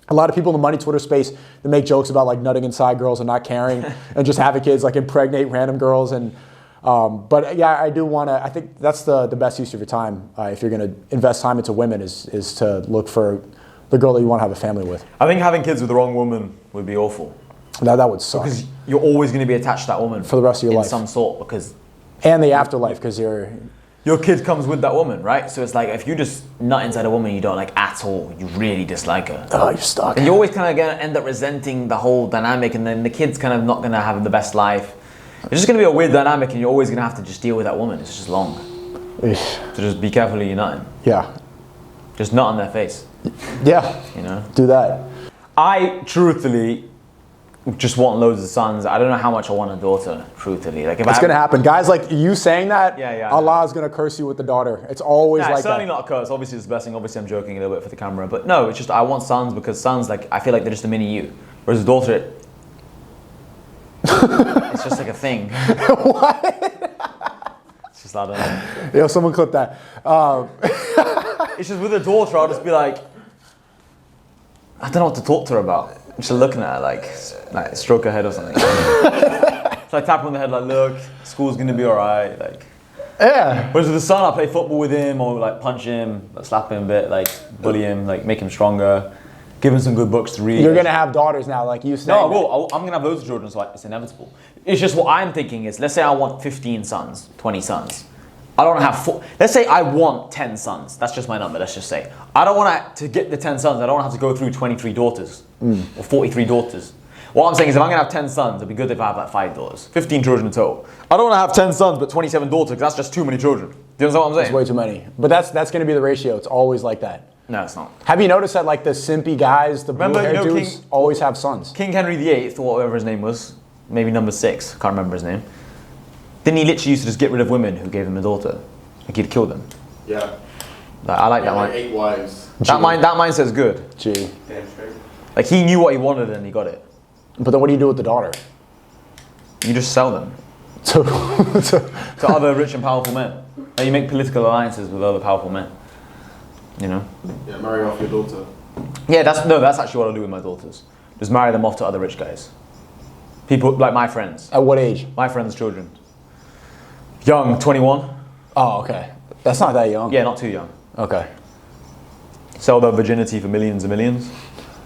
A lot of people in the money Twitter space, they make jokes about like nutting inside girls and not caring and just having kids, like impregnate random girls. And but yeah, I do want to. I think that's the best use of your time if you're going to invest time into women is to look for the girl that you want to have a family with. I think having kids with the wrong woman would be awful. That would suck. Because you're always going to be attached to that woman for the rest of your life, in some sort. Because and the afterlife, because your kid comes with that woman, right? So it's like if you just nut inside a woman you don't like at all, you really dislike her. Oh, you're stuck. And you're always kind of going to end up resenting the whole dynamic, and then the kid's kind of not going to have the best life. It's just going to be a weird dynamic, and you're always going to have to just deal with that woman. It's just long. So just be careful who you're nutting. Yeah. Just nut on their face. Yeah. You know? Do that. I truthfully just want loads of sons. I don't know how much I want a daughter, truthfully. Like if it's going to happen. Guys, like you saying that, yeah, Allah is going to curse you with the daughter. It's always like that. It's certainly not a curse. Obviously it's a blessing. Obviously I'm joking a little bit for the camera. But no, it's just I want sons because sons, like I feel like they're just a mini you. Whereas a daughter, it's just like a thing. What? It's just, I don't know. Yo, someone clip that. It's just with a daughter, I'll just be like, I don't know what to talk to her about. I'm just looking at her like stroke her head or something. So I tap her on the head like, look, school's gonna be alright. Like, yeah. Whereas with the son, I play football with him or like punch him, like, slap him a bit, like bully him, like make him stronger, give him some good books to read. You're gonna have daughters now, like you said. No, I will. I'm gonna have loads of children, so it's inevitable. It's just what I'm thinking is, let's say I want 15 sons, 20 sons. I don't have 4. Let's say I want 10 sons. That's just my number. Let's just say I don't want to get the 10 sons. I don't have to go through 23 daughters or 43 daughters. What I'm saying is if I'm going to have 10 sons, it'd be good if I have like 5 daughters. 15 children in total. I don't want to have 10 sons but 27 daughters because that's just too many children. Do you understand what I'm saying? It's way too many. But that's going to be the ratio. It's always like that. No, it's not. Have you noticed that like the simpy guys, the blue-haired dudes, always have sons? King Henry VIII, or whatever his name was, maybe number 6, can't remember his name. Didn't he literally used to just get rid of women who gave him a daughter? Like he'd kill them. Yeah. Like, I like Yeah, that like one. 8 wives. That mindset's good. Gee. Damn straight. Like he knew what he wanted and he got it. But then what do you do with the daughter? You just sell them So, to other rich and powerful men. And you make political alliances with other powerful men. You know? Yeah, marry off your daughter. Yeah, that's actually what I do with my daughters. Just marry them off to other rich guys. People like my friends. at what age? My friends' children. Young, 21. Oh, okay. That's not that young. Yeah, not too young. Okay. Sell their virginity for millions and millions.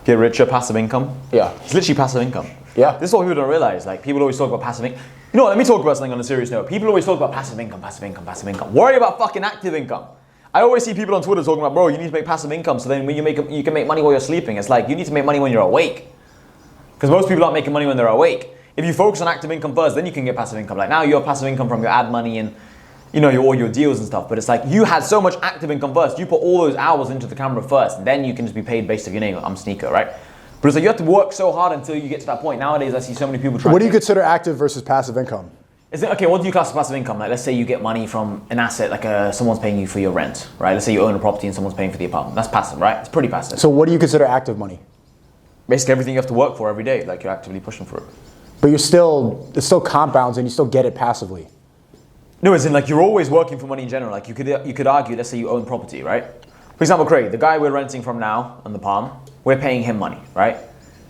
Get richer, passive income. Yeah. It's literally passive income. Yeah. This is what people don't realize. Like people always talk about passive income. You know what? Let me talk about something on a serious note. People always talk about passive income, passive income, passive income. Worry about fucking active income. I always see people on Twitter talking about, bro, you need to make passive income so then when you can make money while you're sleeping. It's like you need to make money when you're awake. Because most people aren't making money when they're awake. If you focus on active income first, then you can get passive income. Like now you have passive income from your ad money and all your deals and stuff. But it's like you had so much active income first. You put all those hours into the camera first, and then you can just be paid based off your name. I'm SNEAKO, right? But it's like you have to work so hard until you get to that point. Nowadays, I see so many people trying. What do you consider active versus passive income? Is it okay? What do you class as passive income? Like, let's say you get money from an asset, like someone's paying you for your rent, right? Let's say you own a property and someone's paying for the apartment. That's passive, right? It's pretty passive. So what do you consider active money? Basically, everything you have to work for every day, like you're actively pushing for it. But it still compounds and you still get it passively. No, as in like you're always working for money in general. Like you could argue, let's say you own property, right? For example, Craig, the guy we're renting from now on the Palm, we're paying him money, right?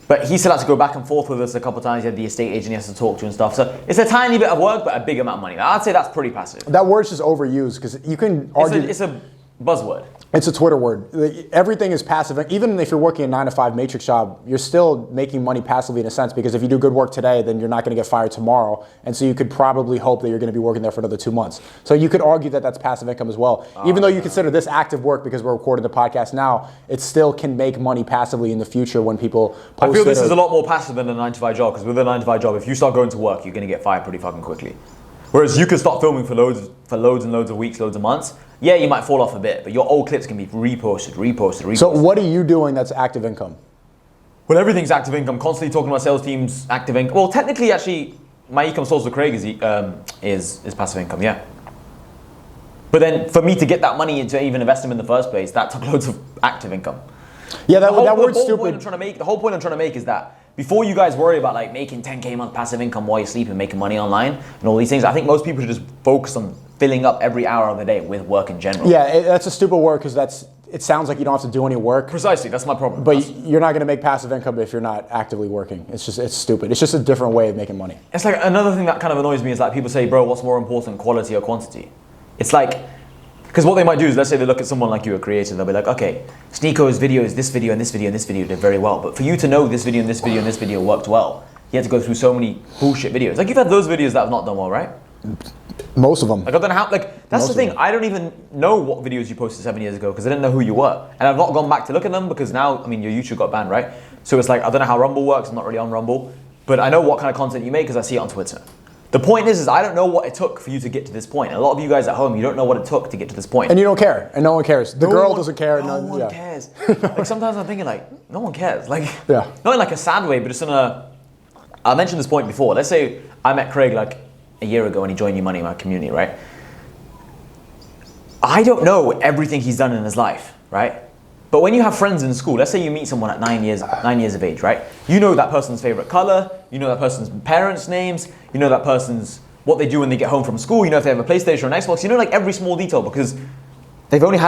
But he still has to go back and forth with us a couple of times. He had the estate agent he has to talk to and stuff. So it's a tiny bit of work, but a big amount of money. I'd say that's pretty passive. That word's just overused because you can argue. It's a buzzword. It's a Twitter word. Everything is passive. Even if you're working a 9-to-5 matrix job, you're still making money passively in a sense because if you do good work today, then you're not going to get fired tomorrow. And so you could probably hope that you're going to be working there for another 2 months. So you could argue that that's passive income as well. Even though you consider this active work because we're recording the podcast now, it still can make money passively in the future when people post I feel this it is a lot more passive than a 9-to-5 job because with a 9-to-5 job, if you start going to work, you're going to get fired pretty fucking quickly. Whereas you could start filming for loads and loads of weeks, loads of months. Yeah, you might fall off a bit, but your old clips can be reposted. So what are you doing that's active income? Well, everything's active income. Constantly talking about sales teams, active income. Well, technically, actually, my income source with Craig is passive income, yeah. But then for me to get that money to even invest them in the first place, that took loads of active income. Yeah, that word's stupid. The whole point I'm trying to make is that before you guys worry about like making 10K a month passive income while you're sleeping, making money online and all these things, I think most people should just focus on filling up every hour of the day with work in general. Yeah, that's a stupid word because it sounds like you don't have to do any work. Precisely, that's my problem. But you're not going to make passive income if you're not actively working. It's stupid. It's just a different way of making money. It's like another thing that kind of annoys me is like people say, bro, what's more important, quality or quantity? It's like, because what they might do is, let's say they look at someone like you, a creator, they'll be like, okay, SNEAKO's videos, this video and this video and this video did very well. But for you to know this video and this video and this video worked well, you had to go through so many bullshit videos. Like you've had those videos that have not done well, right? Most of them. Like I don't know how, like that's the thing. I don't even know what videos you posted 7 years ago because I didn't know who you were. And I've not gone back to look at them because now, I mean, your YouTube got banned, right? So it's like, I don't know how Rumble works. I'm not really on Rumble. But I know what kind of content you make because I see it on Twitter. The point is I don't know what it took for you to get to this point. And a lot of you guys at home, you don't know what it took to get to this point. And you don't care. And no one cares. The girl doesn't care. No one cares. Like sometimes I'm thinking like, no one cares. Like, yeah. Not in like a sad way, but just in a, I mentioned this point before. Let's say I met Craig like a year ago and he joined New Money in my community, right? I don't know everything he's done in his life, right? But when you have friends in school, let's say you meet someone at 9 years of age, right? You know that person's favorite color, you know that person's parents' names, you know that person's, what they do when they get home from school, you know if they have a PlayStation or an Xbox, you know like every small detail because they've only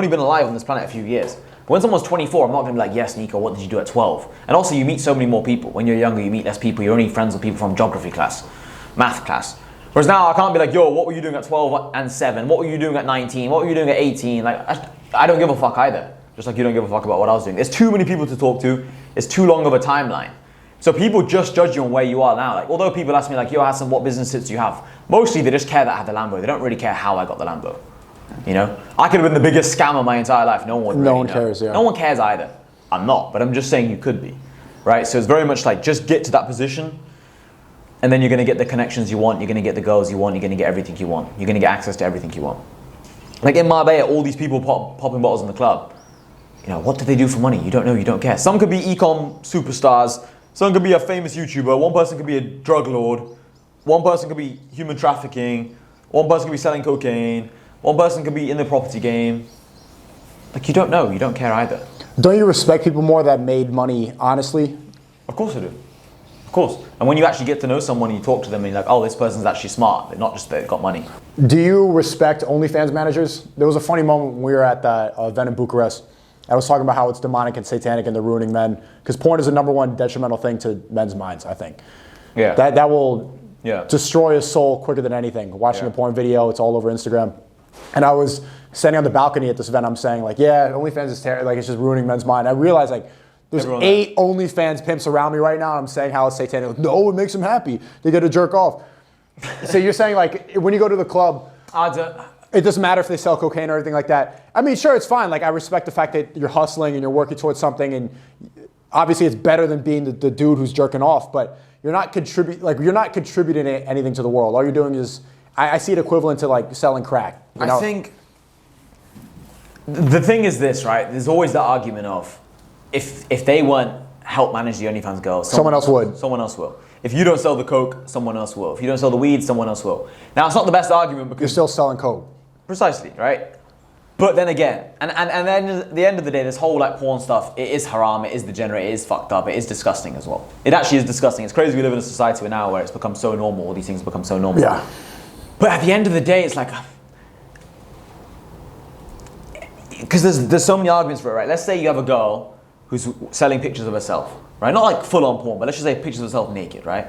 been alive on this planet a few years. But when someone's 24, I'm not gonna be like, yes, Nico, what did you do at 12? And also you meet so many more people. When you're younger, you meet less people, you're only friends with people from geography class, math class. Whereas now I can't be like, yo, what were you doing at 12 and 7? What were you doing at 19? What were you doing at 18? Like, I don't give a fuck either. Just like you don't give a fuck about what I was doing. There's too many people to talk to. It's too long of a timeline. So people just judge you on where you are now. Like, although people ask me like, yo, Hassan, what business tips do you have? Mostly they just care that I have the Lambo. They don't really care how I got the Lambo. You know? I could have been the biggest scammer my entire life. No one cares, yeah. No one cares either. I'm not, but I'm just saying you could be. right? So it's very much like just get to that position, and then you're going to get the connections you want, you're going to get the girls you want, you're going to get everything you want. You're going to get access to everything you want. Like in Marbella, all these people popping bottles in the club. You know, what do they do for money? You don't know, you don't care. Some could be e-com superstars, some could be a famous YouTuber, one person could be a drug lord, one person could be human trafficking, one person could be selling cocaine, one person could be in the property game. Like, you don't know, you don't care either. Don't you respect people more that made money honestly? Of course I do. Of course. And when you actually get to know someone and you talk to them and you're like, oh, this person's actually smart. They're not just they've got money. Do you respect OnlyFans managers? There was a funny moment when we were at that event in Bucharest. I was talking about how it's demonic and satanic and they're ruining men. Because porn is the #1 detrimental thing to men's minds, I think. Yeah. That will destroy a soul quicker than anything. Watching a porn video, it's all over Instagram. And I was standing on the balcony at this event, I'm saying like, yeah, OnlyFans is terrible, like it's just ruining men's mind. I realized like, there's 8 OnlyFans pimps around me right now, and I'm saying how it's satanic. Like, no, it makes them happy. They get to jerk off. So you're saying like, when you go to the club, it doesn't matter if they sell cocaine or anything like that. I mean, sure, it's fine. Like, I respect the fact that you're hustling and you're working towards something, and obviously it's better than being the dude who's jerking off, but you're not contributing anything to the world. All you're doing is, I see it equivalent to like selling crack. You know? I think the thing is this, right? There's always the argument of, if they weren't help manage the OnlyFans girls, someone else would. Someone else will. If you don't sell the coke, someone else will. If you don't sell the weed, someone else will. Now, it's not the best argument because you're still selling coke. Precisely, right? But then again, and then at the end of the day, this whole like porn stuff, it is haram, it is degenerate, it is fucked up, it is disgusting as well. It actually is disgusting. It's crazy we live in a society now where it's become so normal, all these things become so normal. Yeah. But at the end of the day, it's like, because there's so many arguments for it, right? Let's say you have a girl who's selling pictures of herself, right? Not like full on porn, but let's just say pictures of herself naked, right?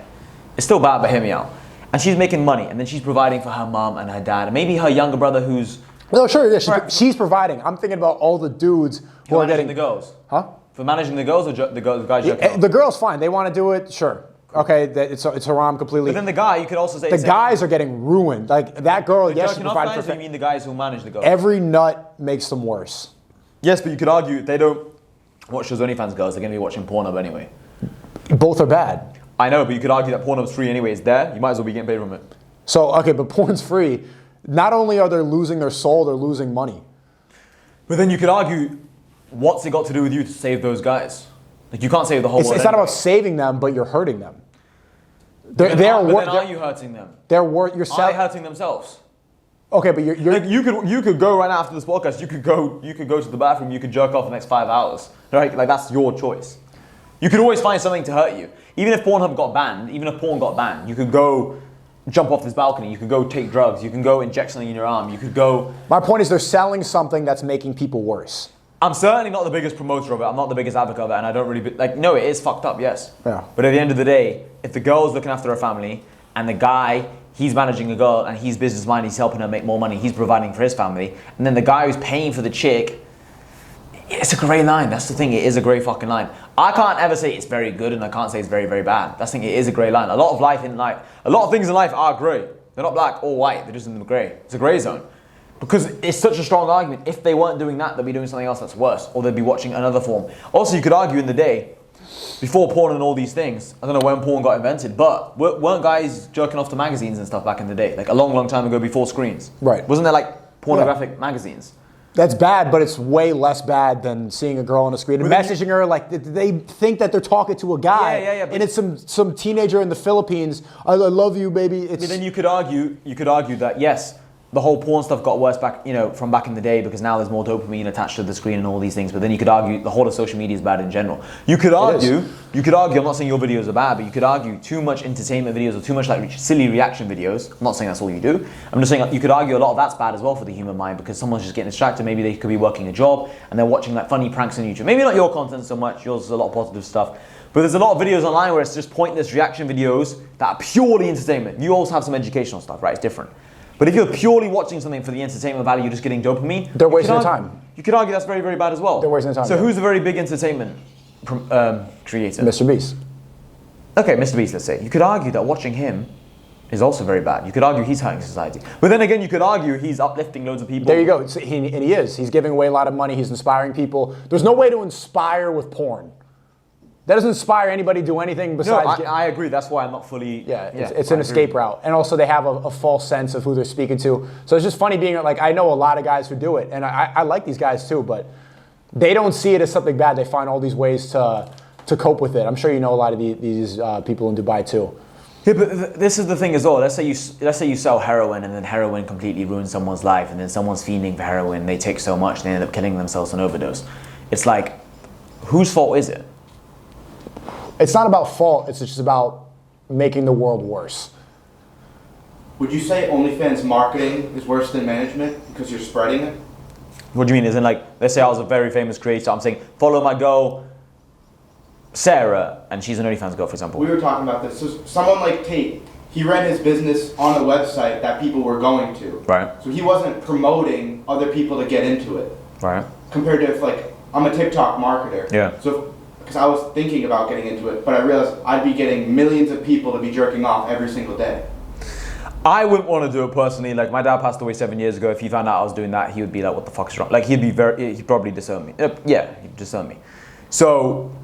It's still bad, but hear me out. And she's making money, and then she's providing for her mom and her dad, and maybe her younger brother who's... No, sure, yeah, she's providing. I'm thinking about all the dudes who are getting... the girls. Huh? For managing the girls or the guys jerking off? The girls, fine. They want to do it, sure. Okay, it's haram completely. But then the guy, you could also say... The guys are getting ruined. Like, that girl, yes, she provided for... Guys, or you mean the guys who manage the girls? Every nut makes them worse. Yes, but you could argue they don't watch those OnlyFans girls, they're going to be watching Pornhub anyway. Both are bad. I know, but you could argue that Pornhub's free anyway. It's there. You might as well be getting paid from it. So, okay, but porn's free. Not only are they losing their soul, they're losing money. But then you could argue, what's it got to do with you to save those guys? Like, you can't save the whole world. It's not about saving them, but you're hurting them. Then are you hurting them? Are they hurting themselves? Okay, but you're like, you could go right after this podcast. You could go to the bathroom. You could jerk off the next 5 hours. Right? Like, that's your choice. You could always find something to hurt you. Even if Pornhub got banned, even if porn got banned, you could go jump off this balcony. You could go take drugs. You can go inject something in your arm. You could go... My point is they're selling something that's making people worse. I'm certainly not the biggest promoter of it. I'm not the biggest advocate of it, and I don't really... no, it is fucked up, yes. Yeah. But at the end of the day, if the girl's looking after her family, and the guy, he's managing a girl, and he's business minded, he's helping her make more money, he's providing for his family, and then the guy who's paying for the chick, it's a grey line. That's the thing. It is a grey fucking line. I can't ever say it's very good, and I can't say it's very, very bad. That's the thing. It is a grey line. A lot of things in life are grey. They're not black or white. They're just in the grey. It's a grey zone. Because it's such a strong argument. If they weren't doing that, they'd be doing something else that's worse, or they'd be watching another form. Also, you could argue in the day, before porn and all these things, I don't know when porn got invented, but weren't guys jerking off to magazines and stuff back in the day? Like a long, long time ago before screens. Right. Wasn't there like pornographic magazines? That's bad, but it's way less bad than seeing a girl on a screen and messaging her like they think that they're talking to a guy. Yeah. And it's some teenager in the Philippines. I love you, baby. But then you could argue that yes, the whole porn stuff got worse back, from back in the day because now there's more dopamine attached to the screen and all these things. But then you could argue the whole of social media is bad in general. You could argue, I'm not saying your videos are bad, but you could argue too much entertainment videos or too much like silly reaction videos. I'm not saying that's all you do. I'm just saying you could argue a lot of that's bad as well for the human mind because someone's just getting distracted. Maybe they could be working a job and they're watching like funny pranks on YouTube. Maybe not your content so much. Yours is a lot of positive stuff. But there's a lot of videos online where it's just pointless reaction videos that are purely entertainment. You also have some educational stuff, right? It's different. But if you're purely watching something for the entertainment value, you're just getting dopamine. They're wasting their time. You could argue that's very, very bad as well. They're wasting their time. So who's the very big entertainment creator? Mr. Beast. Okay, Mr. Beast, let's say. You could argue that watching him is also very bad. You could argue he's hurting society. But then again, you could argue he's uplifting loads of people. There you go. And he is. He's giving away a lot of money. He's inspiring people. There's no way to inspire with porn. That doesn't inspire anybody to do anything No, besides. I agree. That's why I'm not fully. Yeah, it's an escape route. And also they have a false sense of who they're speaking to. So it's just funny being like, I know a lot of guys who do it, and I like these guys too, but they don't see it as something bad. They find all these ways to cope with it. I'm sure you know a lot of these people in Dubai too. Yeah, but this is the thing as well. Let's say you sell heroin, and then heroin completely ruins someone's life, and then someone's fiending for heroin. They take so much, they end up killing themselves on overdose. It's like, whose fault is it? It's not about fault. It's just about making the world worse. Would you say OnlyFans marketing is worse than management because you're spreading it? What do you mean? As in, like, let's say I was a very famous creator. I'm saying, follow my girl, Sarah, and she's an OnlyFans girl, for example. We were talking about this. So someone like Tate, he ran his business on a website that people were going to. Right. So he wasn't promoting other people to get into it. Right. Compared to if, like, I'm a TikTok marketer. Yeah. So because I was thinking about getting into it, but I realized I'd be getting millions of people to be jerking off every single day. I wouldn't want to do it personally. Like, my dad passed away 7 years ago. If he found out I was doing that, he would be like, what the fuck's wrong? Like, he'd probably disown me. Yeah, he'd disown me. So,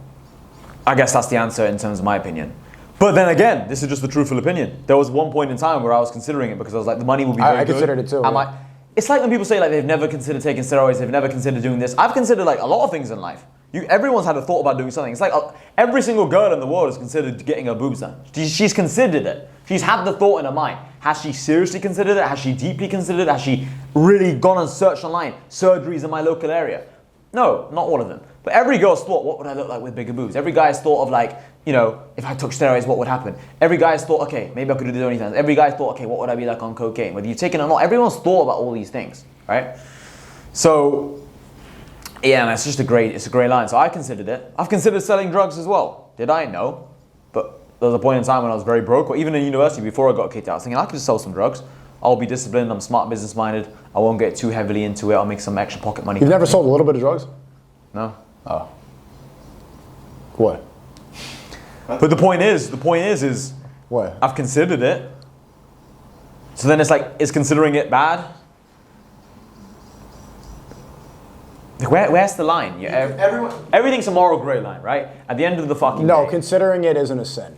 I guess that's the answer in terms of my opinion. But then again, this is just the truthful opinion. There was one point in time where I was considering it because I was like, the money will be very good. I considered it too. Yeah. It's like when people say like they've never considered taking steroids, they've never considered doing this. I've considered like a lot of things in life. Everyone's had a thought about doing something. It's like every single girl in the world has considered getting her boobs done. She's considered it. She's had the thought in her mind. Has she seriously considered it? Has she deeply considered it? Has she really gone and searched online? Surgeries in my local area? No, not all of them. But every girl's thought, what would I look like with bigger boobs? Every guy's thought of like, you know, if I took steroids, what would happen? Every guy's thought, okay, maybe I could do OnlyFans. Every guy's thought, okay, what would I be like on cocaine? Whether you've taken it or not, everyone's thought about all these things, right? So, yeah, man, it's a great line. So I considered it. I've considered selling drugs as well. Did I? No. But there was a point in time when I was very broke, or even in university before I got kicked out, I was thinking I could just sell some drugs. I'll be disciplined, I'm smart business minded, I won't get too heavily into it, I'll make some extra pocket money. You've never sold a little bit of drugs? No. Oh. What? But the point is What? I've considered it. So then it's like, is considering it bad? Like where's the line? Everything's a moral gray line, right? At the end of the fucking No, day. considering it isn't a sin.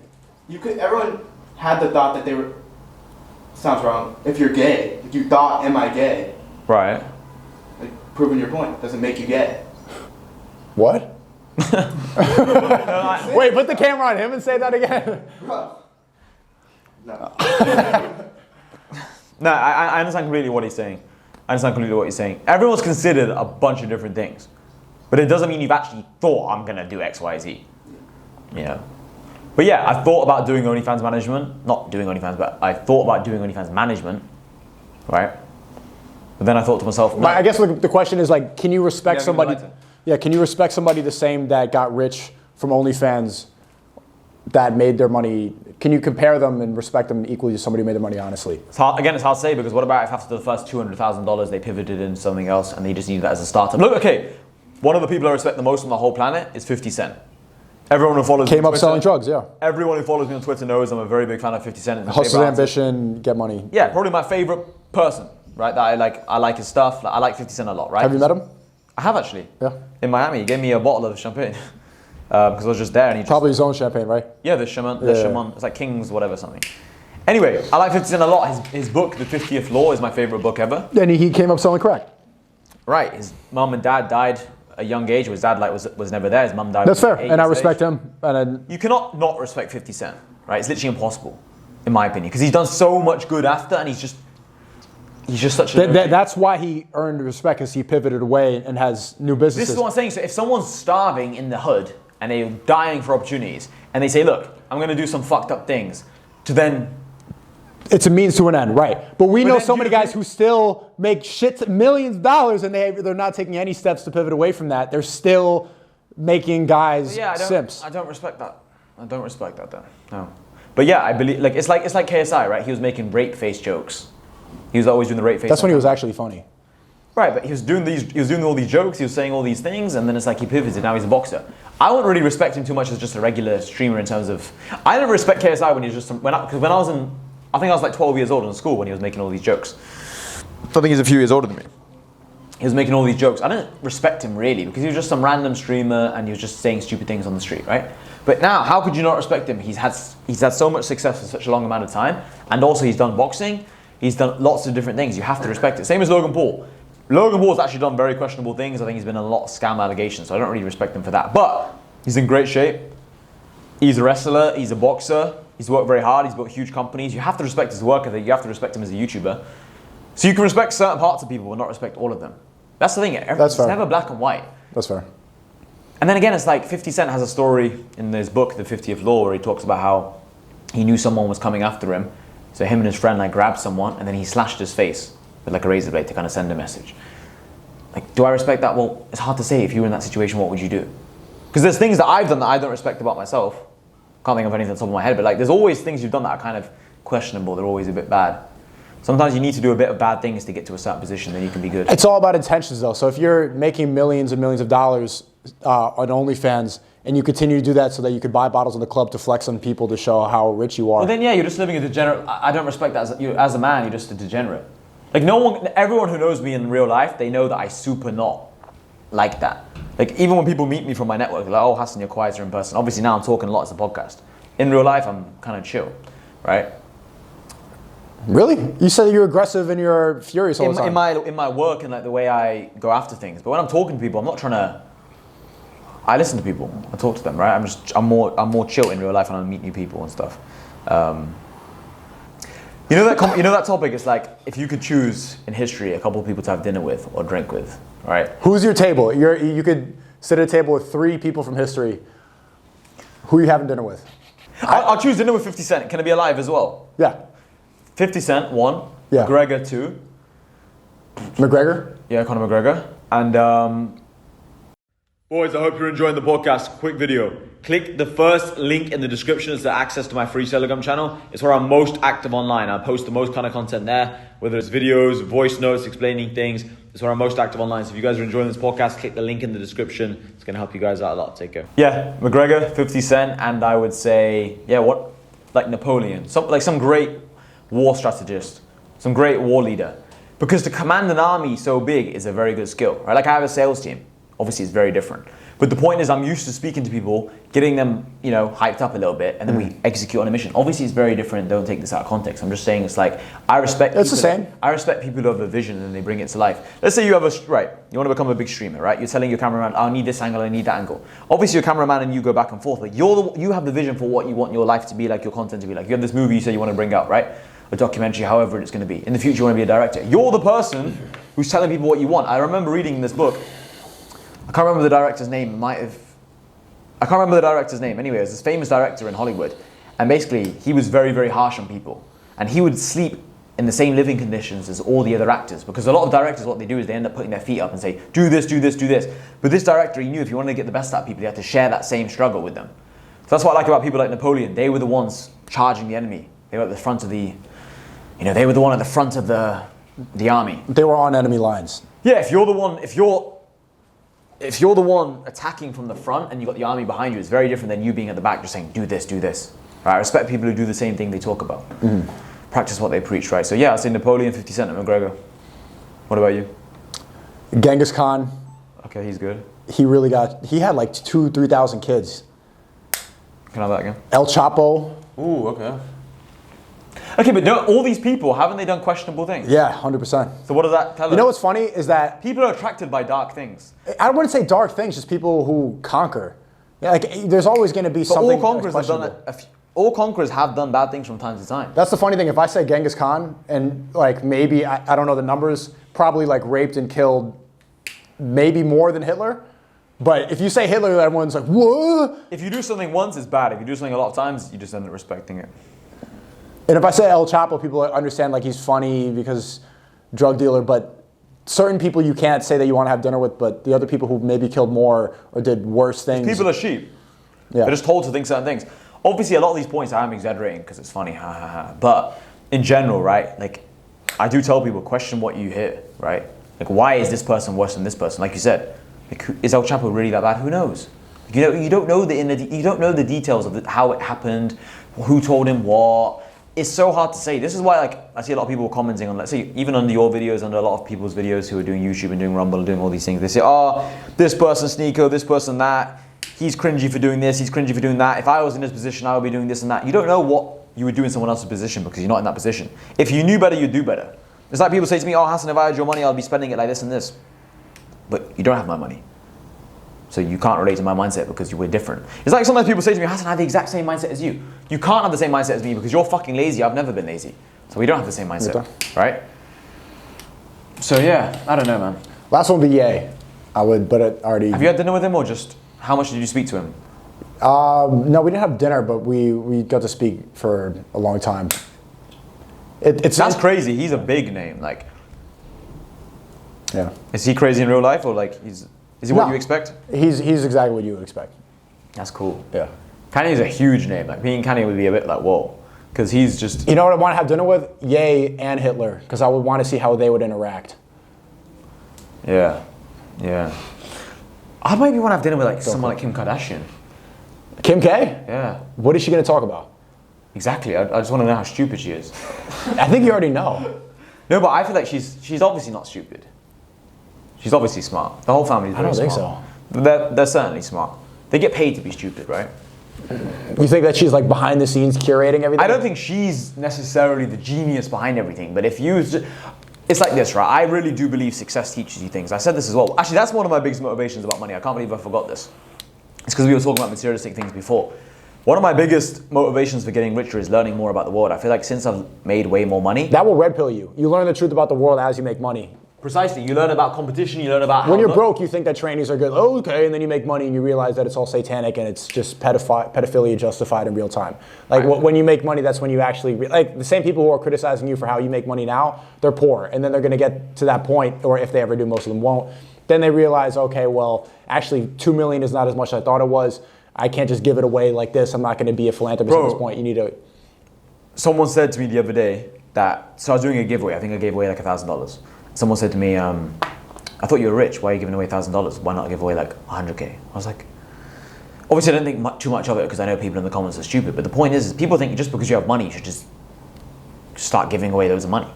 Everyone had the thought that they were, sounds wrong, if you're gay, if you thought, am I gay? Right. Like, proving your point doesn't make you gay. What? Wait, put the camera on him and say that again. No. No, I understand completely what he's saying. Everyone's considered a bunch of different things. But it doesn't mean you've actually thought, I'm going to do X, Y, Z. You know? But yeah, I thought about doing OnlyFans management. Not doing OnlyFans, but I thought about doing OnlyFans management. Right? But then I thought to myself, no. I guess the question is like, can you respect Yeah, somebody? like Yeah, can you respect somebody the same that got rich from OnlyFans that made their money? Can you compare them and respect them equally to somebody who made their money honestly? It's hard to say, because what about if after the first $200,000 they pivoted into something else and they just needed that as a startup? Look, okay, one of the people I respect the most on the whole planet is 50 Cent. Everyone who follows me Came on up Twitter, selling drugs, yeah. Everyone who follows me on Twitter knows I'm a very big fan of 50 Cent. Hustle, ambition, get money. Yeah, probably my favorite person, right? That I like his stuff. I like 50 Cent a lot, right? Have you met him? I have actually. Yeah. In Miami, he gave me a bottle of champagne because I was just there, and he Probably his own champagne, right? yeah, the Shaman, it's like King's whatever something. Anyway, I like 50 Cent a lot. His book, The 50th Law, is my favorite book ever. And he came up selling crack. Right, his mum and dad died at a young age. His dad was never there. His mum died. That's fair, at and I 8 years respect age. him. And You cannot not respect 50 Cent, right? It's literally impossible, in my opinion, because he's done so much good after, and he's just such a. that's why he earned respect, because he pivoted away and has new businesses. This is what I'm saying. So if someone's starving in the hood and they're dying for opportunities, and they say, "Look, I'm going to do some fucked up things," to then. It's a means to an end, right? But we know then so you many agree- guys who still make millions of dollars, and they're not taking any steps to pivot away from that. They're still making guys simps. I don't respect that. I don't respect that then. No. But yeah, I believe it's like KSI, right? He was making rape face jokes. He was always doing the rape face. That's when he was actually funny. Right, but he was doing all these jokes, he was saying all these things, and then it's like he pivoted, now he's a boxer. I wouldn't really respect him too much as just a regular streamer in terms of, I didn't respect KSI when he was just, because when I was in, I think I was like 12 years old in school when he was making all these jokes. So I think he's a few years older than me. he was making all these jokes. I didn't respect him really because he was just some random streamer and he was just saying stupid things on the street, right? But now, how could you not respect him? He's had so much success for such a long amount of time, and also he's done boxing. He's done lots of different things. You have to respect it. Same as Logan Paul. Logan Paul's actually done very questionable things. I think he's been in a lot of scam allegations, so I don't really respect him for that. But he's in great shape. He's a wrestler. He's a boxer. He's worked very hard. He's built huge companies. You have to respect his work ethic. You have to respect him as a YouTuber. So you can respect certain parts of people but not respect all of them. That's the thing. It's never black and white. That's fair. And then again, it's like 50 Cent has a story in his book, The 50th Law, where he talks about how he knew someone was coming after him. So him and his friend like grabbed someone and then he slashed his face with like a razor blade to kind of send a message. Like, do I respect that? Well, it's hard to say. If you were in that situation, what would you do? Because there's things that I've done that I don't respect about myself. Can't think of anything on the top of my head, but like there's always things you've done that are kind of questionable. They're always a bit bad. Sometimes you need to do a bit of bad things to get to a certain position, then you can be good. It's all about intentions though. So if you're making millions and millions of dollars on OnlyFans and you continue to do that so that you could buy bottles in the club to flex on people to show how rich you are. Well then yeah, you're just living a degenerate. I don't respect that as a man, you're just a degenerate. Like everyone who knows me in real life, they know that I super not like that. Like even when people meet me from my network, they're like, oh Hassan, you're quieter in person. Obviously now I'm talking a lot as a podcast. In real life, I'm kind of chill, right? Really? You said you're aggressive and you're furious all the time. In my work and like the way I go after things. But when I'm talking to people, I'm not trying to. I listen to people. I talk to them, right? I'm more chill in real life when I meet new people and stuff. You know that topic. It's like if you could choose in history a couple of people to have dinner with or drink with, right? Who's your table? You could sit at a table with 3 people from history. Who are you having dinner with? I'll choose dinner with 50 Cent. Can it be alive as well? Yeah. 50 Cent, 1. Yeah. McGregor, 2. McGregor? Yeah, Conor McGregor. And boys, I hope you're enjoying the podcast. Quick video. Click the first link in the description to access to my free Telegram channel. It's where I'm most active online. I post the most kind of content there, whether it's videos, voice notes, explaining things. It's where I'm most active online. So if you guys are enjoying this podcast, click the link in the description. It's going to help you guys out a lot. Take care. Yeah, McGregor, 50 Cent, and I would say, like Napoleon. Some great war strategist, some great war leader. Because to command an army so big is a very good skill, right? Like I have a sales team. Obviously it's very different. But the point is I'm used to speaking to people, getting them, hyped up a little bit, and then we execute on a mission. Obviously it's very different. Don't take this out of context. I'm just saying it's like, I respect it's the same. I respect people who have a vision and they bring it to life. Let's say you want to become a big streamer, right? You're telling your cameraman, I need this angle, I need that angle. Obviously you're a cameraman and you go back and forth, but you have the vision for what you want your life to be like, your content to be like. You have this movie you say you want to bring out, right? A documentary, however it's going to be. In the future you want to be a director. You're the person who's telling people what you want. I remember reading this book. I can't remember the director's name. I can't remember the director's name. Anyway, it was this famous director in Hollywood. And basically, he was very, very harsh on people. And he would sleep in the same living conditions as all the other actors. Because a lot of directors, what they do is they end up putting their feet up and say, do this, do this, do this. But this director, he knew if you wanted to get the best out of people, you had to share that same struggle with them. So that's what I like about people like Napoleon. They were the ones charging the enemy. They were at the front of they were the one at the front of the army. They were on enemy lines. Yeah, if you're the one attacking from the front and you've got the army behind you, it's very different than you being at the back just saying, do this, do this. Right? I respect people who do the same thing they talk about. Mm-hmm. Practice what they preach, right? So yeah, I'd say Napoleon, 50 Cent, and McGregor. What about you? Genghis Khan. Okay, he's good. He had like 2,000-3,000 kids. Can I have that again? El Chapo. Ooh, okay. Okay, but all these people, haven't they done questionable things? Yeah, 100%. So what does that tell us? You know what's funny is that people are attracted by dark things. I wouldn't say dark things, just people who conquer. Yeah, like there's always going to be something. All conquerors have done bad things from time to time. That's the funny thing. If I say Genghis Khan and like maybe I don't know the numbers, probably like raped and killed maybe more than Hitler. But if you say Hitler, everyone's like, what? If you do something once, it's bad. If you do something a lot of times, you just end up respecting it. And if I say El Chapo, people understand like he's funny because drug dealer, but certain people you can't say that you want to have dinner with, but the other people who maybe killed more or did worse things. People are sheep. Yeah. They're just told to think certain things. Obviously, a lot of these points I am exaggerating because it's funny, ha ha ha. But in general, right, like I do tell people, question what you hear, right? Like why is this person worse than this person? Like you said, like, is El Chapo really that bad? Who knows? You don't know the details of how it happened, who told him what. it's so hard to say. This is why, like, I see a lot of people commenting on, let's say, even under your videos, under a lot of people's videos who are doing YouTube and doing Rumble and doing all these things. They say, oh, this person SNEAKO, this person that. He's cringy for doing this, he's cringy for doing that. If I was in this position, I would be doing this and that. You don't know what you would do in someone else's position because you're not in that position. If you knew better, you'd do better. It's like people say to me, oh, Hassan, if I had your money, I'll be spending it like this and this. But you don't have my money. So you can't relate to my mindset because you were different. It's like sometimes people say to me, Hassan, I have the exact same mindset as you. You can't have the same mindset as me because you're fucking lazy. I've never been lazy. So we don't have the same mindset, right? So yeah, I don't know, man. Last one would be Ye. I would, but it already... Have you had dinner with him or just, how much did you speak to him? No, we didn't have dinner, but we got to speak for a long time. That's crazy. He's a big name. Like, yeah. Is he crazy in real life or like, is he what you expect? He's exactly what you would expect. That's cool. Yeah. Kanye's a huge name. Like, being Kanye would be a bit like, whoa. Because he's just... You know what I want to have dinner with? Ye and Hitler, because I would want to see how they would interact. Yeah. Yeah. I'd maybe want to have dinner with like someone like Kim Kardashian. Kim K? Yeah. What is she going to talk about? Exactly. I just want to know how stupid she is. I think you already know. No, but I feel like she's obviously not stupid. She's obviously smart. The whole family is very smart. I don't think so. They're certainly smart. They get paid to be stupid, right? You think that she's like behind the scenes curating everything? I don't think she's necessarily the genius behind everything, but if you... It's like this, right? I really do believe success teaches you things. I said this as well. Actually, that's one of my biggest motivations about money. I can't believe I forgot this. It's because we were talking about materialistic things before. One of my biggest motivations for getting richer is learning more about the world. I feel like since I've made way more money... That will red pill you. You learn the truth about the world as you make money. Precisely. You learn about competition, you learn about how... When you're broke, you think that trainees are good. Oh, okay, and then you make money and you realize that it's all satanic and it's just pedophilia justified in real time. Like when you make money, that's when you actually... Like the same people who are criticizing you for how you make money now, they're poor. And then they're going to get to that point, or if they ever do, most of them won't. Then they realize, okay, well, actually 2 million is not as much as I thought it was. I can't just give it away like this. I'm not going to be a philanthropist at this point. You need to... Someone said to me the other day that... So I was doing a giveaway. I think I gave away like $1,000. Someone said to me, I thought you were rich. Why are you giving away $1,000? Why not give away like 100K? I was like, obviously I don't think too much of it because I know people in the comments are stupid. But the point is people think just because you have money, you should just start giving away loads of money.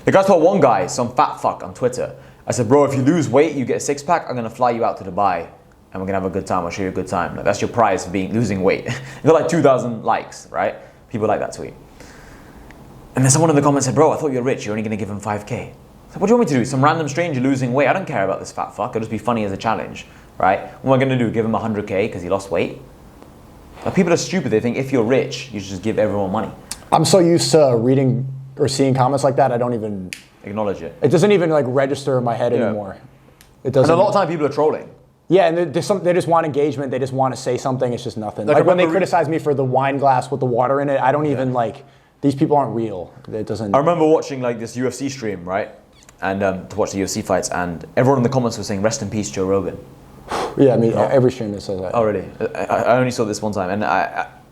The guy told one guy, some fat fuck on Twitter, I said, bro, if you lose weight, you get a six-pack, I'm going to fly you out to Dubai and we're going to have a good time. I'll show you a good time. Like, that's your prize for losing weight. You got like 2,000 likes, right? People like that tweet. And then someone in the comments said, bro, I thought you were rich. You're only going to give him 5K. What do you want me to do? Some random stranger losing weight? I don't care about this fat fuck. It'll just be funny as a challenge, right? What am I going to do? Give him 100K because he lost weight? Like, people are stupid. They think if you're rich, you should just give everyone money. I'm so used to reading or seeing comments like that, I don't even... acknowledge it. It doesn't even like register in my head anymore. It doesn't. And a lot of time people are trolling. Yeah, and they just want engagement. They just want to say something. It's just nothing. Like when they criticize me for the wine glass with the water in it, I don't even like... These people aren't real. It doesn't... I remember watching like this UFC stream, right? And to watch the UFC fights, and everyone in the comments was saying, rest in peace, Joe Rogan. Yeah, I mean, every streamer says that. Oh, really? I only saw this one time, and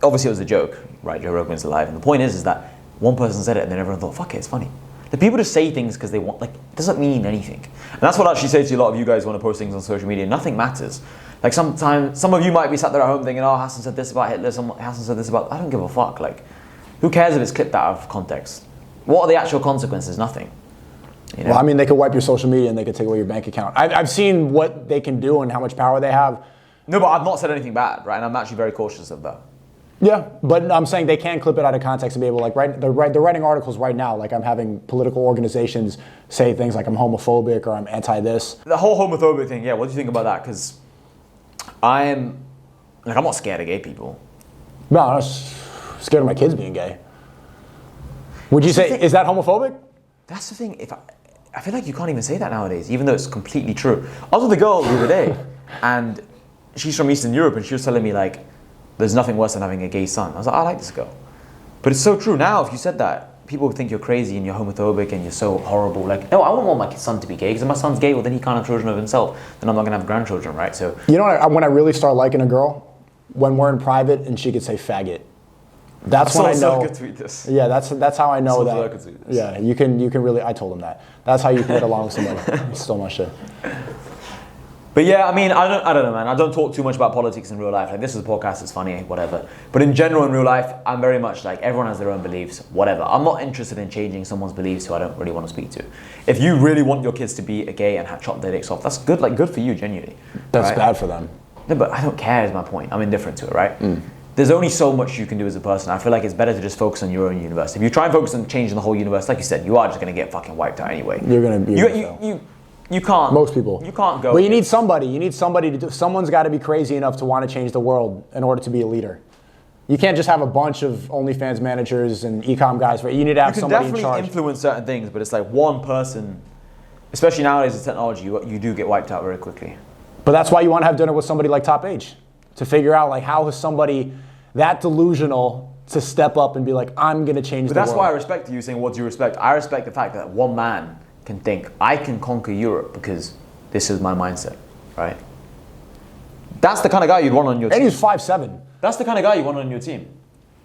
obviously it was a joke, right? Joe Rogan's alive. And the point is that one person said it, and then everyone thought, fuck it, it's funny. The people just say things because they want, like, it doesn't mean anything. And that's what I actually say to a lot of you guys who want to post things on social media. Nothing matters. Like, sometimes, some of you might be sat there at home thinking, oh, Hassan said this about Hitler, Hassan said this about... I don't give a fuck. Like, who cares if it's clipped out of context? What are the actual consequences? Nothing. You know? Well, I mean, they could wipe your social media and they could take away your bank account. I've seen what they can do and how much power they have. No, but I've not said anything bad, right? And I'm actually very cautious of that. Yeah, but I'm saying they can clip it out of context and be able to, like, they're writing articles right now. Like, I'm having political organizations say things like I'm homophobic or I'm anti-this. The whole homophobic thing, yeah, what do you think about that? Because I'm not scared of gay people. No, I'm scared of my kids being gay. Would you say, is that homophobic? That's the thing. I feel like you can't even say that nowadays, even though it's completely true. I was with a girl the other day, and she's from Eastern Europe, and she was telling me, like, there's nothing worse than having a gay son. I was like, I like this girl. But it's so true. Now, if you said that, people would think you're crazy and you're homophobic and you're so horrible. Like, no, I wouldn't want my son to be gay, because if my son's gay, well, then he can't have children of himself. Then I'm not going to have grandchildren, right? So, you know, when I really start liking a girl, when we're in private and she could say faggot. That's when I know. Tweet this. Yeah, that's how I know that. Tweet this. Yeah, you can really. I told him that. That's how you can get along with somebody. It's so much shit. But yeah, I mean, I don't know, man. I don't talk too much about politics in real life. Like, this is a podcast, it's funny, whatever. But in general, in real life, I'm very much like, everyone has their own beliefs, whatever. I'm not interested in changing someone's beliefs who I don't really want to speak to. If you really want your kids to be a gay and have chopped their dicks off, that's good. Like, good for you, genuinely. That's right? bad for them. No, but I don't care. Is my point. I'm indifferent to it, right? There's only so much you can do as a person. I feel like it's better to just focus on your own universe. If you try and focus on changing the whole universe, like you said, you are just going to get fucking wiped out anyway. You're going to be. You can't. Most people. You can't go. But you need somebody. You need somebody to do. Someone's got to be crazy enough to want to change the world in order to be a leader. You can't just have a bunch of OnlyFans managers and e-com guys. Right? You need to have somebody in charge. You can definitely influence certain things, but it's like one person, especially nowadays with technology, you do get wiped out very quickly. But that's why you want to have dinner with somebody like Top Age, to figure out like how is somebody that delusional to step up and be like, I'm going to change the world. But that's why I respect you saying, what do you respect? I respect the fact that one man can think, I can conquer Europe because this is my mindset, right? That's the kind of guy you'd want on your team. And he's 5'7". That's the kind of guy you want on your team.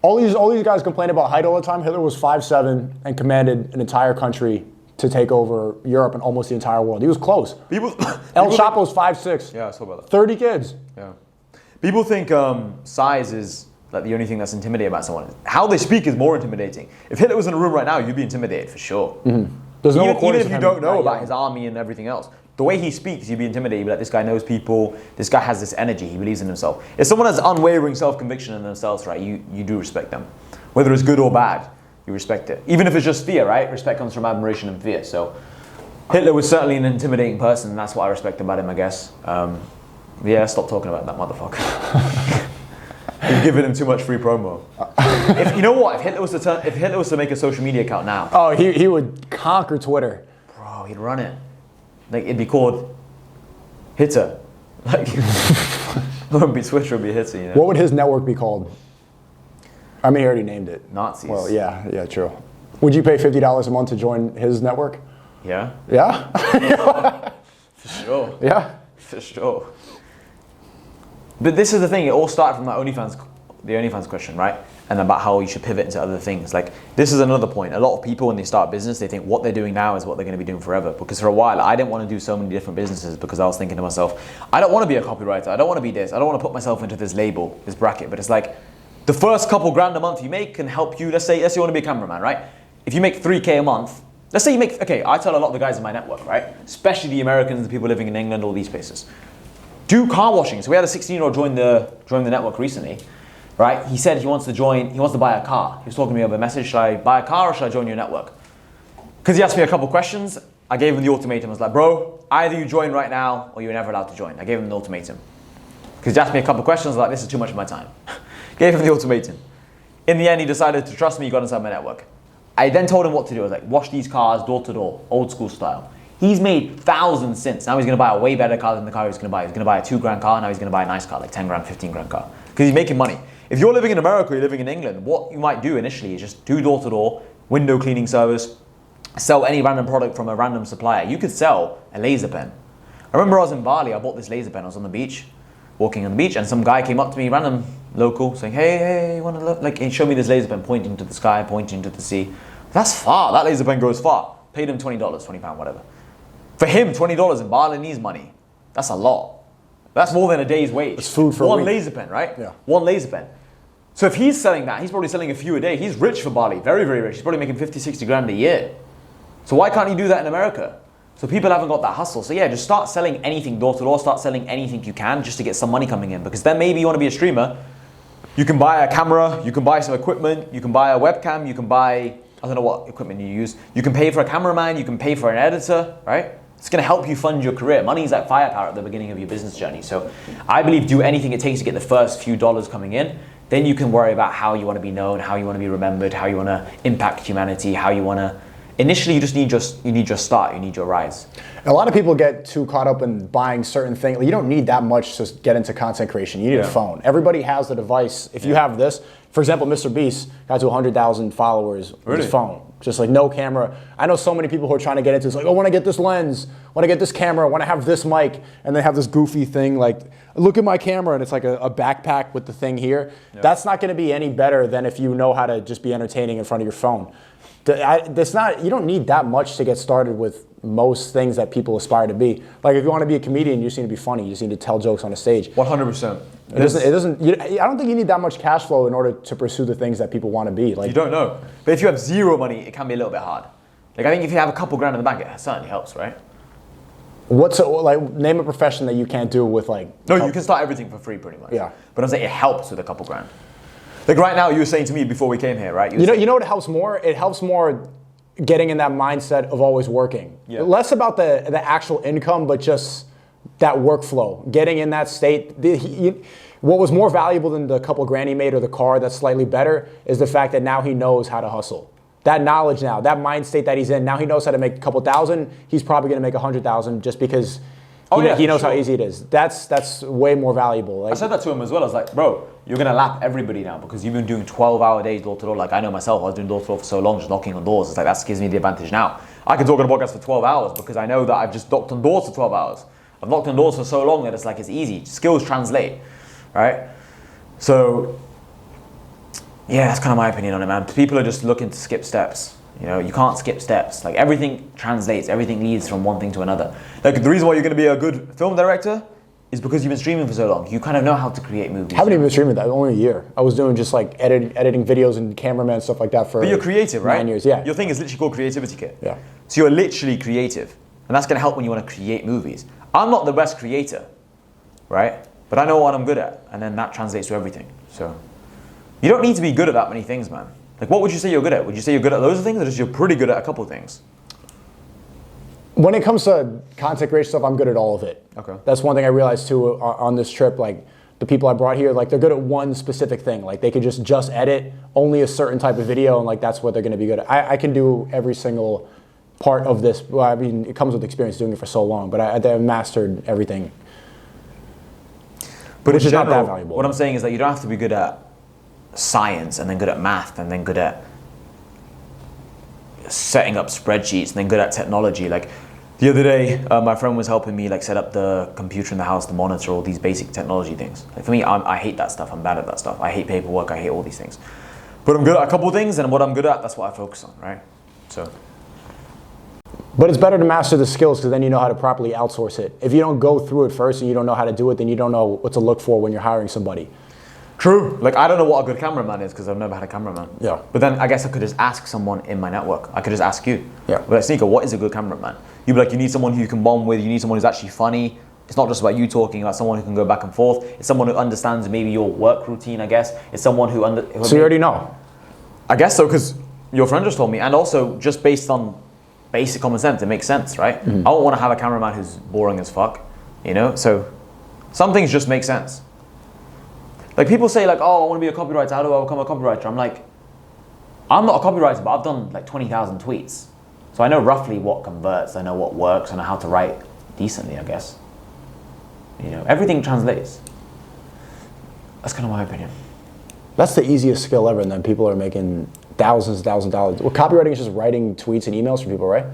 All these guys complain about height all the time. Hitler was 5'7" and commanded an entire country to take over Europe and almost the entire world. He was close. El Chapo's 5'6". Yeah, I saw about that. 30 kids. Yeah. People think size is like the only thing that's intimidating about someone. How they speak is more intimidating. If Hitler was in a room right now, you'd be intimidated for sure. There's no even if of you him don't know right about now. his army and everything else, the way he speaks, you'd be intimidated. You'd be like, this guy knows people. This guy has this energy. He believes in himself. If someone has unwavering self-conviction in themselves, right, you do respect them. Whether it's good or bad, you respect it. Even if it's just fear, right? Respect comes from admiration and fear. So Hitler was certainly an intimidating person, and that's what I respect about him, I guess. Yeah, stop talking about that motherfucker. You've given him too much free promo. If you know what, if Hitler was to make a social media account now, Oh, he would conquer Twitter. bro, he'd run it. Like, it'd be called Hitter. Like, it wouldn't be Twitter, it'd be Hitter, you know? What would his network be called? I mean, he already named it. Nazis. Well, yeah, true. Would you pay $50 a month to join his network? Yeah? Yeah? For sure. Yeah? For sure. But this is the thing, it all started from the OnlyFans question, right? And about how you should pivot into other things. Like, this is another point. A lot of people, when they start business, they think what they're doing now is what they're going to be doing forever. Because for a while, I didn't want to do so many different businesses because I was thinking to myself, I don't want to be a copywriter. I don't want to be this. I don't want to put myself into this label, this bracket. But it's like, the first couple grand a month you make can help you. Let's say you want to be a cameraman, right? If you make 3K a month, let's say you make, okay, I tell a lot of the guys in my network, right? Especially the Americans, the people living in England, all these places. Do car washing. So we had a 16-year-old join the network recently, right? He said he wants to buy a car. He was talking to me over a message, should I buy a car or should I join your network? Because he asked me a couple questions, I gave him the ultimatum. I was like, bro, either you join right now or you're never allowed to join. I gave him the ultimatum. Because he asked me a couple questions, I was like, this is too much of my time. Gave him the ultimatum. In the end, he decided to trust me, he got inside my network. I then told him what to do. I was like, wash these cars door to door, old school style. He's made thousands since. Now he's going to buy a way better car than the car he was going to buy. He's going to buy a $2,000 car. Now he's going to buy a nice car, like 10 grand, 15 grand car. Because he's making money. If you're living in America, you're living in England, what you might do initially is just do door to door, window cleaning service, sell any random product from a random supplier. You could sell a laser pen. I remember I was in Bali, I bought this laser pen. I was on the beach, walking on the beach, and some guy came up to me, random local, saying, hey, you want to look? Like, he showed me this laser pen, pointing to the sky, pointing to the sea. That's far. That laser pen goes far. Paid him $20, £20, whatever. For him, $20 in Balinese money, that's a lot. That's more than a day's wage. It's food for a one week. laser pen, right? Yeah. One laser pen. So if he's selling that, he's probably selling a few a day. He's rich for Bali, very, very rich. He's probably making 50, 60 grand a year. So why can't he do that in America? So people haven't got that hustle. So yeah, just start selling anything door to door, start selling anything you can just to get some money coming in. Because then maybe you want to be a streamer. You can buy a camera, you can buy some equipment, you can buy a webcam, you can buy, I don't know what equipment you use. You can pay for a cameraman, you can pay for an editor, right? It's going to help you fund your career. Money is like firepower at the beginning of your business journey. So I believe do anything it takes to get the first few dollars coming in. Then you can worry about how you want to be known, how you want to be remembered, how you want to impact humanity, how you want to... Initially, you need your start, you need your rise. A lot of people get too caught up in buying certain things. You don't need that much to get into content creation. You need a phone. Everybody has the device. If you have this, for example, Mr. Beast got to 100,000 followers with his phone. Just like no camera. I know so many people who are trying to get into this, like, oh, I want to get this lens, I want to get this camera, I want to have this mic, and they have this goofy thing like, look at my camera, and it's like a backpack with the thing here. That's not going to be any better than if you know how to just be entertaining in front of your phone. That's not. You don't need that much to get started with most things that people aspire to be. Like if you want to be a comedian, you just need to be funny. You just need to tell jokes on a stage. 100%. It doesn't. I don't think you need that much cash flow in order to pursue the things that people want to be. Like you don't know. But if you have zero money, it can be a little bit hard. Like I think if you have a couple grand in the bank, it certainly helps, right? Name a profession that you can't do with like. No, you can start everything for free pretty much. Yeah. But I'm saying it helps with a couple grand. Like right now, you were saying to me before we came here, right? You know what helps more? It helps more getting in that mindset of always working. Yeah. Less about the actual income, but just that workflow. Getting in that state. What was more valuable than the couple grand he made or the car that's slightly better is the fact that now he knows how to hustle. That knowledge now, that mind state that he's in, now he knows how to make a couple thousand. He's probably going to make 100,000 just because he knows how easy it is. That's way more valuable. Like, I said that to him as well. I was like, bro, you're going to lap everybody now because you've been doing 12-hour days door to door. Like I know myself, I was doing door to door for so long, just knocking on doors. It's like that gives me the advantage now. I can talk on a podcast for 12 hours because I know that I've just knocked on doors for 12 hours. I've knocked on doors for so long that it's like it's easy. Skills translate, right? So, yeah, that's kind of my opinion on it, man. People are just looking to skip steps. You know, you can't skip steps. Like everything translates, everything leads from one thing to another. Like the reason why you're going to be a good film director is because you've been streaming for so long. You kind of know how to create movies. I haven't even been streaming that, only a year. I was doing just like editing videos and cameraman and stuff like that for But you're creative, right? 9 years, yeah. Your thing is literally called Creativity Kit. Yeah. So you're literally creative. And that's going to help when you want to create movies. I'm not the best creator, right? But I know what I'm good at. And then that translates to everything. So you don't need to be good at that many things, man. Like, what would you say you're good at? Would you say you're good at loads of things, or just you're pretty good at a couple of things? When it comes to content creation stuff, I'm good at all of it. Okay. That's one thing I realized too on this trip. Like the people I brought here, like they're good at one specific thing. Like they could just edit only a certain type of video, and like that's what they're going to be good at. I can do every single part of this. Well, I mean, it comes with experience doing it for so long, but I've mastered everything. But which in is general, not that valuable. what I'm saying is that you don't have to be good at science and then good at math and then good at setting up spreadsheets and then good at technology. Like the other day, my friend was helping me like set up the computer in the house, the monitor, all these basic technology things. Like for me, I hate that stuff. I'm bad at that stuff. I hate paperwork. I hate all these things. But I'm good at a couple of things, and what I'm good at, that's what I focus on, right? So. But it's better to master the skills because then you know how to properly outsource it. If you don't go through it first and you don't know how to do it, then you don't know what to look for when you're hiring somebody. True. Like, I don't know what a good cameraman is because I've never had a cameraman. Yeah. But then I guess I could just ask someone in my network. I could just ask you. Yeah. But like, SNEAKO, what is a good cameraman? You'd be like, you need someone who you can bond with. You need someone who's actually funny. It's not just about you talking, about someone who can go back and forth. It's someone who understands maybe your work routine, I guess. It's someone who... So you already know? I guess so, because your friend just told me. And also, just based on basic common sense, it makes sense, right? Mm-hmm. I don't want to have a cameraman who's boring as fuck, you know? So some things just make sense. Like people say like, oh, I want to be a copywriter. How do I become a copywriter? I'm like, I'm not a copywriter, but I've done like 20,000 tweets. So I know roughly what converts. I know what works. I know how to write decently, I guess. You know, everything translates. That's kind of my opinion. That's the easiest skill ever, and then people are making thousands of dollars. Well, copywriting is just writing tweets and emails for people, right?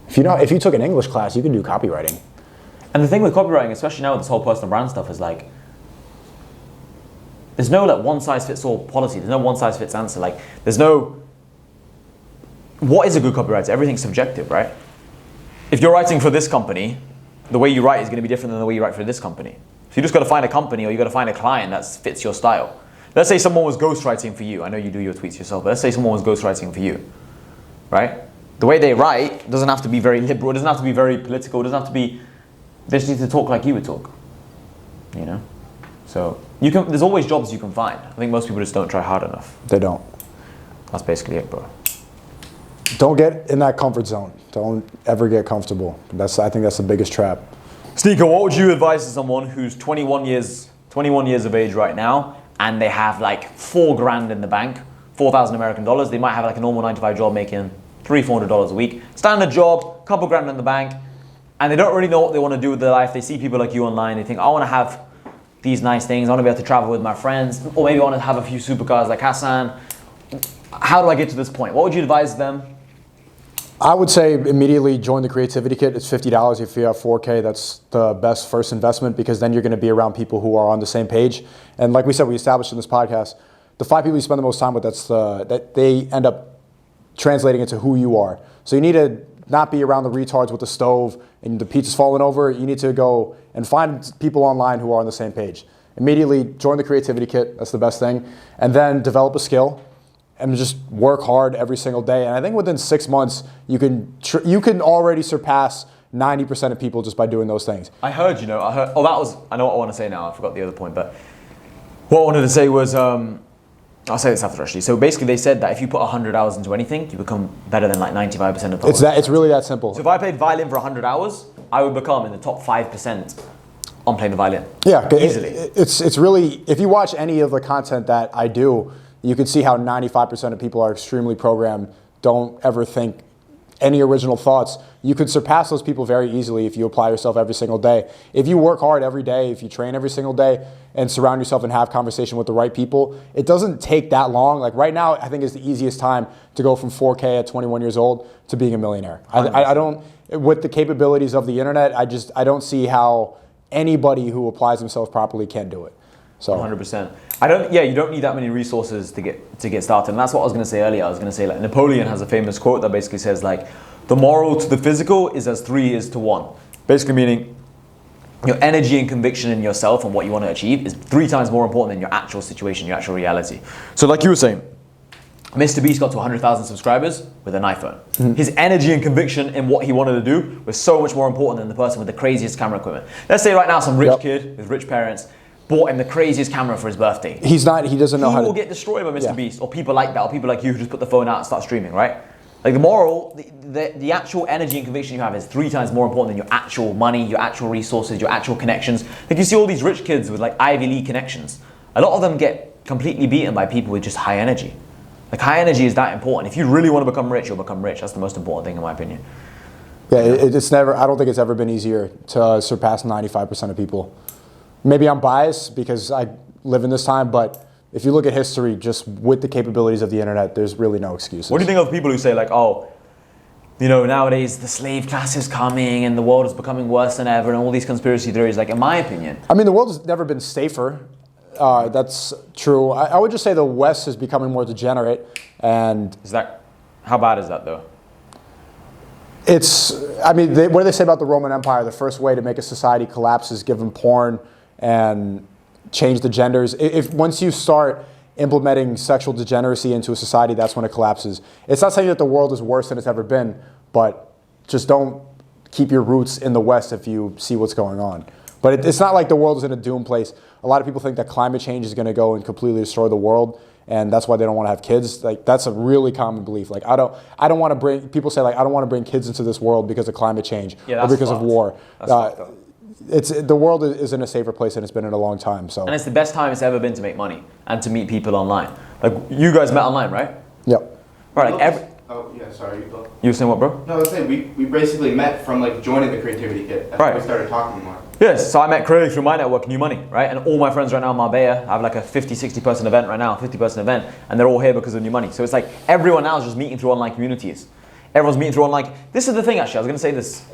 If you took an English class, you could do copywriting. And the thing with copywriting, especially now with this whole personal brand stuff, is like, there's no like one size fits all policy. There's no one size fits answer. Like there's no, what is a good copywriter? Everything's subjective, right? If you're writing for this company, the way you write is going to be different than the way you write for this company. So you just got to find a company or you got to find a client that fits your style. Let's say someone was ghostwriting for you. I know you do your tweets yourself, but let's say someone was ghostwriting for you, right? The way they write doesn't have to be very liberal. It doesn't have to be very political. It doesn't have to be, they just need to talk like you would talk, you know? So there's always jobs you can find. I think most people just don't try hard enough. They don't. That's basically it, bro. Don't get in that comfort zone. Don't ever get comfortable. I think that's the biggest trap. SNEAKO, what would you advise to someone who's 21 years of age right now, and they have like $4,000 in the bank, 4,000 American dollars. They might have like a normal 9-to-5 job making $300-400 a week. Standard job, couple grand in the bank, and they don't really know what they want to do with their life. They see people like you online. They think, I want to have these nice things. I want to be able to travel with my friends, or maybe I want to have a few supercars like Hassan. How do I get to this point? What would you advise them? I would say immediately join the Creativity Kit. It's $50 if you have 4K. That's the best first investment because then you're going to be around people who are on the same page. And like we said, we established in this podcast, the 5 people you spend the most time with, that they end up translating it to who you are. So you need to not be around the retards with the stove and the pizza's falling over. You need to go and find people online who are on the same page. Immediately join the creativity kit. That's the best thing. And then develop a skill and just work hard every single day. And I think within 6 months, you can already surpass 90% of people just by doing those things. I heard, I know what I want to say now. I forgot the other point, but what I wanted to say was, I'll say this after actually. So basically they said that if you put 100 hours into anything, you become better than like 95% of the It's really that simple. So if I played violin for 100 hours, I would become in the top 5% on playing the violin. Yeah, easily. It's really, if you watch any of the content that I do, you can see how 95% of people are extremely programmed, don't ever think any original thoughts. You could surpass those people very easily if you apply yourself every single day. If you work hard every day, if you train every single day and surround yourself and have conversation with the right people, it doesn't take that long. Like right now, I think is the easiest time to go from 4K at 21 years old to being a millionaire. I don't, with the capabilities of the internet, I don't see how anybody who applies themselves properly can do it. So 100%. You don't need that many resources to get started. And that's what I was going to say earlier. I was going to say like Napoleon has a famous quote that basically says like, the moral to the physical is as 3 is to 1. Basically meaning your energy and conviction in yourself and what you want to achieve is 3 times more important than your actual situation, your actual reality. So like you were saying, Mr. Beast got to 100,000 subscribers with an iPhone. Mm-hmm. His energy and conviction in what he wanted to do was so much more important than the person with the craziest camera equipment. Let's say right now some rich kid with rich parents bought him the craziest camera for his birthday. He doesn't know how to... He will get destroyed by Mr. Beast or people like that, or people like you who just put the phone out and start streaming, right? Like the moral, the actual energy and conviction you have is 3 times more important than your actual money, your actual resources, your actual connections. Like you see all these rich kids with like Ivy League connections. A lot of them get completely beaten by people with just high energy. Like high energy is that important. If you really want to become rich, you'll become rich. That's the most important thing in my opinion. Yeah, it's never, I don't think it's ever been easier to surpass 95% of people. Maybe I'm biased because I live in this time, but if you look at history, just with the capabilities of the internet, there's really no excuses. What do you think of people who say like, oh, nowadays the slave class is coming and the world is becoming worse than ever and all these conspiracy theories? Like, in my opinion, I mean, the world has never been safer. That's true. I would just say the West is becoming more degenerate, and how bad is that though? What do they say about the Roman Empire? The first way to make a society collapse is give them porn and change the genders. Once you start implementing sexual degeneracy into a society, that's when it collapses. It's not saying that the world is worse than it's ever been, but just don't keep your roots in the West if you see what's going on. But it's not like the world is in a doom place. A lot of people think that climate change is going to go and completely destroy the world, and that's why they don't want to have kids. Like that's a really common belief. Like I don't want to bring. People say like I don't want to bring kids into this world because of climate change or because of war. The world is in a safer place than it's been in a long time. So. And it's the best time it's ever been to make money and to meet people online. Like you guys met online, right? Yep. Right. Like Oh yeah, sorry. You were saying what, bro? No, I was saying we basically met from like joining the creativity kit. That's right. When we started talking more. Yes, so I met Craig through my network, New Money, right? And all my friends right now in Marbella, I have like a 50, 60 person event right now, 50 person event, and they're all here because of New Money. So it's like everyone now is just meeting through online communities. Everyone's meeting through online. This is the thing actually, I was going to say this.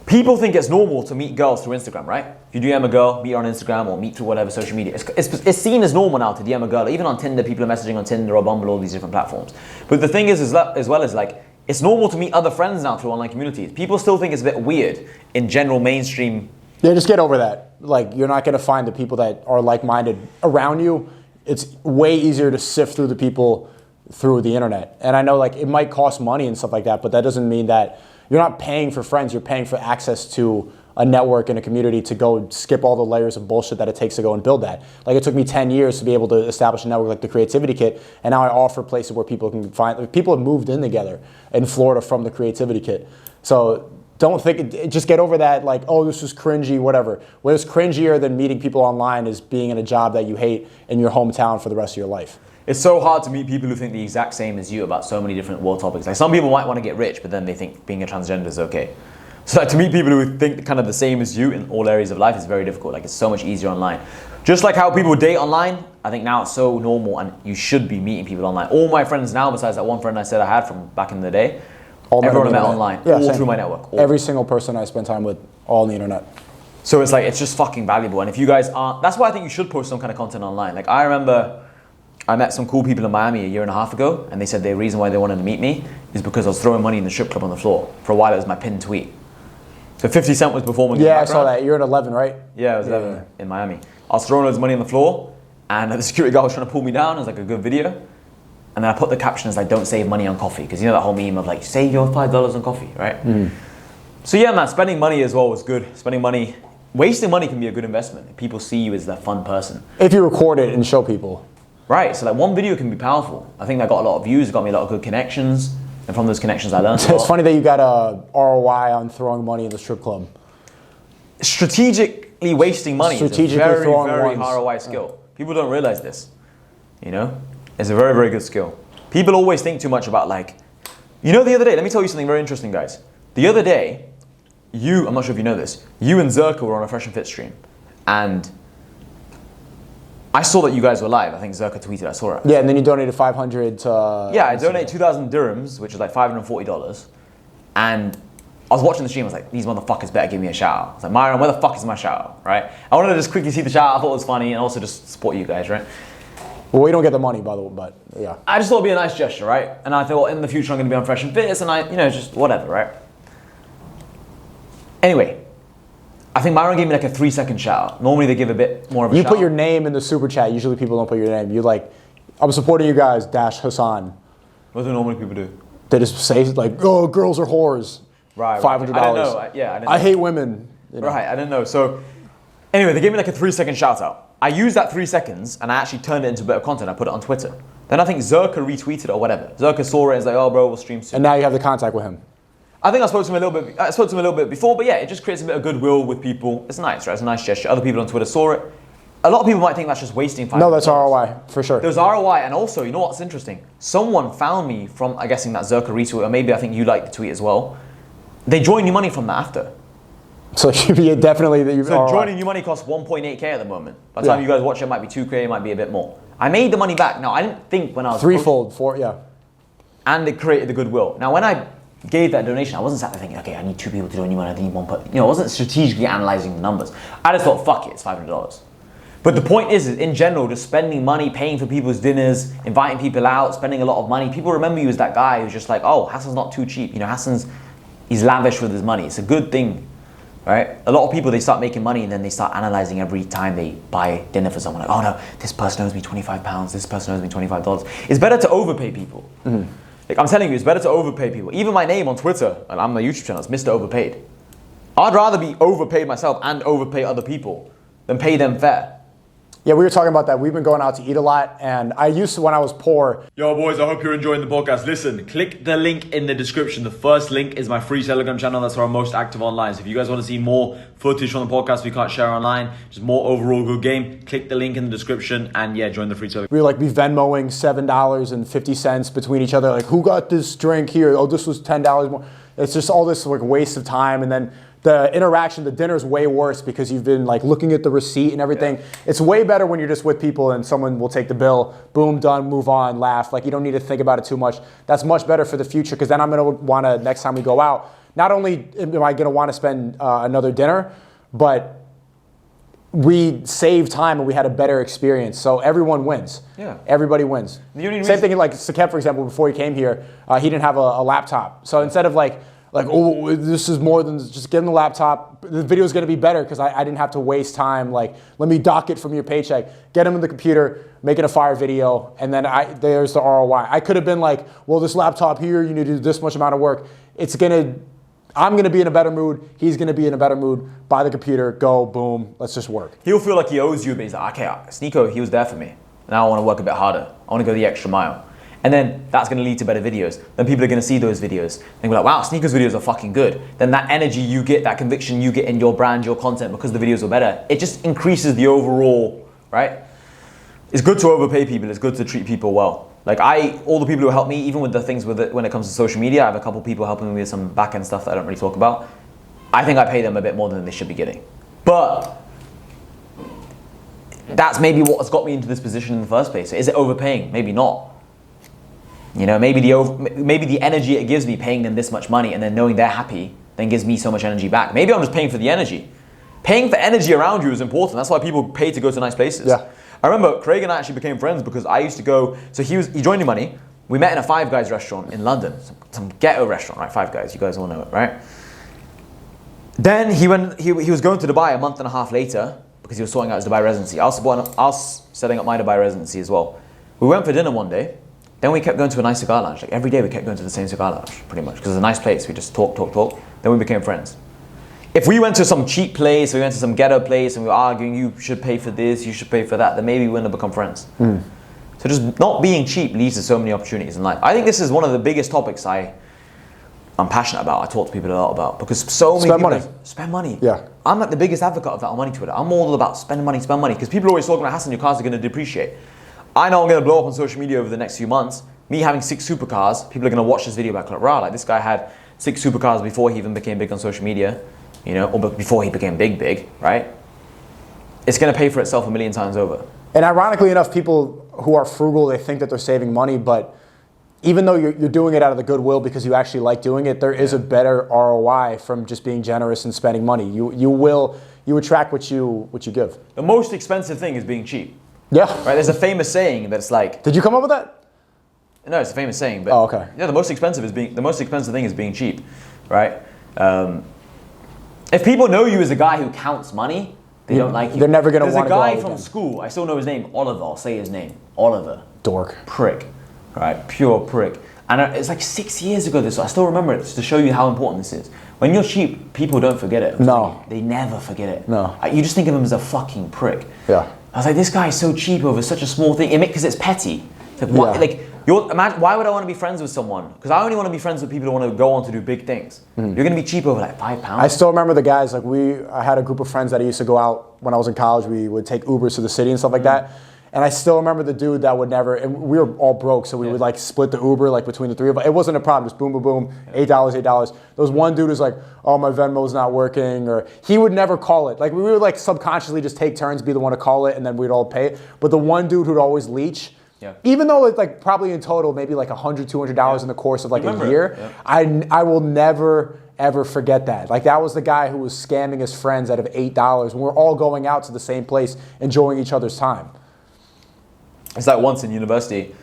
People think it's normal to meet girls through Instagram, right? If you DM a girl, meet her on Instagram or meet through whatever social media. It's seen as normal now to DM a girl. Even on Tinder, people are messaging on Tinder or Bumble, all these different platforms. But the thing is as well as like, it's normal to meet other friends now through online communities. People still think it's a bit weird in general mainstream. Yeah, just get over that. Like, you're not going to find the people that are like-minded around you. It's way easier to sift through the people through the internet. And I know like it might cost money and stuff like that, but that doesn't mean that you're not paying for friends. You're paying for access to a network and a community to go skip all the layers of bullshit that it takes to go and build that. Like it took me 10 years to be able to establish a network like the Creativity Kit, and now I offer places where people can find, like, people have moved in together in Florida from the Creativity Kit. So don't think, just get over that like, oh, this is cringy, whatever. What is cringier than meeting people online is being in a job that you hate in your hometown for the rest of your life. It's so hard to meet people who think the exact same as you about so many different world topics. Like some people might want to get rich, but then they think being a transgender is okay. So like, to meet people who think kind of the same as you in all areas of life is very difficult. Like it's so much easier online. Just like how people date online, I think now it's so normal and you should be meeting people online. All my friends now, besides that one friend I said I had from back in the day, everyone I met online, all same. through my network. Every single person I spend time with, all on the internet. So it's like, it's just fucking valuable. And if you guys aren't, that's why I think you should post some kind of content online. Like I remember I met some cool people in Miami a year and a half ago, and they said the reason why they wanted to meet me is because I was throwing money in the strip club on the floor. For a while, it was my pinned tweet. So 50 Cent was performing. Yeah, I saw that. You're at 11, right? Yeah, I was 11 in Miami. I was throwing loads of money on the floor, and the security guard was trying to pull me down. It was like a good video. And then I put the caption as like, don't save money on coffee. Because you know that whole meme of like, save your $5 on coffee, right? So yeah, man, spending money as well was good. Spending money, wasting money can be a good investment. If people see you as that fun person. If you record it and show people. Right, so like one video can be powerful. I think that got a lot of views, it got me a lot of good connections. And from those connections I learned a lot. It's funny that you got a ROI on throwing money in the strip club. Strategically wasting money is a very, very ROI skill. People don't realize this, you know? It's a very, very good skill. People always think too much about like, you know, the other day, let me tell you something very interesting, guys. The other day, I'm not sure if you know this, you and Zerka were on a Fresh and Fit stream, and I saw that you guys were live. I think Zerka tweeted, I saw it. Yeah, and then you donated 500 to... Yeah, I donated 2,000 dirhams, which is like $540, and I was watching the stream, I was like, these motherfuckers better give me a shout out. I was like, Myron, where the fuck is my shout out, right? I wanted to just quickly see the shout out, I thought it was funny, and also just support you guys, right? Well, we don't get the money, by the way, but yeah. I just thought it'd be a nice gesture, right? And I thought in the future I'm gonna be on Fresh and Fit, and I, you know, just whatever, right? Anyway, I think Myron gave me like a 3-second shout out. Normally they give a bit more of a shout out. You put your name in the super chat, usually people don't put your name. You like, I'm supporting you guys, dash Hassan. What do normally people do? They just say like, oh, girls are whores. Right. $500. I didn't know. I didn't know. I hate women. You know. Right, I didn't know. So anyway, they gave me like a 3-second shout out. I used that 3 seconds and I actually turned it into a bit of content. I put it on Twitter. Then I think Zerka retweeted it or whatever. Zerka saw it and was like, oh bro, we'll stream soon. And now you have the contact with him. I think I spoke to him a little bit before, but yeah, it just creates a bit of goodwill with people. It's nice, right? It's a nice gesture. Other people on Twitter saw it. A lot of people might think that's just wasting $5. No, that's ROI, for sure. There's ROI, and also, you know what's interesting? Someone found me from, I'm guessing that Zerka retweet, or maybe I think you liked the tweet as well. They joined New Money from that after. So you definitely that you. So joining New Money costs 1.8k at the moment. By the time you guys watch it, might be 2k, it might be a bit more. I made the money back. Now I didn't think when I was threefold, and it created the goodwill. Now when I gave that donation, I wasn't sat there thinking, okay, I need 2 people to join New Money, I need 1 person. You know, I wasn't strategically analyzing the numbers. I just thought, fuck it, it's $500. But the point is, in general, just spending money, paying for people's dinners, inviting people out, spending a lot of money. People remember you as that guy who's just like, oh, Hassan's not too cheap. You know, he's lavish with his money. It's a good thing, right? A lot of people, they start making money and then they start analyzing every time they buy dinner for someone. Like, oh no, this person owes me £25, this person owes me $25. It's better to overpay people. Mm-hmm. Like, I'm telling you, it's better to overpay people. Even my name on Twitter, and I'm on my YouTube channel, it's Mr. Overpaid. I'd rather be overpaid myself and overpay other people than pay them fair. Yeah, we were talking about that. We've been going out to eat a lot, and I used to, when I was poor. Yo, boys, I hope you're enjoying the podcast. Listen, click the link in the description. The first link is my free Telegram channel. That's where I'm most active online. So if you guys want to see more footage from the podcast we can't share online, just more overall good game, click the link in the description and yeah, join the free Telegram. We would like be Venmoing $7.50 between each other. Like, who got this drink here? Oh, this was $10 more. It's just all this like waste of time, and then the interaction, the dinner's way worse because you've been like looking at the receipt and everything. Yeah. It's way better when you're just with people and someone will take the bill, boom, done, move on, laugh. Like, you don't need to think about it too much. That's much better for the future, because then I'm gonna wanna, next time we go out, not only am I gonna wanna spend another dinner, but we saved time and we had a better experience. So everyone wins. Yeah. Everybody wins. Same thing like Sakep, for example, before he came here, he didn't have a laptop. So instead of like, oh, this is more than just getting the laptop. The video is going to be better because I didn't have to waste time. Like, let me dock it from your paycheck. Get them in the computer, make it a fire video, and then there's the ROI. I could have been like, well, this laptop here, you need to do this much amount of work. I'm going to be in a better mood. He's going to be in a better mood. Buy the computer, go, boom, let's just work. He'll feel like he owes you, but he's like, okay, SNEAKO, he was there for me. Now I want to work a bit harder. I want to go the extra mile. And then that's going to lead to better videos. Then people are going to see those videos. They're like, wow, SNEAKO's videos are fucking good. Then that energy you get, that conviction you get in your brand, your content, because the videos are better, it just increases the overall, right? It's good to overpay people. It's good to treat people well. Like all the people who help me, even with the things with it, when it comes to social media, I have a couple people helping me with some back-end stuff that I don't really talk about. I think I pay them a bit more than they should be getting. But that's maybe what has got me into this position in the first place. Is it overpaying? Maybe not. You know, maybe the energy it gives me paying them this much money and then knowing they're happy then gives me so much energy back. Maybe I'm just paying for the energy. Paying for energy around you is important. That's why people pay to go to nice places. Yeah. I remember Craig and I actually became friends because I used to go. So he joined New Money. We met in a Five Guys restaurant in London, some ghetto restaurant, right? Five Guys, you guys all know it, right? Then he was going to Dubai a month and a half later because he was sorting out his Dubai residency. I was setting up my Dubai residency as well. We went for dinner one day. Then we kept going to a nice cigar lounge. Like every day we kept going to the same cigar lounge, pretty much, because it's a nice place. We just talk. Then we became friends. If we went to some cheap place, we went to some ghetto place and we were arguing, you should pay for this, you should pay for that, then maybe we wouldn't have become friends. So just not being cheap leads to so many opportunities in life. I think this is one of the biggest topics I'm passionate about. I talk to people a lot about because so many people spend money. Yeah. I'm like the biggest advocate of that on Money Twitter. I'm all about spend money because people are always talking about Hassan, your cars are going to depreciate. I know I'm going to blow up on social media over the next few months. Me having 6 supercars, people are going to watch this video back like, wow, like this guy had 6 supercars before he even became big on social media, or before he became big, right? It's going to pay for itself a million times over. And ironically enough, people who are frugal, they think that they're saving money, but even though you're doing it out of the goodwill because you actually like doing it, there is a better ROI from just being generous and spending money. You attract what you give. The most expensive thing is being cheap. Yeah. Right? There's a famous saying that's like. Did you come up with that? No, it's a famous saying. But okay. Yeah, the most expensive thing is being cheap, right? If people know you as a guy who counts money, they don't like you. They're never gonna want to go out There's a guy again. from school. I still know his name. Oliver. I'll say his name. Oliver. Dork. Prick. Right? Pure prick. And it's like 6 years ago. I still remember it to show you how important this is. When you're cheap, people don't forget it. No. They never forget it. No. You just think of him as a fucking prick. Yeah. I was like, this guy is so cheap over such a small thing. Because it's petty. It's like, what, Yeah. why would I want to be friends with someone? Because I only want to be friends with people who want to go on to do big things. You're going to be cheap over like £5. I still remember the guys, I had a group of friends that I used to go out when I was in college. We would take Ubers to the city and stuff like that. And I still remember the dude that would never, and we were all broke, so we would like split the Uber like between the three of us. It wasn't a problem, just boom, boom, boom, $8. There was one dude who's like, oh, my Venmo's not working, or he would never call it. Like we would like subconsciously just take turns, be the one to call it, and then we'd all pay it. But the one dude who'd always leech, even though it's like probably in total maybe like $100, $200 in the course of like a year, I will never ever forget that. Like that was the guy who was scamming his friends out of $8 when we're all going out to the same place, enjoying each other's time. It's like once in university,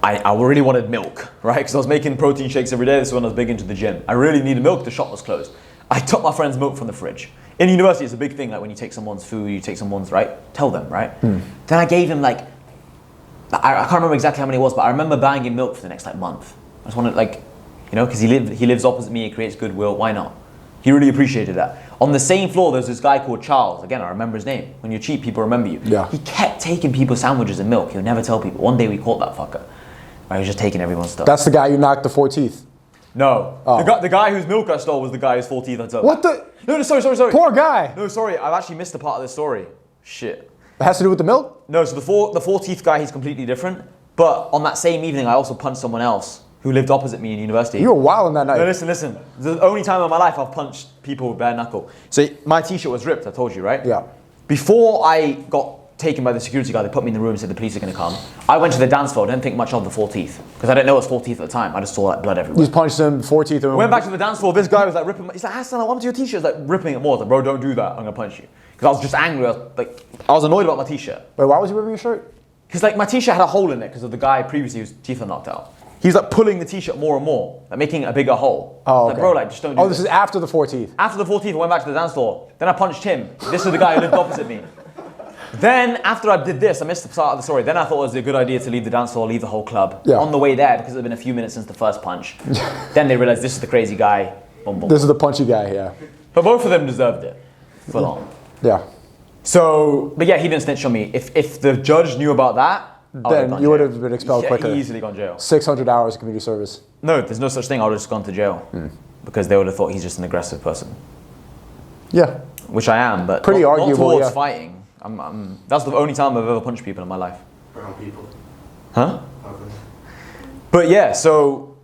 I really wanted milk, right? Because I was making protein shakes every day. This is when I was big into the gym. I really needed milk. The shop was closed. I took my friend's milk from the fridge. In university, it's a big thing. Like when you take someone's food, you take someone's, right? Tell them, right? Then I gave him like, I can't remember exactly how many it was, but I remember buying him milk for the next like month. I just wanted like, because he lives opposite me. He creates goodwill. Why not? He really appreciated that. On the same floor, there's this guy called Charles. Again, I remember his name. When you're cheap, people remember you. Yeah. He kept taking people's sandwiches and milk. He'll never tell people. One day we caught that fucker. He was just taking everyone's stuff. That's the guy you knocked the 4 teeth. No. Oh. The guy whose milk I stole was the guy whose 4 teeth I took. What the? No, sorry. Poor guy. No, sorry. I've actually missed a part of this story. Shit. It has to do with the milk? No, so the four teeth guy, he's completely different. But on that same evening, I also punched someone else who lived opposite me in university. You were wilding that night. No, listen. The only time in my life I've punched people with bare knuckle. So my t-shirt was ripped, I told you, right? Yeah. Before I got taken by the security guard, they put me in the room and said the police are going to come. I went to the dance floor, didn't think much of the 4 teeth. Because I didn't know it was 4 teeth at the time. I just saw like blood everywhere. You just punched him, 4 teeth. Went back to the dance floor, this guy was like ripping, he's like, Hassan, what happened to your t-shirt? He's like ripping it more. I was like, bro, don't do that, I'm going to punch you. Because I was just angry, I was annoyed about my t-shirt. Wait, why was he ripping your shirt? Because like my t-shirt had a hole in it because of the guy previously whose teeth were knocked out. He's like pulling the t-shirt more and more, like making a bigger hole. Oh, like, okay. bro, like just don't do this is after the 4 teeth. After the 4 teeth, I went back to the dance floor. Then I punched him. This is the guy who lived opposite me. Then after I did this, I missed the start of the story. Then I thought it was a good idea to leave the dance floor, leave the whole club. Yeah. On the way there, because it had been a few minutes since the first punch. Then they realized this is the crazy guy. Boom, boom. This is the punchy guy, yeah. But both of them deserved it. Full on. Yeah. So, but yeah, he didn't snitch on me. If the judge knew about that, Then you would have been expelled quicker. Easily gone to jail. 600 hours of community service. No, there's no such thing. I would have just gone to jail because they would have thought he's just an aggressive person, Yeah. which I am. But Pretty not arguable, towards yeah. fighting. That's the only time I've ever punched people in my life. Brown people. Huh? Okay. But yeah, so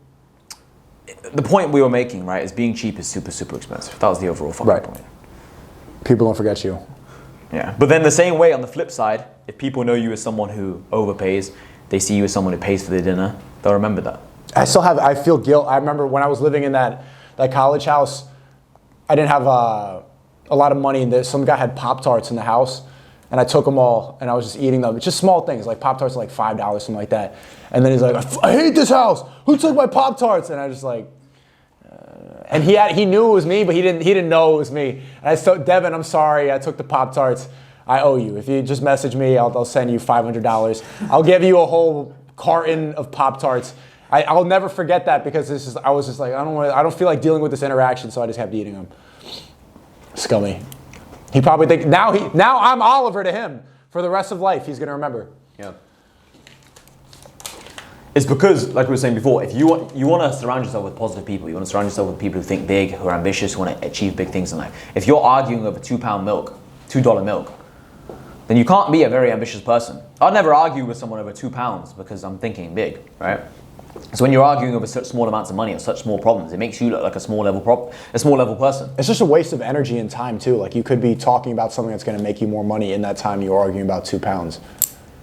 the point we were making, right, is being cheap is super, super expensive. That was the overall fucking point. People don't forget you. Yeah. But then the same way on the flip side, if people know you as someone who overpays, they see you as someone who pays for their dinner, they'll remember that. I feel guilt. I remember when I was living in that college house, I didn't have a lot of money, and some guy had Pop-Tarts in the house, And I took them all, and I was just eating them. It's just small things, like Pop-Tarts are like $5, something like that. And then he's like, I hate this house. Who took my Pop-Tarts? And I was just like, and he knew it was me, but he didn't know it was me. And I said, Devin, I'm sorry, I took the Pop-Tarts. I owe you. If you just message me, I'll send you $500. I'll give you a whole carton of Pop-Tarts. I'll never forget that because I was just like, I don't feel like dealing with this interaction, so I just kept eating them. Scummy. He probably think now I'm Oliver to him for the rest of life. He's gonna remember. Yeah. It's because, like we were saying before, if you want to surround yourself with positive people, you want to surround yourself with people who think big, who are ambitious, who want to achieve big things in life. If you're arguing over $2 milk, then you can't be a very ambitious person. I'd never argue with someone over £2 because I'm thinking big, right? So when you're arguing over such small amounts of money or such small problems, it makes you look like a small level person. It's just a waste of energy and time too. Like you could be talking about something that's going to make you more money in that time you're arguing about £2.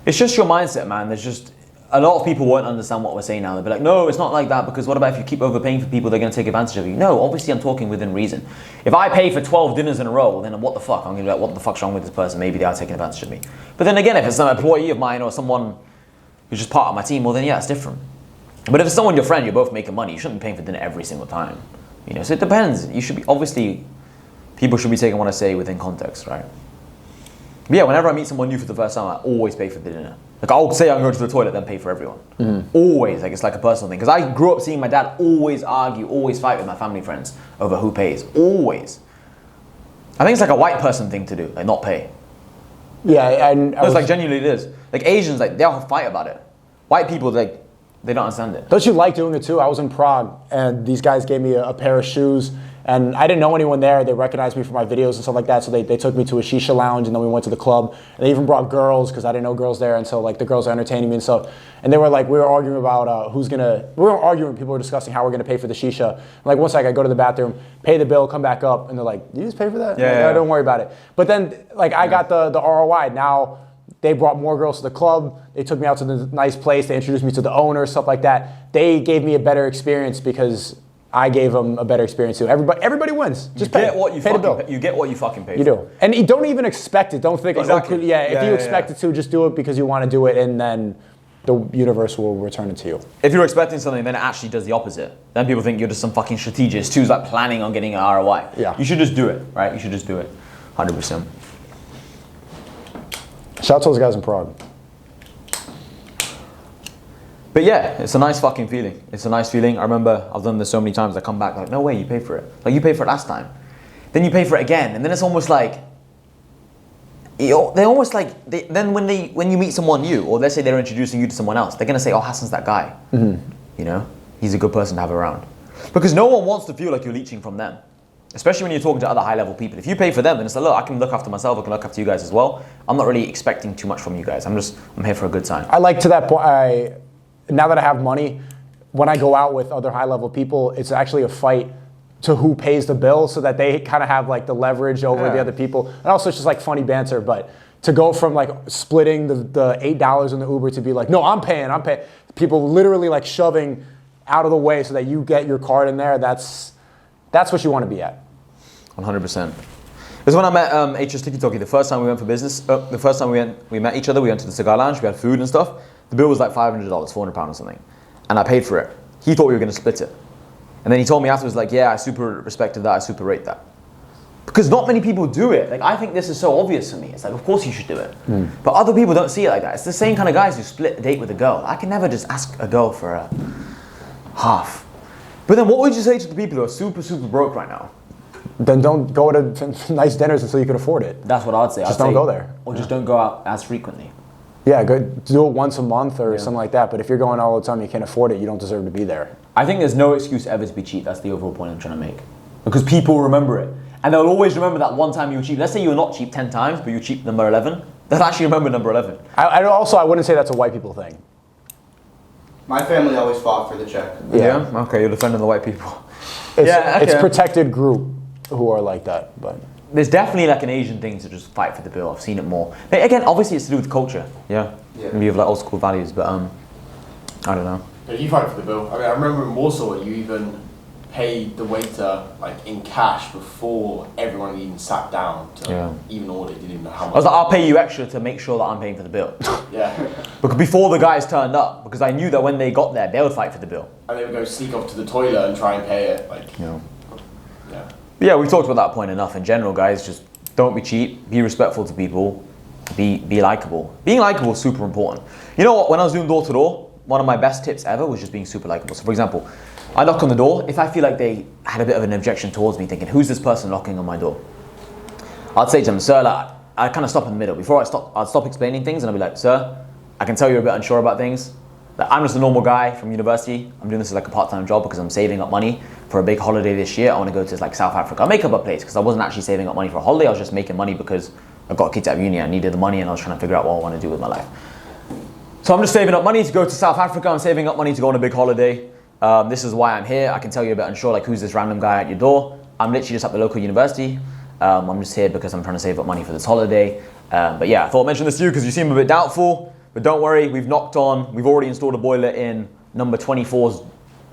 It's just your mindset, man. There's just a lot of people won't understand what we're saying now. They'll be like, no, it's not like that because what about if you keep overpaying for people, they're going to take advantage of you? No, obviously I'm talking within reason. If I pay for 12 dinners in a row, then what the fuck? I'm going to be like, what the fuck's wrong with this person? Maybe they are taking advantage of me. But then again, if it's an employee of mine or someone who's just part of my team, well then yeah, it's different. But if it's someone, your friend, you're both making money, you shouldn't be paying for dinner every single time. You know, so it depends. You should be, obviously, people should be taking what I say within context, right? But yeah, whenever I meet someone new for the first time, I always pay for the dinner. Like I'll say I'm going to the toilet, then pay for everyone. Always, like it's like a personal thing. Because I grew up seeing my dad always argue, always fight with my family friends over who pays. Always. I think it's like a white person thing to do, like not pay. Yeah, and it's like genuinely it is. Like Asians, like they'll fight about it. White people, like they don't understand it. Don't you like doing it too? I was in Prague, and these guys gave me a pair of shoes, and I didn't know anyone there. They recognized me from my videos and stuff like that, so they took me to a shisha lounge, and then we went to the club. And they even brought girls, because I didn't know girls there, and so like the girls are entertaining me and stuff. And they were like, we were arguing about we were arguing, people were discussing how we're gonna pay for the shisha. And like one second, I go to the bathroom, pay the bill, come back up, and they're like, you just pay for that? Yeah, Don't worry about it. But then like I got the ROI. Now they brought more girls to the club. They took me out to the nice place. They introduced me to the owner, stuff like that. They gave me a better experience because I gave them a better experience too. Everybody wins. Just pay the bill. You get what you fucking pay. You do. And you don't even expect it. Don't think, exactly. If you expect it to, just do it because you want to do it, and then the universe will return it to you. If you're expecting something, then it actually does the opposite. Then people think you're just some fucking strategist who's like planning on getting an ROI. Yeah. You should just do it, right? You should just do it. 100%. Shout out to those guys in Prague. But yeah, it's a nice fucking feeling. It's a nice feeling. I remember I've done this so many times. I come back like, no way, you paid for it. Like you paid for it last time. Then you pay for it again, and then it's almost like they're almost like then when you meet someone new, or let's say they're introducing you to someone else, they're gonna say, oh, Hassan's that guy. You know, he's a good person to have around. Because no one wants to feel like you're leeching from them. Especially when you're talking to other high-level people. If you pay for them, then it's like, look, I can look after myself, I can look after you guys as well. I'm not really expecting too much from you guys. I'm here for a good time. I like to that point, now that I have money, when I go out with other high-level people, it's actually a fight to who pays the bill so that they kind of have like the leverage over the other people. And also it's just like funny banter, but to go from like splitting the $8 in the Uber to be like, no, I'm paying. People literally like shoving out of the way so that you get your card in there, that's what you want to be at. 100%. This is when I met HS Tiki-Toki. The first time we went for business, the first time we met each other, we went to the cigar lounge, we had food and stuff. The bill was like $500, £400 or something. And I paid for it. He thought we were going to split it. And then he told me afterwards, like, yeah, I super respected that, I super rate that. Because not many people do it. Like, I think this is so obvious to me. It's like, of course you should do it. But other people don't see it like that. It's the same kind of guys who split a date with a girl. I can never just ask a girl for a half. But then what would you say to the people who are super, super broke right now? Then don't go to nice dinners until you can afford it. That's what I'd say. Just don't go there. Or just don't go out as frequently. Yeah, go do it once a month or something like that. But if you're going all the time, you can't afford it, you don't deserve to be there. I think there's no excuse ever to be cheap. That's the overall point I'm trying to make. Because people remember it. And they'll always remember that one time you were cheap. Let's say you were not cheap 10 times, but you were cheap number 11. They'll actually remember number 11. I wouldn't say that's a white people thing. My family always fought for the check. Yeah? Okay, you're defending the white people. It's protected group who are like that, but there's definitely like an Asian thing to just fight for the bill. I've seen it more. But again, obviously it's to do with culture. Yeah. Maybe you have like old school values, but I don't know. But you fight for the bill. I mean, I remember in Warsaw, you even paid the waiter like in cash before everyone even sat down to even order. Didn't even know how much. I was like, I'll pay you extra to make sure that I'm paying for the bill. Yeah. Because before the guys turned up, because I knew that when they got there, they would fight for the bill. And they would go sneak off to the toilet and try and pay it. Like, You know. yeah. Yeah, we talked about that point enough. In general, guys, just don't be cheap. Be respectful to people. Be likable. Being likable is super important. You know what? When I was doing door to door, one of my best tips ever was just being super likable. So, for example, I knock on the door. If I feel like they had a bit of an objection towards me, thinking, "Who's this person knocking on my door?" I'd say to them, "Sir," like, I'd kind of stop in the middle. Before I'd stop explaining things, and I'd be like, "Sir, I can tell you're a bit unsure about things. Like, I'm just a normal guy from university. I'm doing this as like a part-time job because I'm saving up money for a big holiday this year. I want to go to like South Africa. I'll make up a place because I wasn't actually saving up money for a holiday. I was just making money because I got kicked out of uni. I needed the money, and I was trying to figure out what I want to do with my life. So I'm just saving up money to go to South Africa. I'm saving up money to go on a big holiday. This is why I'm here. I can tell you're a bit unsure, like who's this random guy at your door? I'm literally just at the local university. I'm just here because I'm trying to save up money for this holiday. But yeah, I thought I'd mention this to you because you seem a bit doubtful. But don't worry, we've already installed a boiler in number 24's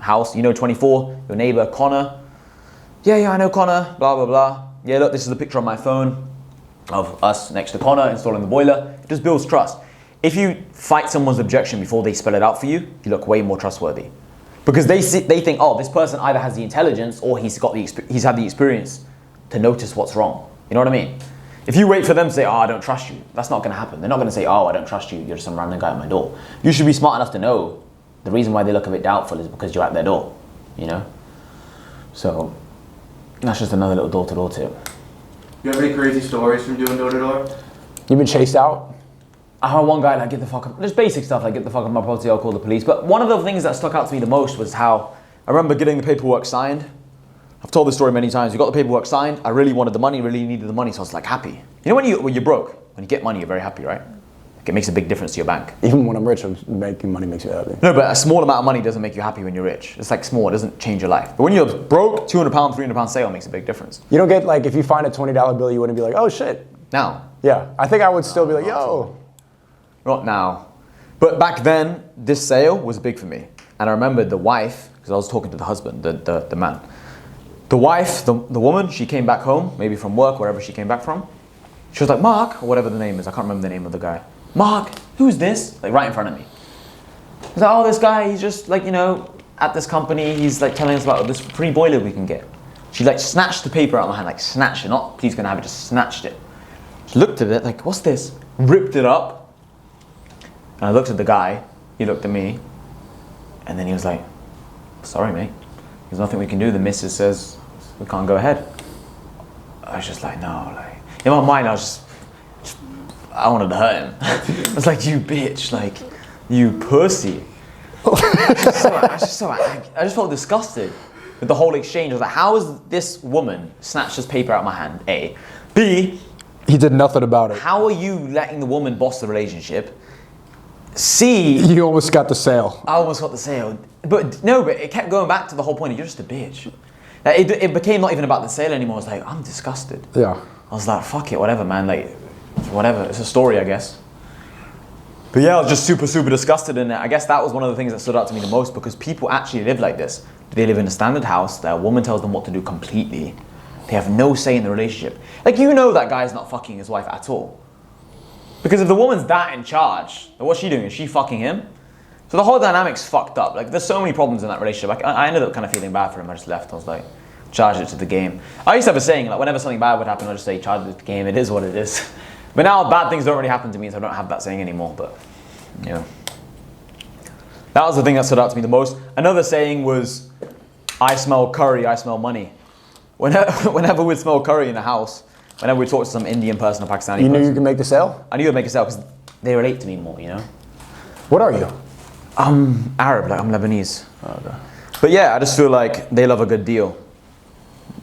house. You know 24, your neighbor Connor. Yeah, I know Connor, blah, blah, blah. Yeah, look, this is the picture on my phone of us next to Connor installing the boiler. It just builds trust. If you fight someone's objection before they spell it out for you, you look way more trustworthy. Because they think, oh, this person either has the intelligence or he's had the experience to notice what's wrong. You know what I mean? If you wait for them to say, oh, I don't trust you, that's not going to happen. They're not going to say, oh, I don't trust you, you're just some random guy at my door. You should be smart enough to know the reason why they look a bit doubtful is because you're at their door, you know? So that's just another little door-to-door tip. You have any crazy stories from doing door-to-door? You've been chased out? I heard one guy like, get the fuck up. There's basic stuff like, get the fuck up my property, I'll call the police. But one of the things that stuck out to me the most was how I remember getting the paperwork signed. I've told this story many times. You got the paperwork signed. I really wanted the money, really needed the money, so I was like happy. You know when you're broke, when you get money, you're very happy, right? Like, it makes a big difference to your bank. Even when I'm rich, making money makes me happy. No, but a small amount of money doesn't make you happy when you're rich. It's like small, it doesn't change your life. But when you're broke, £200, £300 sale makes a big difference. You don't get like, if you find a $20 bill, you wouldn't be like, oh shit. Now. Yeah, I think I would still be like, yo. Not now. But back then, this sale was big for me. And I remembered the wife, because I was talking to the husband, the man. The wife, the woman, she came back home, maybe from work, wherever she came back from. She was like, Mark, or whatever the name is, I can't remember the name of the guy. Mark, who's this? Like right in front of me. I was like, oh, this guy, he's just like, you know, at this company, he's like telling us about this free boiler we can get. She like snatched the paper out of my hand, like snatched it, not please can I have it, just snatched it. She looked at it, like, what's this? Ripped it up. And I looked at the guy, he looked at me, and then he was like, sorry mate, there's nothing we can do, the missus says we can't go ahead. I was just like, no, like, in my mind I was just I wanted to hurt him. I was like, you bitch, like, you pussy. I just felt disgusted with the whole exchange. I was like, how is this woman snatched this paper out of my hand, A. B, he did nothing about it. how are you letting the woman boss the relationship? C, You almost got the sale. I almost got the sale. But no, but it kept going back to the whole point of you're just a bitch. Like, it became not even about the sale anymore. I was like, I'm disgusted. Yeah. I was like, fuck it, whatever, man. Like, whatever. It's a story, I guess. But yeah, I was just super, super disgusted. And I guess that was one of the things that stood out to me the most because people actually live like this. They live in a standard house. Their woman tells them what to do completely. They have no say in the relationship. Like, you know that guy's not fucking his wife at all. Because if the woman's that in charge, then what's she doing? Is she fucking him? So the whole dynamic's fucked up. Like, there's so many problems in that relationship. I ended up kind of feeling bad for him. I just left. I was like, charge it to the game. I used to have a saying, like, whenever something bad would happen, I'd just say, charge it to the game. It is what it is. But now bad things don't really happen to me, so I don't have that saying anymore. But, you know. That was the thing that stood out to me the most. Another saying was, I smell curry, I smell money. Whenever we'd smell curry in the house, whenever we talk to some Indian person or Pakistani person. You knew you could make the sale? I knew I'd make a sale because they relate to me more, you know? What are you? I'm Arab, like I'm Lebanese. Oh, okay. But yeah, I just feel like they love a good deal.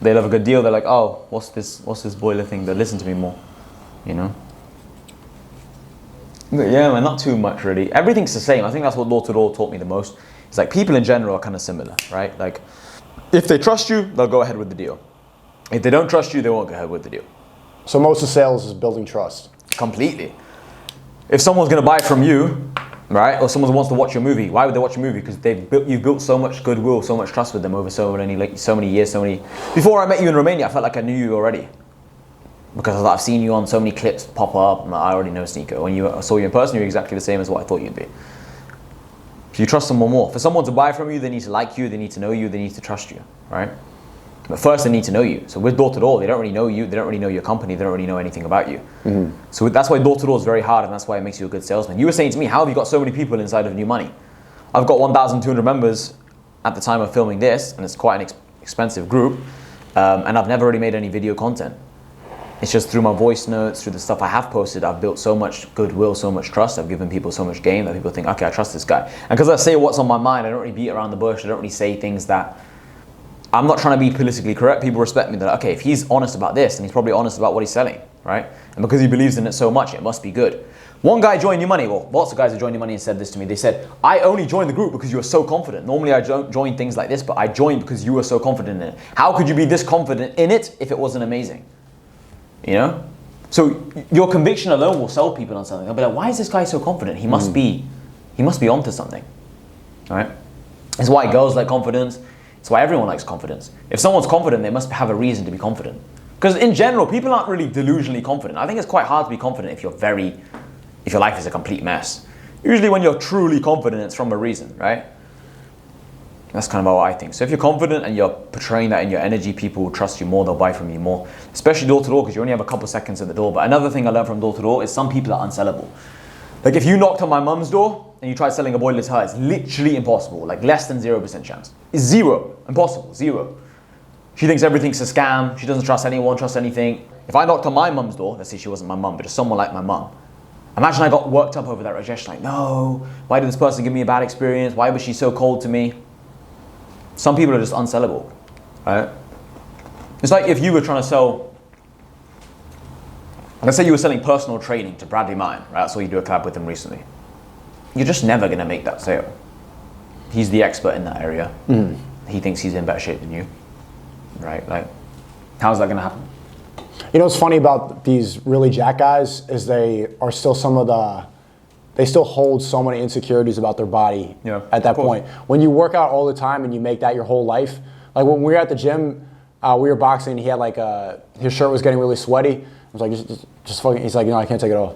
They love a good deal. They're like, oh, what's this boiler thing? They listen to me more, you know? But yeah, man, not too much really. Everything's the same. I think that's what Door to Door taught me the most. It's like people in general are kind of similar, right? Like, if they trust you, they'll go ahead with the deal. If they don't trust you, they won't go ahead with the deal. So most of sales is building trust. Completely. If someone's gonna buy from you, right? Or someone wants to watch your movie. Why would they watch a movie? Because you've built so much goodwill, so much trust with them over so many years, Before I met you in Romania, I felt like I knew you already. Because I've seen you on so many clips pop up, and I already know SNEAKO. When I saw you in person, you're exactly the same as what I thought you'd be. So you trust someone more. For someone to buy from you, they need to like you, they need to know you, they need to trust you, right? But first they need to know you. So with door-to-door, they don't really know you, they don't really know your company, they don't really know anything about you. So that's why door-to-door is very hard, and that's why it makes you a good salesman. You were saying to me, how have you got so many people inside of New Money? I've got 1,200 members at the time of filming this, and it's quite an expensive group, and I've never really made any video content. It's just through my voice notes, through the stuff I have posted, I've built so much goodwill, so much trust. I've given people so much game that people think, okay, I trust this guy. And because I say what's on my mind, I don't really beat around the bush. I don't really say things that, I'm not trying to be politically correct. People respect me. They're like, okay, if he's honest about this, then he's probably honest about what he's selling, right? And because he believes in it so much, it must be good. One guy joined New Money. Well, lots of guys have joined New Money and said this to me. They said, I only joined the group because you were so confident. Normally I don't join things like this, but I joined because you were so confident in it. How could you be this confident in it if it wasn't amazing? You know? So your conviction alone will sell people on something. They'll be like, why is this guy so confident? He must be onto something, right? It's why girls like confidence. It's why everyone likes confidence. If someone's confident, they must have a reason to be confident. Because in general, people aren't really delusionally confident. I think it's quite hard to be confident if your life is a complete mess. Usually when you're truly confident, it's from a reason, right? That's kind of how I think. So if you're confident and you're portraying that in your energy, people will trust you more, they'll buy from you more. Especially door-to-door, because you only have a couple seconds at the door. But another thing I learned from door-to-door is some people are unsellable. Like if you knocked on my mum's door and you tried selling a boiler to her, it's literally impossible. Like less than 0% chance. It's zero. Impossible. Zero. She thinks everything's a scam. She doesn't trust anyone, trust anything. If I knocked on my mum's door, let's say she wasn't my mum, but just someone like my mum, imagine I got worked up over that rejection. Like, no, why did this person give me a bad experience? Why was she so cold to me? Some people are just unsellable, right? It's like if you were trying to sell, let's say you were selling personal training to Bradley Mine, right? I saw you do a collab with him recently. You're just never gonna make that sale. He's the expert in that area. He thinks he's in better shape than you, right? Like, how's that gonna happen? You know what's funny about these really jack guys is they are still they still hold so many insecurities about their body at that point. When you work out all the time and you make that your whole life, like when we were at the gym, we were boxing, he had like his shirt was getting really sweaty. I was like, just fucking, he's like, no, I can't take it off.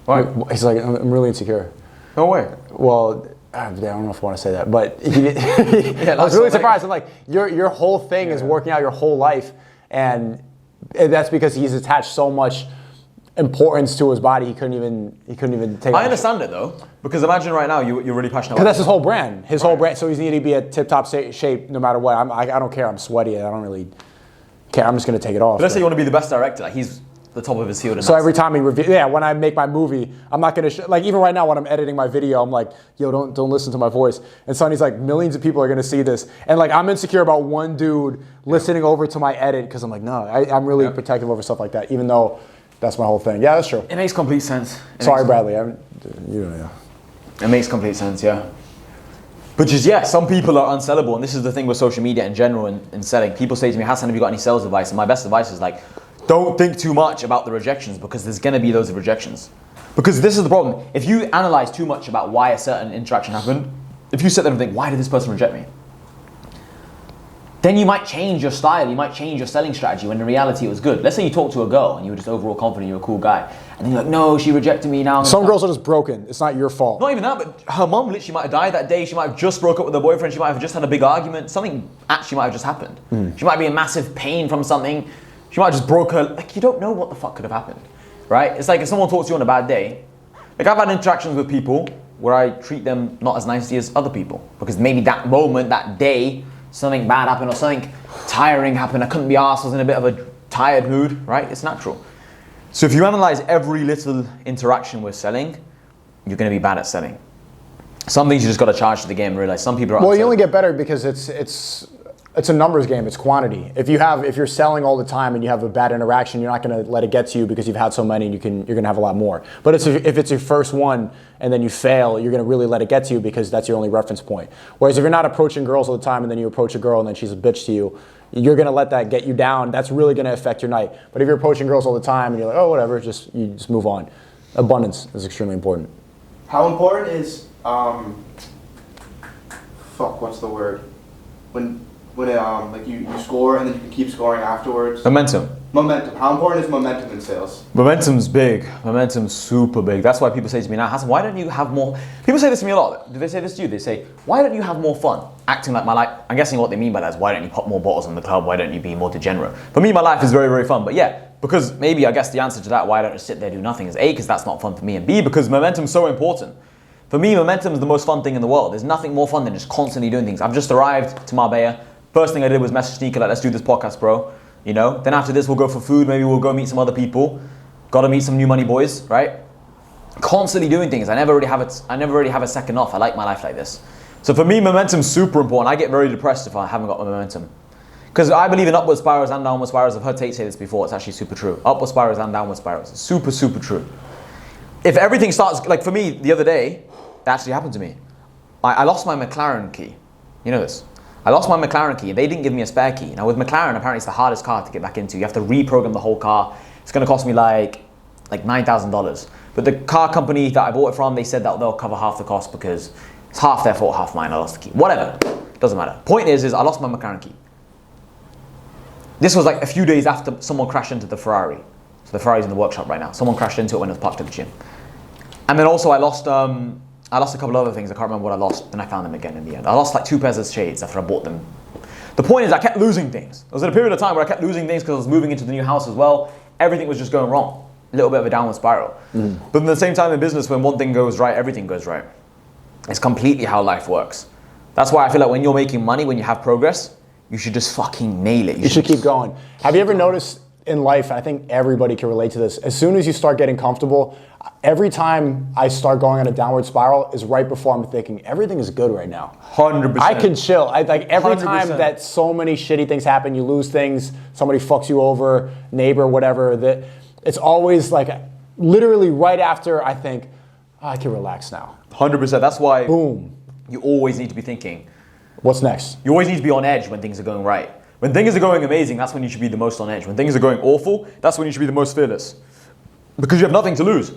Why? He's like, I'm really insecure. No way. Well, I don't know if I want to say that, but I was really surprised. I'm like, your whole thing is working out your whole life, and that's because he's attached so much importance to his body. He couldn't even take. I understand it though, because imagine right now you're really passionate. Because that's his whole brand. His whole brand. So he's needing to be at tip-top shape no matter what. I don't care. I'm sweaty. I don't really care. I'm just gonna take it off. But let's say you want to be the best director. Like he's the top of his field. So every time he when I make my movie, I'm not gonna like even right now when I'm editing my video, I'm like, yo, don't listen to my voice. And Sonny's like, millions of people are gonna see this, and like I'm insecure about one dude listening over to my edit because I'm like, no, I'm really protective over stuff like that, even though that's my whole thing. Yeah, that's true. It makes complete sense. Sorry, Bradley. It makes complete sense, yeah. But just, some people are unsellable, and this is the thing with social media in general and selling. People say to me, Hassan, have you got any sales advice? And my best advice is like, don't think too much about the rejections, because there's gonna be those rejections. Because this is the problem. If you analyze too much about why a certain interaction happened, if you sit there and think, why did this person reject me? Then you might change your style, you might change your selling strategy when in reality it was good. Let's say you talk to a girl and you were just overall confident, you're a cool guy. And then you're like, no, she rejected me now. Some girls are just broken. It's not your fault. Not even that, but her mom literally might have died that day. She might have just broke up with her boyfriend. She might have just had a big argument. Something actually might have just happened. She might be in massive pain from something. She might have just broke her, like you don't know what the fuck could have happened, right? It's like if someone talks to you on a bad day, like I've had interactions with people where I treat them not as nicely as other people because maybe that moment, that day, something bad happened or something tiring happened. I couldn't be arsed. I was in a bit of a tired mood, right? It's natural. So if you analyze every little interaction with selling, you're going to be bad at selling. Some things you just got to charge to the game and realize some people are. Well, you only get better because it's a numbers game. It's quantity. If you're selling all the time and you have a bad interaction, you're not going to let it get to you because you've had so many and you're going to have a lot more. But if it's your first one and then you fail, you're going to really let it get to you because that's your only reference point. Whereas if you're not approaching girls all the time and then you approach a girl and then she's a bitch to you, you're going to let that get you down. That's really going to affect your night. But if you're approaching girls all the time and you're like, oh, whatever, you just move on. Abundance is extremely important. How important is Fuck, what's the word? When like you score and then you can keep scoring afterwards. Momentum. Momentum. How important is momentum in sales? Momentum's big. Momentum's super big. That's why people say to me now, Hassan, why don't you have more? People say this to me a lot. Do they say this to you? They say, why don't you have more fun? Acting like my life. I'm guessing what they mean by that is, why don't you pop more bottles in the club? Why don't you be more degenerate? For me, my life is very, very fun. But yeah, because maybe I guess the answer to that, why don't I sit there do nothing, is A, because that's not fun for me, and B, because momentum's so important. For me, momentum is the most fun thing in the world. There's nothing more fun than just constantly doing things. I've just arrived to Marbella. First thing I did was message SNEAKO, like, let's do this podcast, bro. You know? Then after this, we'll go for food. Maybe we'll go meet some other people. Gotta meet some new money boys, right? Constantly doing things. I never really have a second off. I like my life like this. So for me, momentum's super important. I get very depressed if I haven't got my momentum. Because I believe in upward spirals and downward spirals. I've heard Tate say this before. It's actually super true. Upward spirals and downward spirals. It's super, super true. If everything starts, like for me, the other day, that actually happened to me. I lost my McLaren key. You know this. I lost my McLaren key. They didn't give me a spare key. Now with McLaren, apparently it's the hardest car to get back into. You have to reprogram the whole car. It's going to cost me like $9,000. But the car company that I bought it from, they said that they'll cover half the cost because it's half their fault, half mine. I lost the key. Whatever. Doesn't matter. Point is I lost my McLaren key. This was like a few days after someone crashed into the Ferrari. So the Ferrari's in the workshop right now. Someone crashed into it when it was parked at the gym. And then also I lost a couple other things. I can't remember what I lost. Then I found them again in the end. I lost like 2 pairs of shades after I bought them. The point is I kept losing things. There was a period of time where I kept losing things because I was moving into the new house as well. Everything was just going wrong. A little bit of a downward spiral. But at the same time in business, when one thing goes right, everything goes right. It's completely how life works. That's why I feel like when you're making money, when you have progress, you should just fucking nail it. You should keep going. Have you ever noticed in life, I think everybody can relate to this, as soon as you start getting comfortable, every time I start going on a downward spiral is right before I'm thinking, everything is good right now. 100%. I can chill. Like every 100%. time that so many shitty things happen, you lose things, somebody fucks you over, neighbor, whatever, that it's always like literally right after I think, oh, I can relax now. 100%. That's why Boom. You always need to be thinking. What's next? You always need to be on edge when things are going right. When things are going amazing, that's when you should be the most on edge. When things are going awful, that's when you should be the most fearless. Because you have nothing to lose.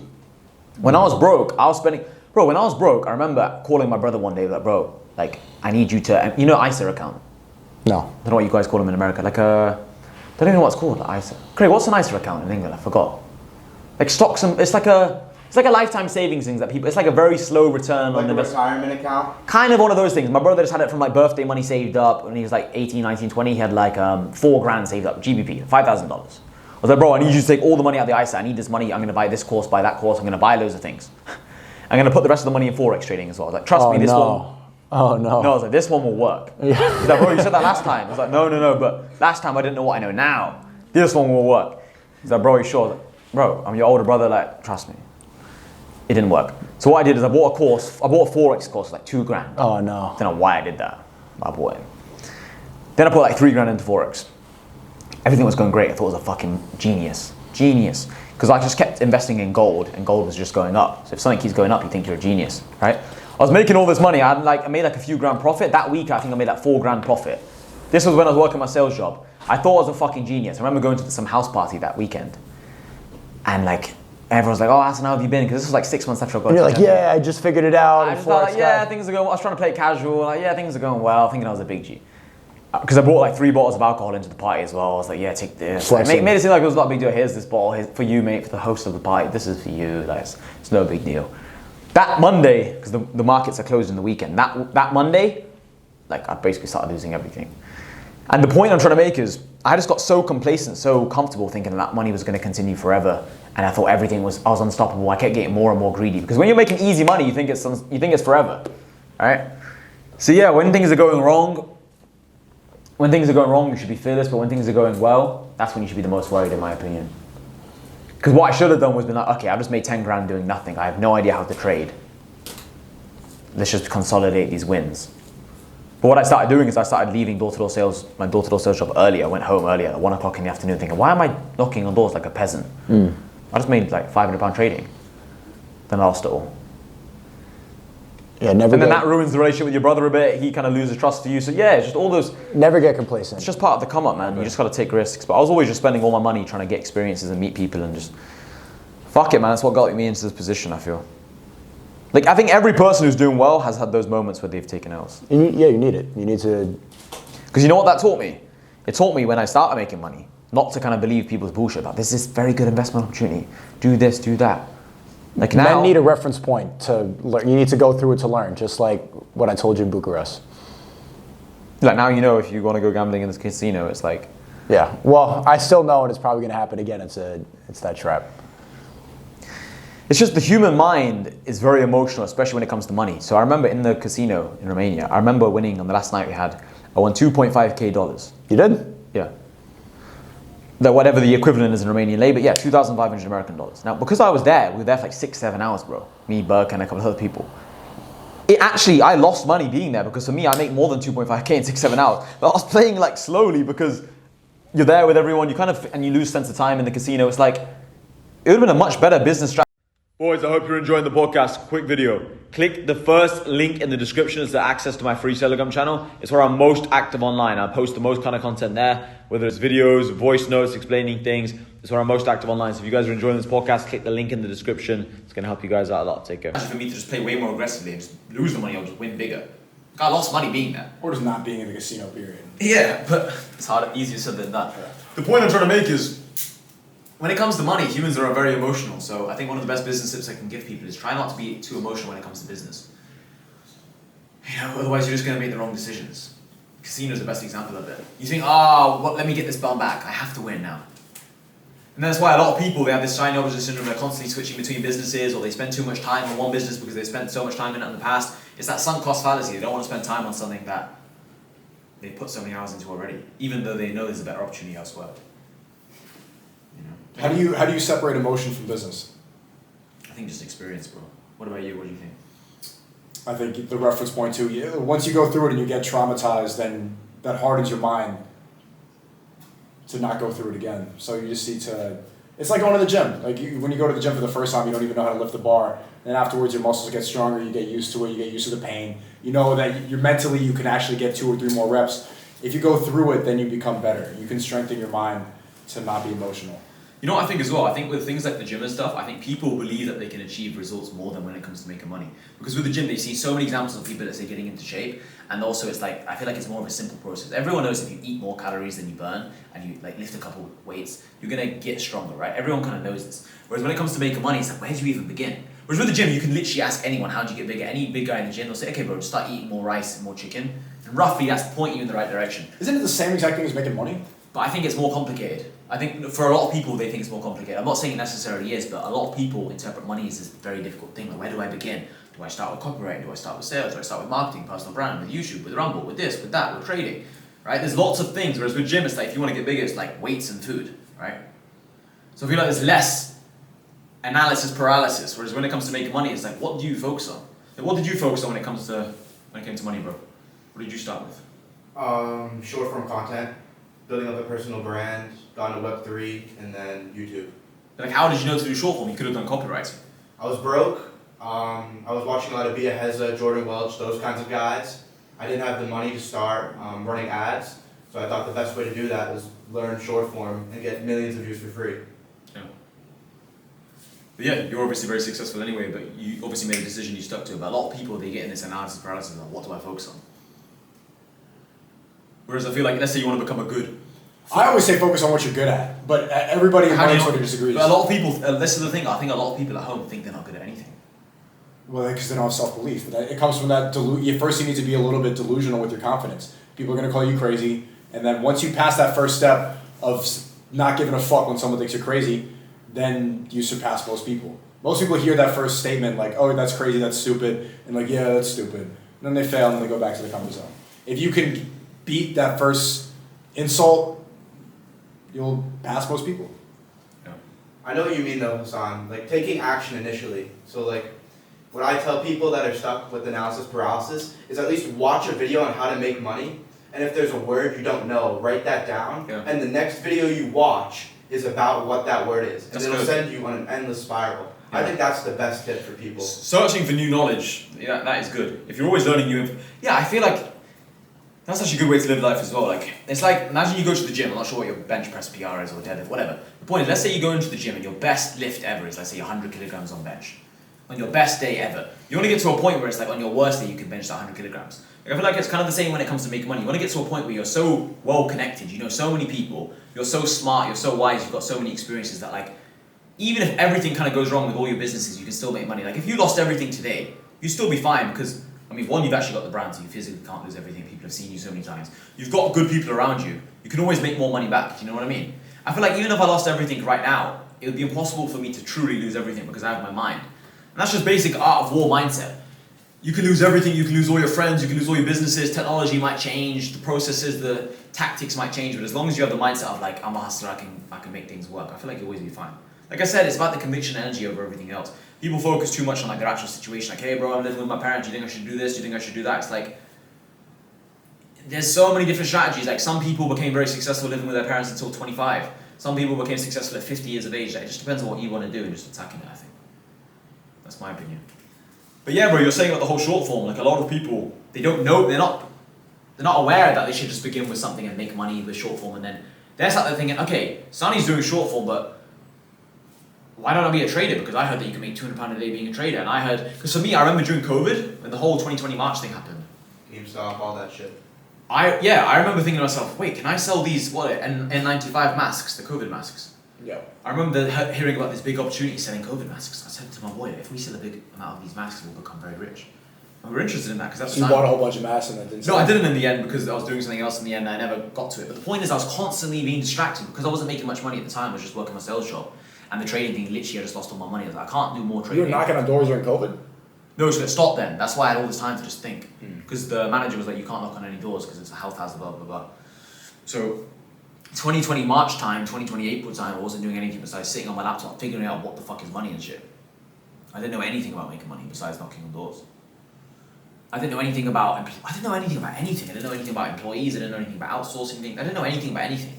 When I was broke, I remember calling my brother one day, like, bro, like, I need you to, you know ISA account? No. I don't know what you guys call them in America. Like I don't even know what it's called, like ISA. Craig, what's an ISA account in England? I forgot. Like stocks, it's like a lifetime savings thing that people, it's like a very slow return Like on a investment. retirement account? Kind of one of those things. My brother just had it from like birthday money saved up when he was like 18, 19, 20. He had like $4,000 saved up, GBP, $5,000. I was like, bro, I need you to take all the money out of the ISA. I need this money. I'm going to buy this course, buy that course. I'm going to buy loads of things. I'm going to put the rest of the money in Forex trading as well. I was like, trust me, this one. Oh no. No, I was like, this one will work. He's like, bro, you said that last time. I was like, no, but last time I didn't know what I know now. This one will work. He's like, bro, you sure? Like, bro, I'm your older brother, like, trust me. It didn't work. So what I did is I bought a Forex course, like $2,000. Oh no. I don't know why I did that, but I bought it. Then I put like $3,000 into Forex. Everything was going great. I thought it was a fucking genius. Because I just kept investing in gold and gold was just going up. So if something keeps going up, you think you're a genius, right? I was making all this money. I made like a few grand profit. That week, I think I made like $4,000 profit. This was when I was working my sales job. I thought I was a fucking genius. I remember going to some house party that weekend. And like, everyone's like, oh, Hassan, how have you been? Because this was like 6 months after I got And you're to like, yeah, I just figured it out. I just thought, like, yeah, things are going well. I was trying to play it casual. Like, yeah, things are going well. Thinking I was a big G. Because I brought like 3 bottles of alcohol into the party as well. I was like, yeah, take this. Like, made it seem like it was not a big deal. Here's this bottle for you, mate, for the host of the party. This is for you. Like, it's no big deal. That Monday, because the markets are closed in the weekend, that Monday, like I basically started losing everything. And the point I'm trying to make is, I just got so complacent, so comfortable thinking that money was going to continue forever. And I thought I was unstoppable. I kept getting more and more greedy. Because when you're making easy money, you think it's forever, right? So yeah, when things are going wrong, you should be fearless. But when things are going well, that's when you should be the most worried, in my opinion. Because what I should have done was been like, okay, I've just made 10 grand doing nothing. I have no idea how to trade. Let's just consolidate these wins. But what I started doing is I started leaving door-to-door sales, my door-to-door sales job early. I went home early at 1 o'clock in the afternoon thinking, why am I knocking on doors like a peasant? I just made like £500 trading. Then I lost it all. Yeah, and then that ruins the relationship with your brother a bit. He kind of loses trust for you. So yeah, it's just all those. Never get complacent. It's just part of the come up, man. You just got to take risks. But I was always just spending all my money trying to get experiences and meet people and just fuck it, man. That's what got me into this position, I feel. Like, I think every person who's doing well has had those moments where they've taken L's. You need it. You need to. Because you know what that taught me? It taught me when I started making money, not to kind of believe people's bullshit about this is very good investment opportunity. Do this, do that. Like now, Men need a reference point to learn. You need to go through it to learn, just like what I told you in Bucharest. like now you know if you want to go gambling in this casino, it's like, Yeah. Well, I still know, and it's probably going to happen again. It's that trap. it's just the human mind is very emotional, especially when it comes to money. So I remember in the casino in Romania, I remember winning on the last night we had, I won $2.5K. You did? Yeah. That whatever the equivalent is in Romanian lei, but yeah, 2,500 American dollars. Now, because I was there, we were there for like 6-7 hours, bro. Me, Burke, and a couple of other people. I lost money being there because for me, I make more than 2.5K in 6-7 hours. But I was playing like slowly because you're there with everyone, and you lose sense of time in the casino. It's like, it would have been a much better business strategy. Boys, I hope you're enjoying the podcast. Quick video. Click the first link in the description as to access to my free Telegram channel. It's where I'm most active online. I post the most kind of content there, whether it's videos, voice notes, explaining things. It's where I'm most active online. So if you guys are enjoying this podcast, click the link in the description. It's going to help you guys out a lot. Take care. For me to just play way more aggressively and just lose the money or just win bigger. I lost money being there. Or just not being in the casino, period. Yeah, but it's easier said than done. The point I'm trying to make is, when it comes to money, humans are very emotional. So I think one of the best business tips I can give people is try not to be too emotional when it comes to business. You know, otherwise you're just going to make the wrong decisions. Casino's the best example of it. You think, let me get this ball back. I have to win now. And that's why a lot of people, they have this shiny object syndrome. They're constantly switching between businesses, or they spend too much time on one business because they spent so much time in it in the past. It's that sunk cost fallacy. They don't want to spend time on something that they put so many hours into already, even though they know there's a better opportunity elsewhere. How do you separate emotion from business? I think just experience, bro. What about you? What do you think? I think the reference point too. Once you go through it and you get traumatized, then that hardens your mind to not go through it again. So you just need to. It's like going to the gym. Like when you go to the gym for the first time, you don't even know how to lift the bar. Then afterwards, your muscles get stronger. You get used to it. You get used to the pain. You know that you're mentally you can actually get 2 or 3 more reps. If you go through it, then you become better. You can strengthen your mind to not be emotional. You know what I think as well? I think with things like the gym and stuff, I think people believe that they can achieve results more than when it comes to making money. Because with the gym, they see so many examples of people that say getting into shape, and also it's like, I feel like it's more of a simple process. Everyone knows if you eat more calories than you burn, and you like lift a couple weights, you're gonna get stronger, right? Everyone kind of knows this. Whereas when it comes to making money, it's like, where do you even begin? Whereas with the gym, you can literally ask anyone, how do you get bigger? Any big guy in the gym, they'll say, okay bro, just start eating more rice and more chicken. And roughly that's pointing you in the right direction. Isn't it the same exact thing as making money? But I think it's more complicated. I think for a lot of people, they think it's more complicated. I'm not saying it necessarily is, but a lot of people interpret money as this very difficult thing. Like, where do I begin? Do I start with copywriting? Do I start with sales? Do I start with marketing, personal brand, with YouTube, with Rumble, with this, with that, with trading? Right? There's lots of things. Whereas with gym, it's like, if you want to get bigger, it's like weights and food, right? So I feel like there's less analysis paralysis. Whereas when it comes to making money, it's like, what do you focus on? Like, what did you focus on when it came to money, bro? What did you start with? Short form content, building up a personal brand, got into Web3, and then YouTube. Like, how did you know to do short form? You could have done copywriting. I was broke. I was watching a lot of Bia Heza, Jordan Welch, those kinds of guys. I didn't have the money to start running ads, so I thought the best way to do that was learn short form and get millions of views for free. Yeah. But yeah, you're obviously very successful anyway, but you obviously made a decision you stuck to it. But a lot of people, they get in this analysis paralysis of what do I focus on? Whereas I feel like, let's say you want to become a good... I always say focus on what you're good at, but everybody in my sort of disagrees. But a lot of people, this is the thing, I think a lot of people at home think they're not good at anything. Well, because they don't have self-belief. It comes from that first you need to be a little bit delusional with your confidence. People are going to call you crazy, and then once you pass that first step of not giving a fuck when someone thinks you're crazy, then you surpass most people. Most people hear that first statement like, oh, that's crazy, that's stupid, and like, yeah, that's stupid. And then they fail and they go back to the comfort zone. If you can beat that first insult, you'll pass most people. Yeah. I know what you mean though, Hassan. Like taking action initially. So like, what I tell people that are stuck with analysis paralysis is at least watch a video on how to make money. And if there's a word you don't know, write that down. Yeah. And the next video you watch is about what that word is. And it'll send you on an endless spiral. Yeah. I think that's the best tip for people. Searching for new knowledge, yeah, that is good. If you're always learning new I feel like that's actually a good way to live life as well. Like, it's like, imagine you go to the gym, I'm not sure what your bench press PR is or deadlift, whatever. The point is, let's say you go into the gym and your best lift ever is, let's say, 100 kilograms on bench. on your best day ever. You want to get to a point where it's like on your worst day you can bench that 100 kilograms. Like, I feel like it's kind of the same when it comes to making money. You want to get to a point where you're so well connected, you know so many people, you're so smart, you're so wise, you've got so many experiences that like, even if everything kind of goes wrong with all your businesses, you can still make money. Like if you lost everything today, you'd still be fine because, I mean, one, you've actually got the brand, so you physically can't lose everything. People have seen you so many times. You've got good people around you. You can always make more money back, do you know what I mean? I feel like even if I lost everything right now, it would be impossible for me to truly lose everything because I have my mind. And that's just basic art of war mindset. You can lose everything, you can lose all your friends, you can lose all your businesses, technology might change, the processes, the tactics might change, but as long as you have the mindset of like, I'm a hustler, I can make things work, I feel like you'll always be fine. Like I said, it's about the conviction and energy over everything else. People focus too much on like their actual situation, like, hey bro, I'm living with my parents, do you think I should do this, do you think I should do that? It's like, there's so many different strategies. Like some people became very successful living with their parents until 25. Some people became successful at 50 years of age. Like, it just depends on what you want to do and just attacking it, I think. That's my opinion. But yeah, bro, you're saying about the whole short form. Like a lot of people, they don't know, they're not aware that they should just begin with something and make money with short form. And then they're sat there thinking, okay, Sonny's doing short form, but why don't I be a trader? Because I heard that you can make £200 a day being a trader. And I heard, because for me, I remember during COVID, when the whole 2020 March thing happened. GameStop, all that shit. I remember thinking to myself, wait, can I sell these, N95 masks, the COVID masks? Yeah. I remember hearing about this big opportunity selling COVID masks. I said to my boy, if we sell a big amount of these masks, we'll become very rich. And we were interested in that because that's So you bought a whole bunch of masks and then didn't No, sell I them? didn't in the end because I was doing something else in the end and I never got to it. But the point is I was constantly being distracted because I wasn't making much money at the time. I was just working my sales job. And the trading thing, literally I just lost all my money. I was like, I can't do more trading. You were knocking on doors during COVID? No, so it stopped then. That's why I had all this time to just think. Because the manager was like, you can't knock on any doors because it's a health hazard, blah, blah, blah. So 2020 March time, 2020 April time, I wasn't doing anything besides sitting on my laptop, figuring out what the fuck is money and shit. I didn't know anything about making money besides knocking on doors. I didn't know anything about anything. I didn't know anything about employees. I didn't know anything about outsourcing things. I didn't know anything about anything.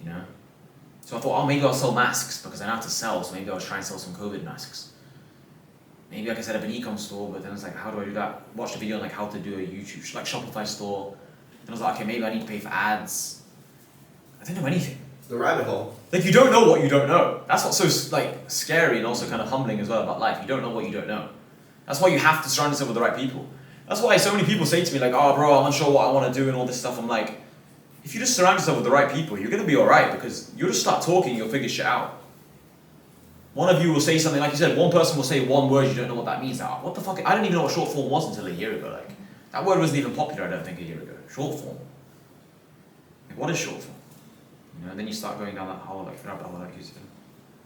You know? So I thought, oh, maybe I'll sell masks because I know how to sell, so maybe I'll try and sell some COVID masks. Maybe I can set up an e-com store, but then it's like, how do I do that? Watched a video on like how to do a YouTube, like Shopify store. And I was like, okay, maybe I need to pay for ads. I didn't know anything. The rabbit hole. Like you don't know what you don't know. That's what's so like scary and also kind of humbling as well about life. You don't know what you don't know. That's why you have to surround yourself with the right people. That's why so many people say to me like, oh bro, I'm unsure what I want to do and all this stuff. I'm like, if you just surround yourself with the right people, you're going to be alright because you'll just start talking, you'll figure shit out. One of you will say something, like you said, one person will say one word, you don't know what that means. Like, what the fuck? I didn't even know what short form was until a year ago. Like, that word wasn't even popular, I don't think, a year ago. Short form. Like, what is short form? You know, and then you start going down that hole, like, rabbit hole, like you said.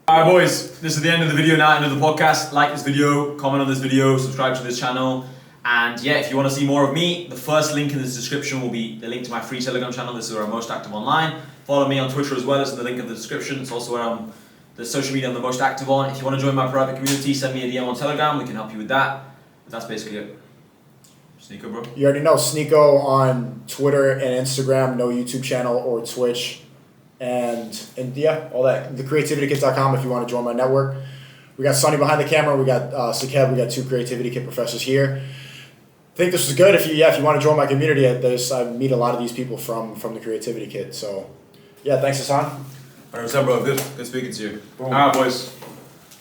Alright boys, this is the end of the video now, end of the podcast. Like this video, comment on this video, subscribe to this channel. And yeah, if you want to see more of me, the first link in this description will be the link to my free Telegram channel. This is where I'm most active online. Follow me on Twitter as well, it's in the link in the description. It's also where I'm the social media I'm the most active on. If you want to join my private community, send me a DM on Telegram, we can help you with that. But that's basically it. SNEAKO, bro. You already know SNEAKO on Twitter and Instagram, no YouTube channel or Twitch. And yeah, all that. TheCreativityKit.com if you want to join my network. We got Sonny behind the camera. We got Sakeb. We got two Creativity Kit professors here. I think this was good. If you want to join my community, I meet a lot of these people from the Creativity Kit. So yeah, thanks Hassan. 100%, bro. Good speaking to you. Boom. Alright, boys.